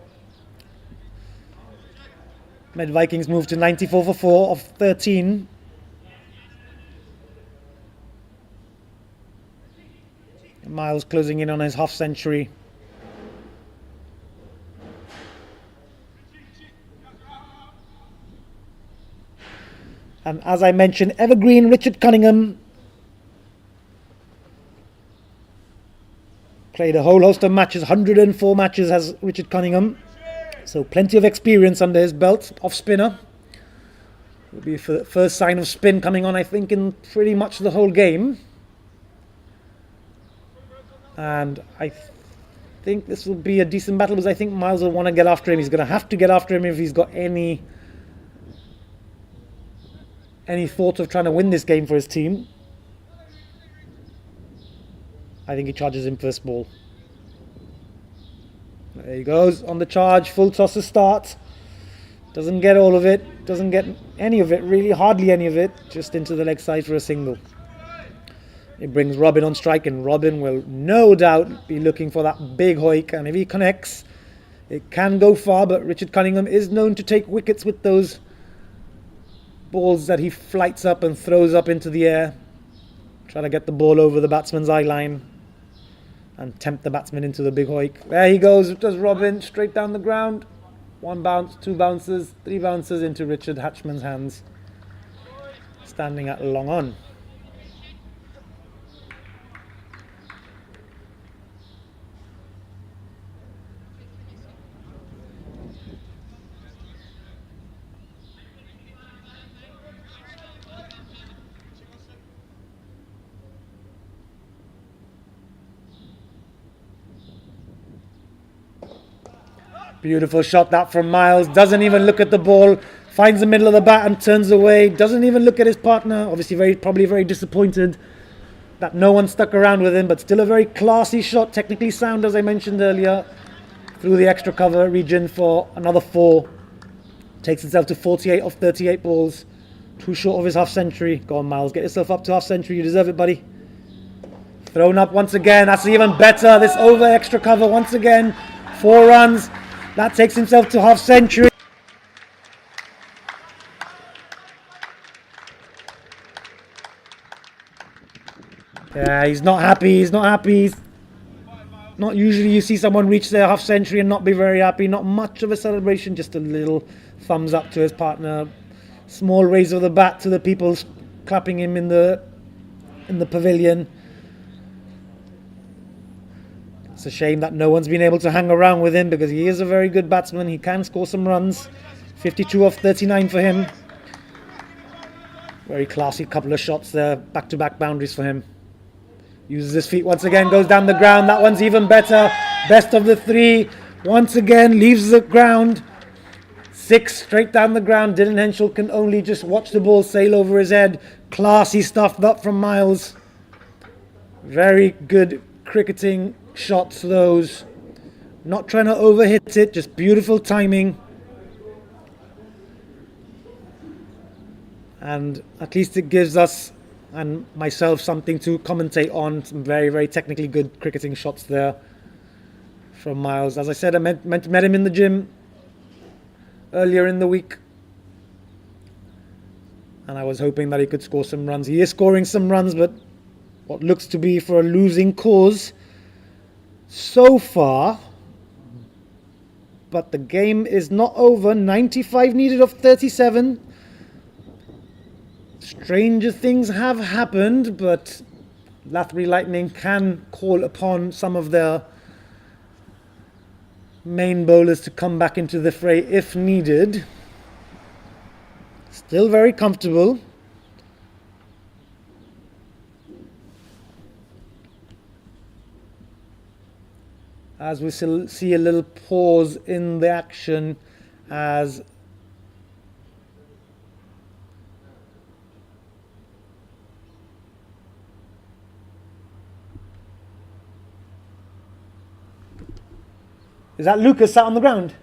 Med Vikings move to 94 for 4 of 13. Miles closing in on his half century. And as I mentioned, evergreen Richard Cunningham played a whole host of matches, 104 matches has Richard Cunningham. So plenty of experience under his belt, off spinner. Will be the first sign of spin coming on, I think, in pretty much the whole game. And I think this will be a decent battle because I think Miles will want to get after him. He's going to have to get after him if he's got any thought of trying to win this game for his team. I think he charges him first ball. There he goes on the charge, full toss to start. Doesn't get all of it, doesn't get any of it really, hardly any of it, just into the leg side for a single. It brings Robin on strike, and Robin will no doubt be looking for that big hoik, and if he connects, it can go far, but Richard Cunningham is known to take wickets with those balls that he flights up and throws up into the air. Try to get the ball over the batsman's eye line and tempt the batsman into the big hoik. There he goes, does Robin, straight down the ground. 1 bounce, 2 bounces, 3 bounces into Richard Hatchman's hands. Standing at long on. Beautiful shot that from Miles. Doesn't even look at the ball. Finds the middle of the bat and turns away. Doesn't even look at his partner. Obviously probably very disappointed that no one stuck around with him. But still a very classy shot. Technically sound, as I mentioned earlier. Through the extra cover region for another 4. Takes himself to 48 off 38 balls. Too short of his half century. Go on, Miles. Get yourself up to half century. You deserve it, buddy. Thrown up once again. That's even better. This over extra cover once again. 4 runs. That takes himself to half century. Yeah, he's not happy. He's not happy. Not usually you see someone reach their half century and not be very happy. Not much of a celebration, just a little thumbs up to his partner. Small raise of the bat to the people clapping him in the pavilion. It's a shame that no one's been able to hang around with him because he is a very good batsman. He can score some runs. 52 off 39 for him. Very classy couple of shots there. Back-to-back boundaries for him. Uses his feet once again, goes down the ground. That one's even better. Best of the 3. Once again, leaves the ground. 6 straight down the ground. Dylan Henschel can only just watch the ball sail over his head. Classy stuff that from Miles. Very good cricketing shots, those. Not trying to overhit it, just beautiful timing. And at least it gives us and myself something to commentate on. Some very, very technically good cricketing shots there from Miles. As I said, I met him in the gym earlier in the week, and I was hoping that he could score some runs. He is scoring some runs, but what looks to be for a losing cause so far. But the game is not over. 95 needed of 37. Stranger things have happened, but Lathbury Lightning can call upon some of their main bowlers to come back into the fray if needed. Still very comfortable. As we see a little pause in the action as is that Lucas sat on the ground?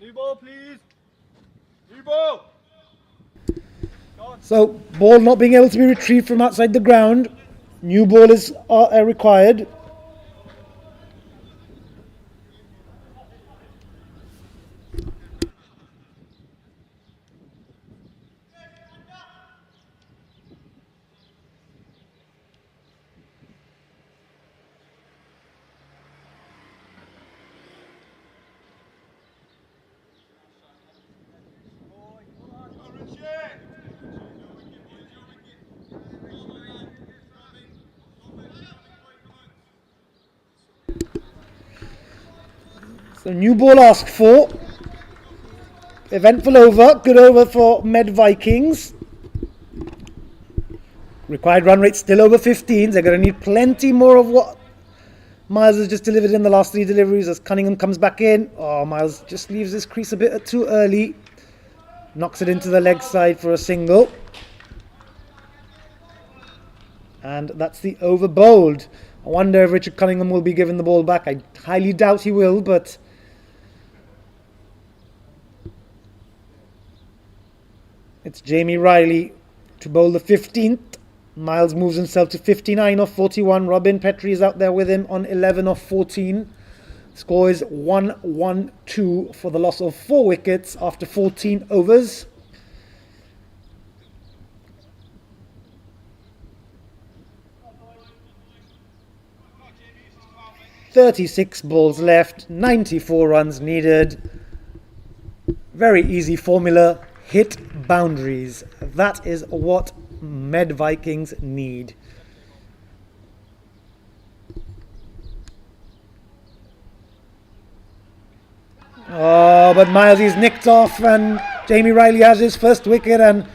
New ball, please. New ball. So, ball not being able to be retrieved from outside the ground. New ball is required. So new ball asked for. Eventful over. Good over for Med Vikings. Required run rate still over 15s. They're going to need plenty more of what Miles has just delivered in the last 3 deliveries as Cunningham comes back in. Oh, Miles just leaves this crease a bit too early. Knocks it into the leg side for a single. And that's the over bowled. I wonder if Richard Cunningham will be given the ball back. I highly doubt he will, but it's Jamie Riley to bowl the 15th. Miles moves himself to 59 off 41. Robin Petrie is out there with him on 11 off 14. Score is 1-1-2 for the loss of 4 wickets after 14 overs. "36 balls left, 94 runs needed." Very easy formula. Hit boundaries. That is what Med Vikings need. Oh, but Miles is nicked off and Jamie Riley has his first wicket, and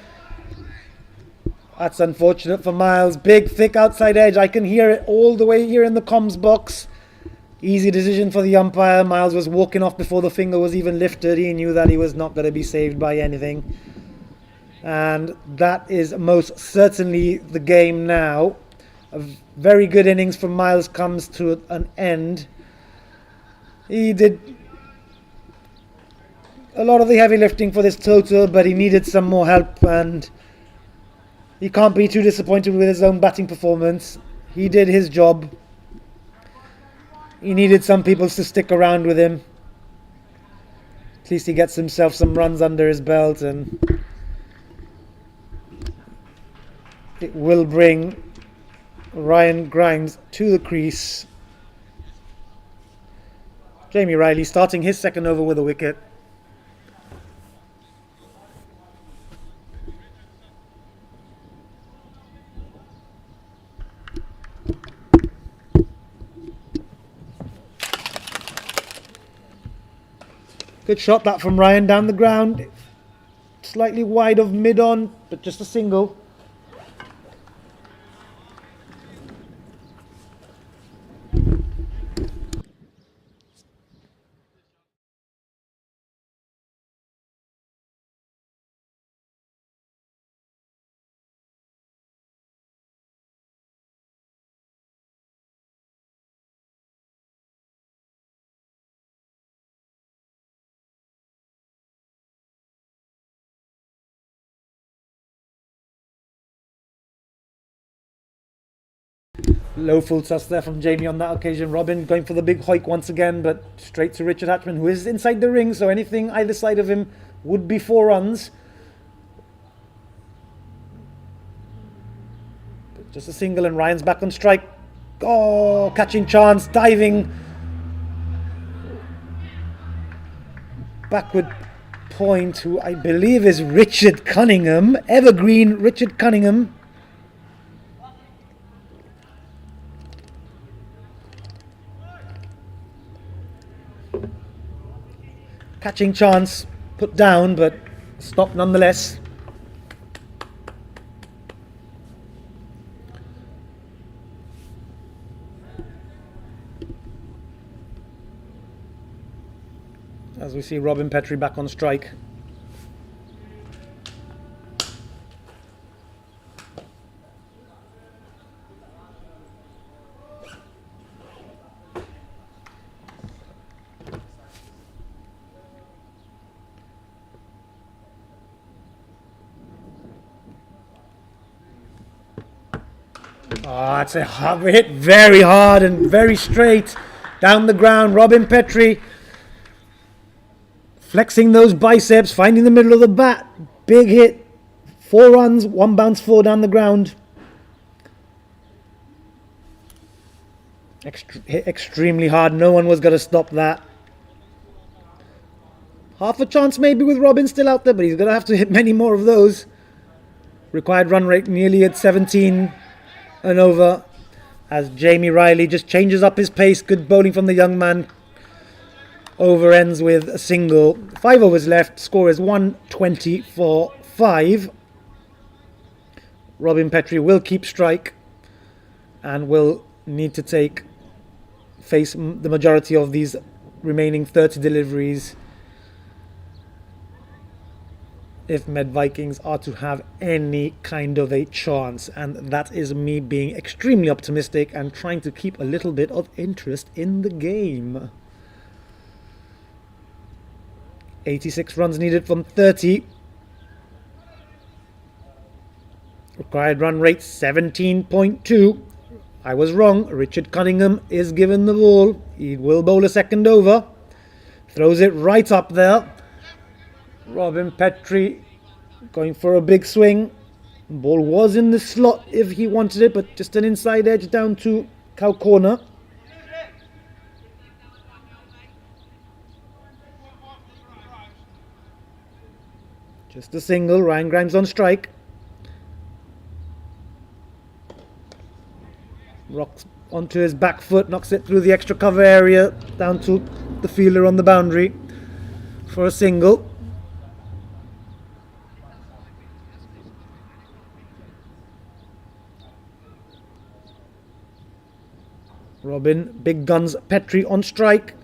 That's unfortunate for Miles. Big, thick outside edge. I can hear it all the way here in the comms box. Easy decision for the umpire. Miles was walking off before the finger was even lifted. He knew that he was not going to be saved by anything. And that is most certainly the game now. A very good innings from Miles comes to an end. He did a lot of the heavy lifting for this total, but he needed some more help, and he can't be too disappointed with his own batting performance. He did his job. He needed some people to stick around with him. At least he gets himself some runs under his belt, and it will bring Ryan Grimes to the crease. Jamie Riley starting his second over with a wicket. Good shot that from Ryan down the ground. Slightly wide of mid-on, but just a single. Low full toss there from Jamie on that occasion. Robin going for the big hoik once again, but straight to Richard Hatchman, who is inside the ring, so anything either side of him would be 4 runs. But just a single and Ryan's back on strike. Oh, catching chance, diving. Backward point, who I believe is Richard Cunningham. Evergreen Richard Cunningham. Catching chance, put down, but stopped nonetheless. As we see Robin Petrie back on strike. Oh, it's a hard hit, very hard and very straight down the ground. Robin Petrie flexing those biceps, finding the middle of the bat. Big hit, 4 runs, 1 bounce 4 down the ground. Hit extremely hard, no one was going to stop that. Half a chance maybe with Robin still out there, but he's going to have to hit many more of those. Required run rate nearly at 17 and over, as Jamie Riley just changes up his pace. Good bowling from the young man. Over ends with a single. 5 overs left. Score is 120 for 5. Robin Petrie will keep strike and will need to face the majority of these remaining 30 deliveries if Med Vikings are to have any kind of a chance, and that is me being extremely optimistic and trying to keep a little bit of interest in the game. 86 runs needed from 30. Required run rate 17.2. I was wrong. Richard Cunningham is given the ball. He will bowl a second over. Throws it right up there. Robin Petrie going for a big swing. Ball was in the slot if he wanted it, but just an inside edge down to cow corner. Just a single. Ryan Grimes on strike. Rocks onto his back foot, knocks it through the extra cover area down to the fielder on the boundary for a single. Robin, big guns, Petrie on strike.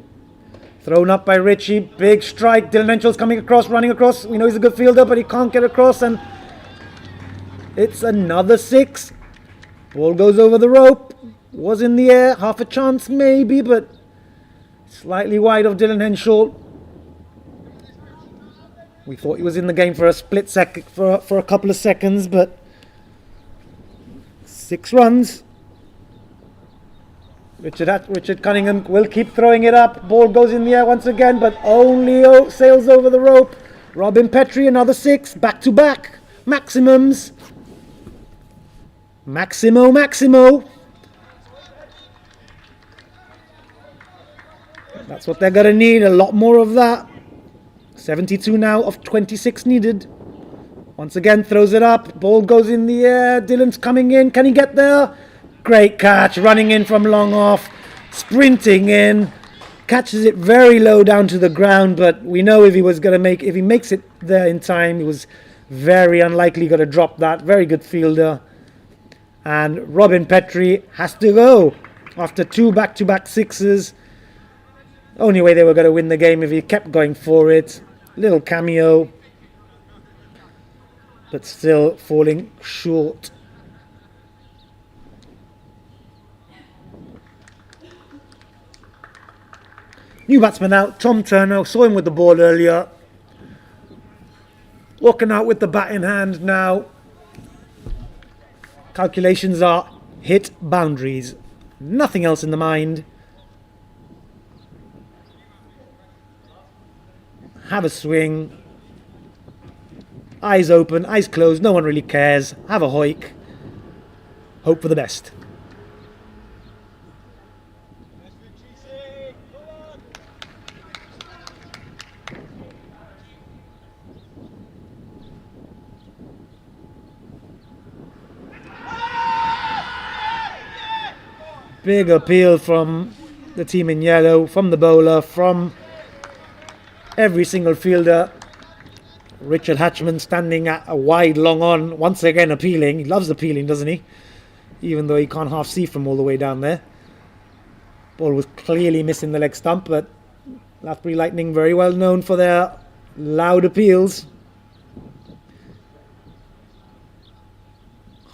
Thrown up by Richie, big strike. Dylan Henshall's coming across, running across. We know he's a good fielder, but he can't get across, and it's another 6. Ball goes over the rope. Was in the air, half a chance maybe, but slightly wide of Dylan Henshall. We thought he was in the game for a split second, for a couple of seconds, but 6 runs. Richard Cunningham will keep throwing it up. Ball goes in the air once again, but only sails over the rope. Robin Petrie, another 6, back to back. Maximums. Maximo. That's what they're going to need, a lot more of that. 72 now of 26 needed. Once again, throws it up. Ball goes in the air. Dylan's coming in. Can he get there? Great catch, running in from long off, sprinting in, catches it very low down to the ground, but we know if he makes it there in time, he was very unlikely going to drop that. Very good fielder. And Robin Petrie has to go after 2 back-to-back 6s. Only way they were going to win the game if he kept going for it. Little cameo, but still falling short. New batsman out, Tom Turner. Saw him with the ball earlier. Walking out with the bat in hand now. Calculations are hit boundaries. Nothing else in the mind. Have a swing. Eyes open, eyes closed. No one really cares. Have a hoik. Hope for the best. Big appeal from the team in yellow, from the bowler, from every single fielder. Richard Hatchman standing at a wide long on, once again appealing. He loves appealing, doesn't he? Even though he can't half see from all the way down there. Ball was clearly missing the leg stump, but Lathbury Lightning very well known for their loud appeals.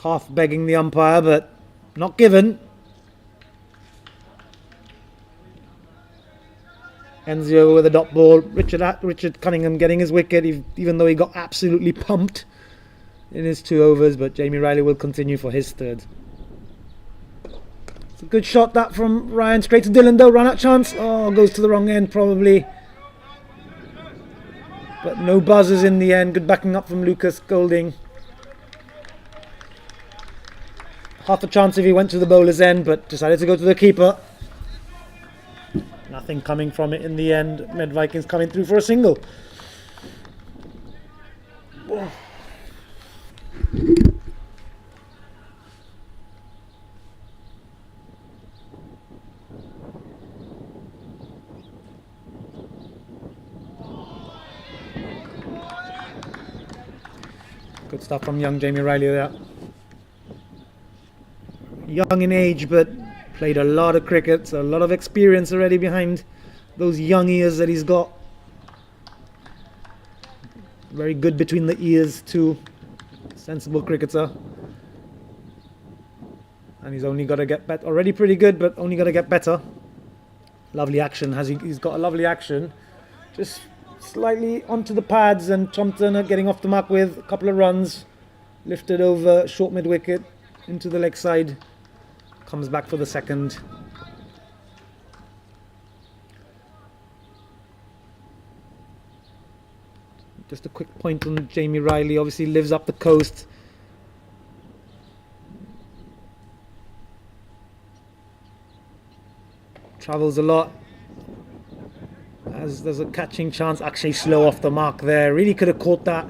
Half begging the umpire, but not given. Enzio with a dot ball. Richard Cunningham getting his wicket, even though he got absolutely pumped in his 2 overs. But Jamie Riley will continue for his 3rd. It's a good shot that from Ryan, straight to Dylan though. Run out chance. Oh, goes to the wrong end probably. But no buzzers in the end. Good backing up from Lucas Golding. Half a chance if he went to the bowler's end, but decided to go to the keeper. Nothing coming from it in the end. Med Vikings coming through for a single. Good stuff from young Jamie Riley there. Young in age, but played a lot of cricket, so a lot of experience already behind those young ears that he's got. Very good between the ears too. Sensible cricketer. And he's only got to get better. Already pretty good, but only got to get better. Lovely action. He's got a lovely action. Just slightly onto the pads, and Tom Turner getting off the mark with a couple of runs. Lifted over short mid wicket into the leg side. Comes back for the 2nd. Just a quick point on Jamie Riley. Obviously lives up the coast. Travels a lot. As there's a catching chance. Actually slow off the mark there. Really could have caught that,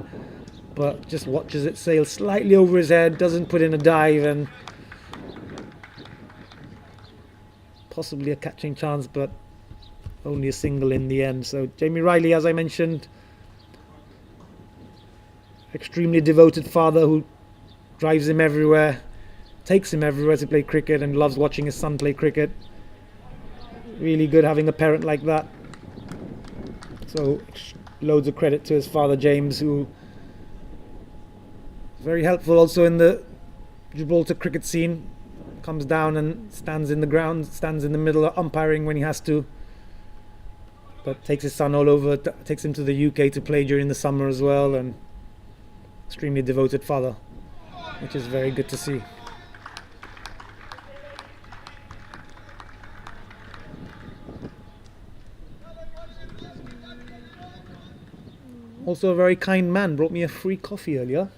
but just watches it sail slightly over his head. Doesn't put in a dive, and possibly a catching chance, but only a single in the end. So Jamie Riley, as I mentioned, extremely devoted father who drives him everywhere, takes him everywhere to play cricket, and loves watching his son play cricket. Really good having a parent like that. So loads of credit to his father James, who is very helpful also in the Gibraltar cricket scene. Comes down and stands in the ground, stands in the middle umpiring when he has to. But takes his son all over, takes him to the UK to play during the summer as well, and extremely devoted father, which is very good to see. Also a very kind man, brought me a free coffee earlier.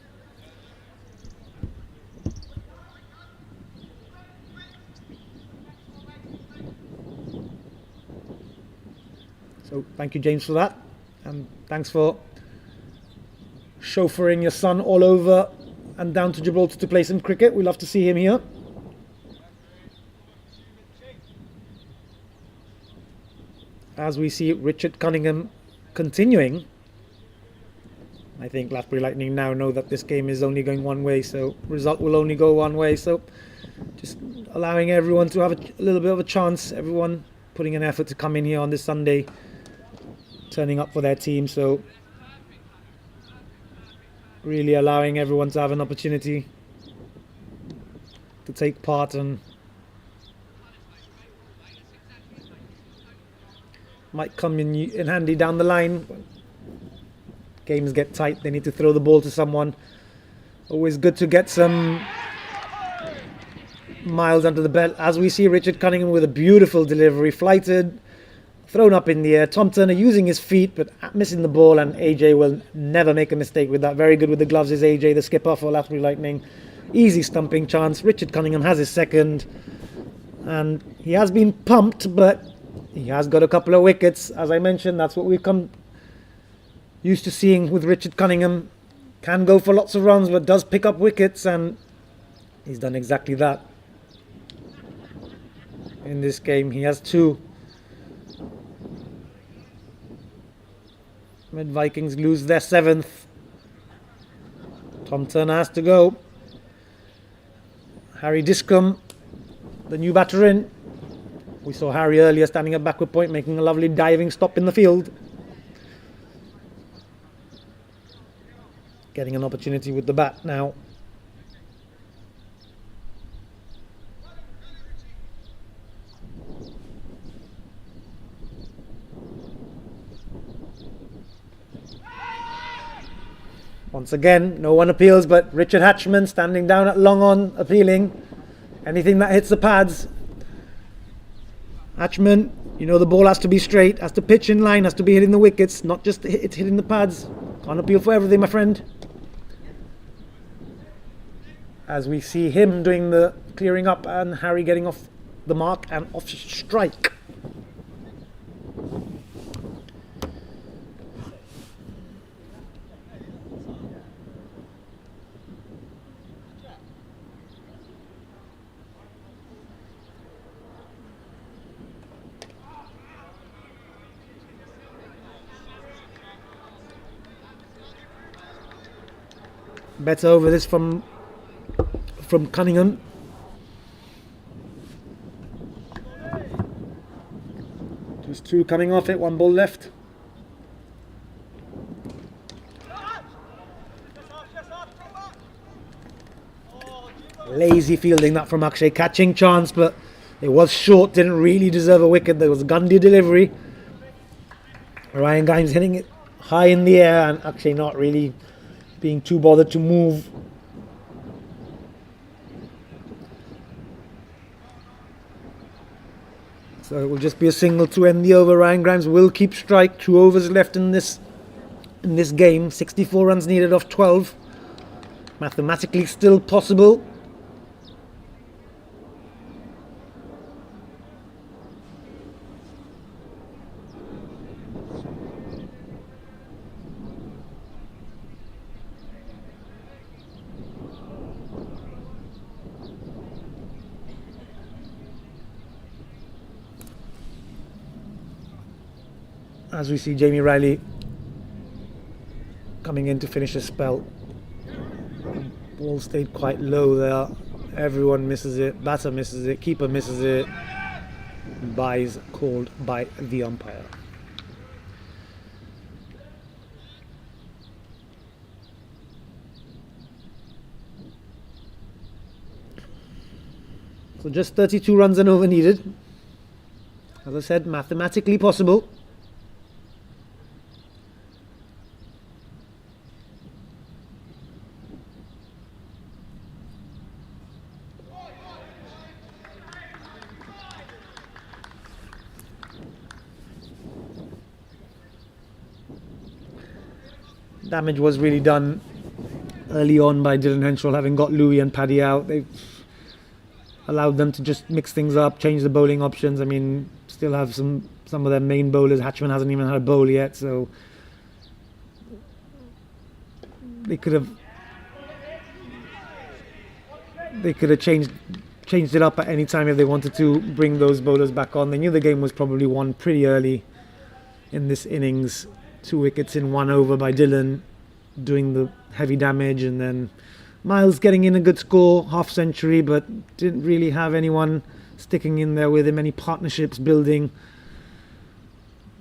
So thank you, James, for that, and thanks for chauffeuring your son all over and down to Gibraltar to play some cricket. We love to see him here. As we see Richard Cunningham continuing, I think Lathbury Lightning now know that this game is only going one way, so result will only go one way. So just allowing everyone to have a little bit of a chance, everyone putting an effort to come in here on this Sunday, turning up for their team. So really allowing everyone to have an opportunity to take part, and might come in handy down the line. Games get tight, they need to throw the ball to someone. Always good to get some miles under the belt. As we see Richard Cunningham with a beautiful delivery, flighted, thrown up in the air. Tom Turner using his feet but missing the ball, and AJ will never make a mistake with that. Very good with the gloves is AJ, the skipper for Lathbury Lightning. Easy stumping chance. Richard Cunningham has his second, and he has been pumped, but he has got a couple of wickets. As I mentioned, that's what we've come used to seeing with Richard Cunningham. Can go for lots of runs, but does pick up wickets, and he's done exactly that in this game. He has two. Mid Vikings lose their seventh. Tom Turner has to go. Harry Discombe, the new batter in. We saw Harry earlier standing at backward point, making a lovely diving stop in the field. Getting an opportunity with the bat now. Once again, no one appeals, but Richard Hatchman standing down at long on, appealing. Anything that hits the pads. Hatchman, you know the ball has to be straight, has to pitch in line, has to be hitting the wickets, not just hitting the pads. Can't appeal for everything, my friend. As we see him doing the clearing up, and Harry getting off the mark and off strike. Better over this from Cunningham. Just two coming off it, one ball left. Lazy fielding that from Akshay, catching chance, but it was short, didn't really deserve a wicket. There was a Gandhi delivery. Ryan Grimes hitting it high in the air, and Akshay not really being too bothered to move. So it will just be a single to end the over. Ryan Grimes will keep strike. 2 overs left in this game. 64 runs needed off 12. Mathematically still possible. As we see Jamie Riley coming in to finish a spell. Ball stayed quite low there. Everyone misses it. Batter misses it. Keeper misses it. Byes called by the umpire. So just 32 runs and over needed. As I said, mathematically possible. Damage was really done early on by Dylan Henshaw, having got Louis and Paddy out. They've allowed them to just mix things up, change the bowling options. I mean, still have some of their main bowlers. Hatchman hasn't even had a bowl yet, so they could have changed it up at any time if they wanted to bring those bowlers back on. They knew the game was probably won pretty early in this innings. 2 wickets in 1 over by Dylan, doing the heavy damage, and then Miles getting in a good score, half century, but didn't really have anyone sticking in there with him, any partnerships building.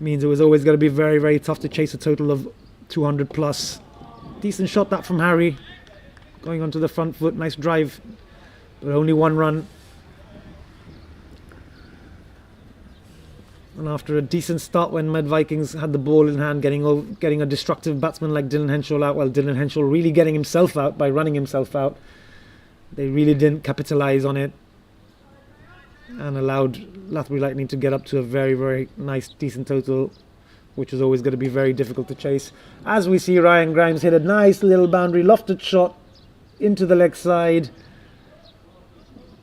Means it was always going to be very, very tough to chase a total of 200 plus. Decent shot that from Harry, going onto the front foot, nice drive, but only 1 run. And after a decent start when Med Vikings had the ball in hand, getting a destructive batsman like Dylan Henshaw out, well, Dylan Henshaw really getting himself out by running himself out. They really didn't capitalise on it and allowed Lathbury Lightning to get up to a very, very nice, decent total, which was always going to be very difficult to chase. As we see Ryan Grimes hit a nice little boundary lofted shot into the leg side.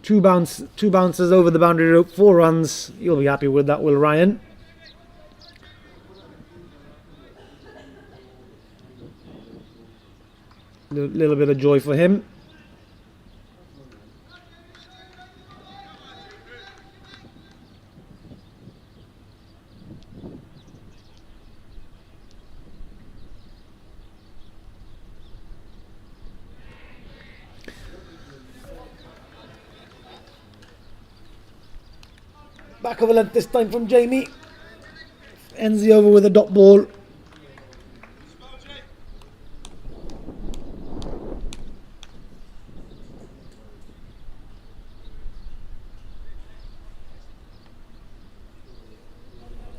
Two bounces over the boundary rope, 4 runs. You'll be happy with that, Will Ryan. Little bit of joy for him. Back of a length this time from Jamie. Ends the over with a dot ball.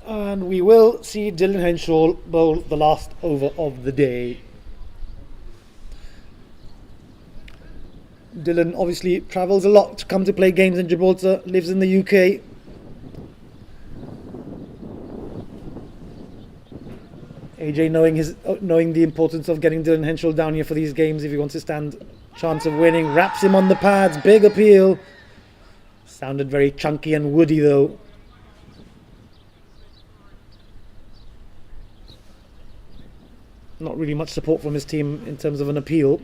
And we will see Dylan Henshaw bowl the last over of the day. Dylan obviously travels a lot to come to play games in Gibraltar, lives in the UK. AJ knowing the importance of getting Dylan Henshaw down here for these games if he wants to stand chance of winning, wraps him on the pads, big appeal. Sounded very chunky and woody though. Not really much support from his team in terms of an appeal.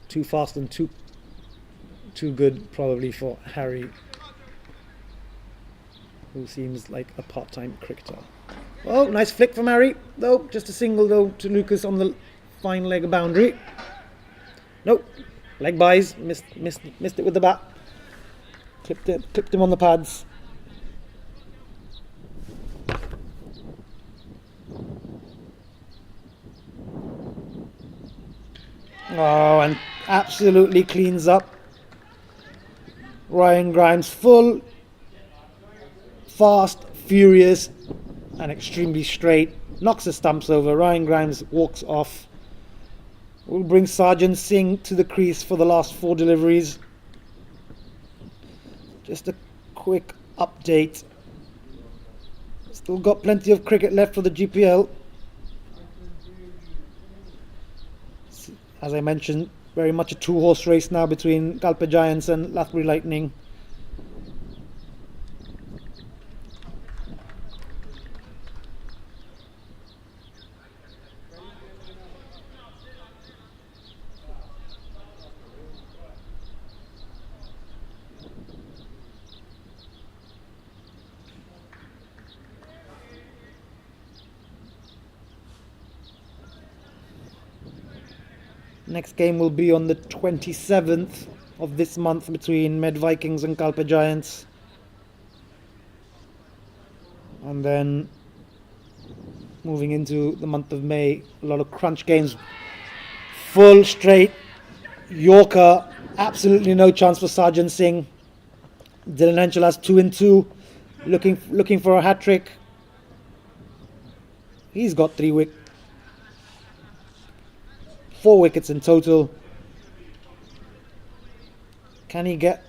Too fast and too good probably for Harry, who seems like a part-time cricketer. Oh, nice flick from Harry. Though, just a single though to Lucas on the fine leg boundary. Nope, leg buys, missed it with the bat. Clipped him on the pads. Oh, and absolutely cleans up. Ryan Grimes full, fast, furious, and extremely straight. Knocks the stumps over. Ryan Grimes walks off. We'll bring Sergeant Singh to the crease for the last 4 deliveries. Just a quick update. Still got plenty of cricket left for the GPL. As I mentioned, very much a 2-horse race now between Galpa Giants and Lathbury Lightning. Next game will be on the 27th of this month between Med Vikings and Kalpe Giants. And then moving into the month of May, a lot of crunch games. Full straight Yorker, absolutely no chance for Sargent Singh. Dylan Henschel has 2 and 2, looking for a hat trick. He's got 4 wickets in total. Can he get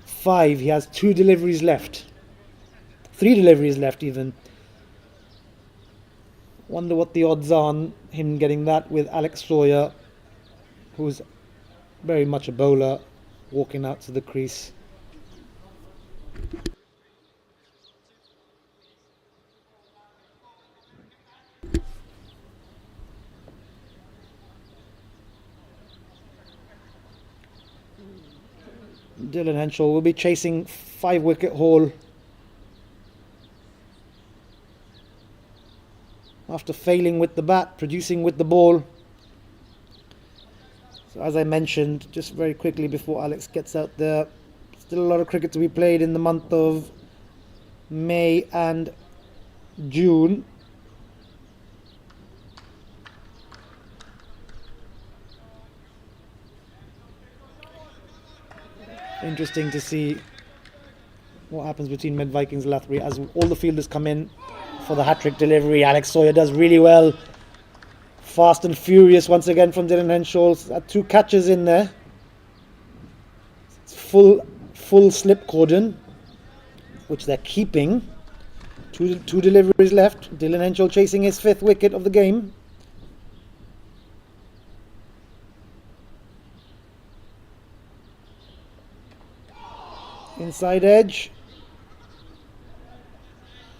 5? He has 2 deliveries left. 3 deliveries left even. Wonder what the odds are on him getting that with Alex Sawyer, who's very much a bowler, walking out to the crease. Dylan Henschel will be chasing 5-wicket haul after failing with the bat, producing with the ball. So as I mentioned, just very quickly before Alex gets out there, still a lot of cricket to be played in the month of May and June. Interesting to see what happens between Mid Vikings and Lathbury as all the fielders come in for the hat-trick delivery. Alex Sawyer does really well. Fast and furious once again from Dylan Henschel. 2 catches in there. It's full slip cordon, which they're keeping. Two deliveries left. Dylan Henschel chasing his 5th wicket of the game. Inside edge.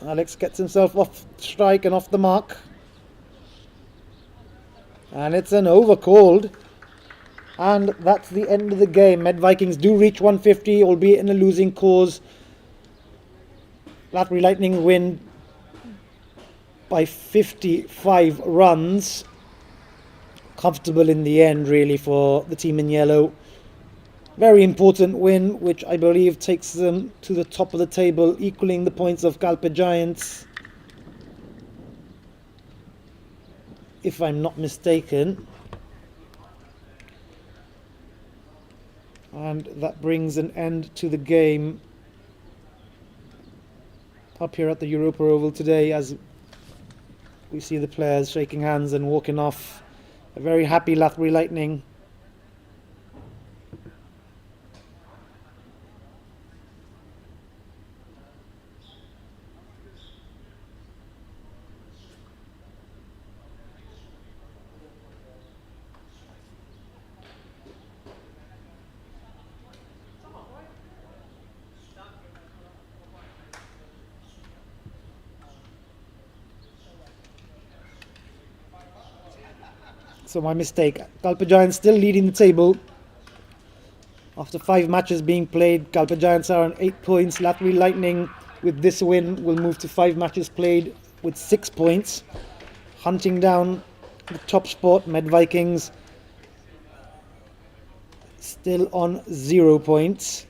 Alex gets himself off strike and off the mark. And it's an over called. And that's the end of the game. Med Vikings do reach 150, albeit in a losing cause. Lathbury Lightning win by 55 runs. Comfortable in the end, really, for the team in yellow. Very important win, which I believe takes them to the top of the table, equaling the points of Kalpe Giants, if I'm not mistaken. And that brings an end to the game up here at the Europa Oval today, as we see the players shaking hands and walking off. A very happy Lathbury Lightning. So my mistake. Kalpe Giants still leading the table. After 5 matches being played, Kalpe Giants are on 8 points. Lathbury Lightning, with this win, will move to 5 matches played with 6 points. Hunting down the top spot, Med Vikings still on 0 points.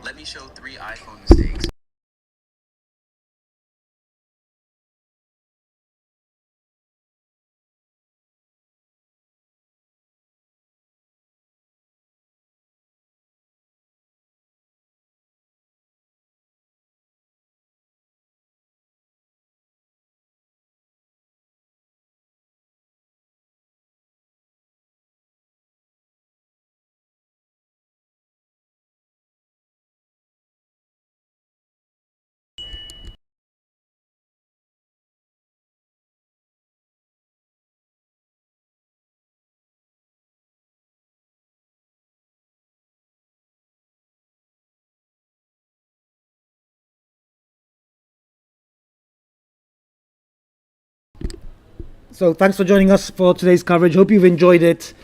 Let me show 3 iPhone mistakes. So thanks for joining us for today's coverage. Hope you've enjoyed it.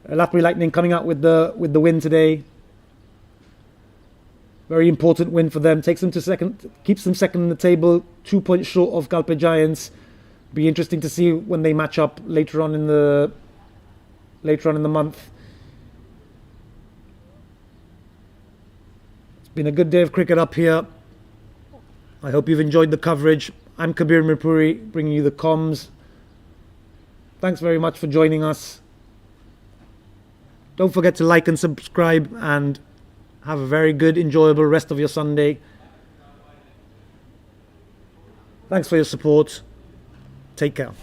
Lathbury Lightning coming out with the win today. Very important win for them. Takes them to second, keeps them second in the table, 2 points short of Galpe Giants. Be interesting to see when they match up later on in the month. It's been a good day of cricket up here. I hope you've enjoyed the coverage. I'm Kabir Mirpuri, bringing you the comms. Thanks very much for joining us. Don't forget to like and subscribe, and have a very good, enjoyable rest of your Sunday. Thanks for your support. Take care.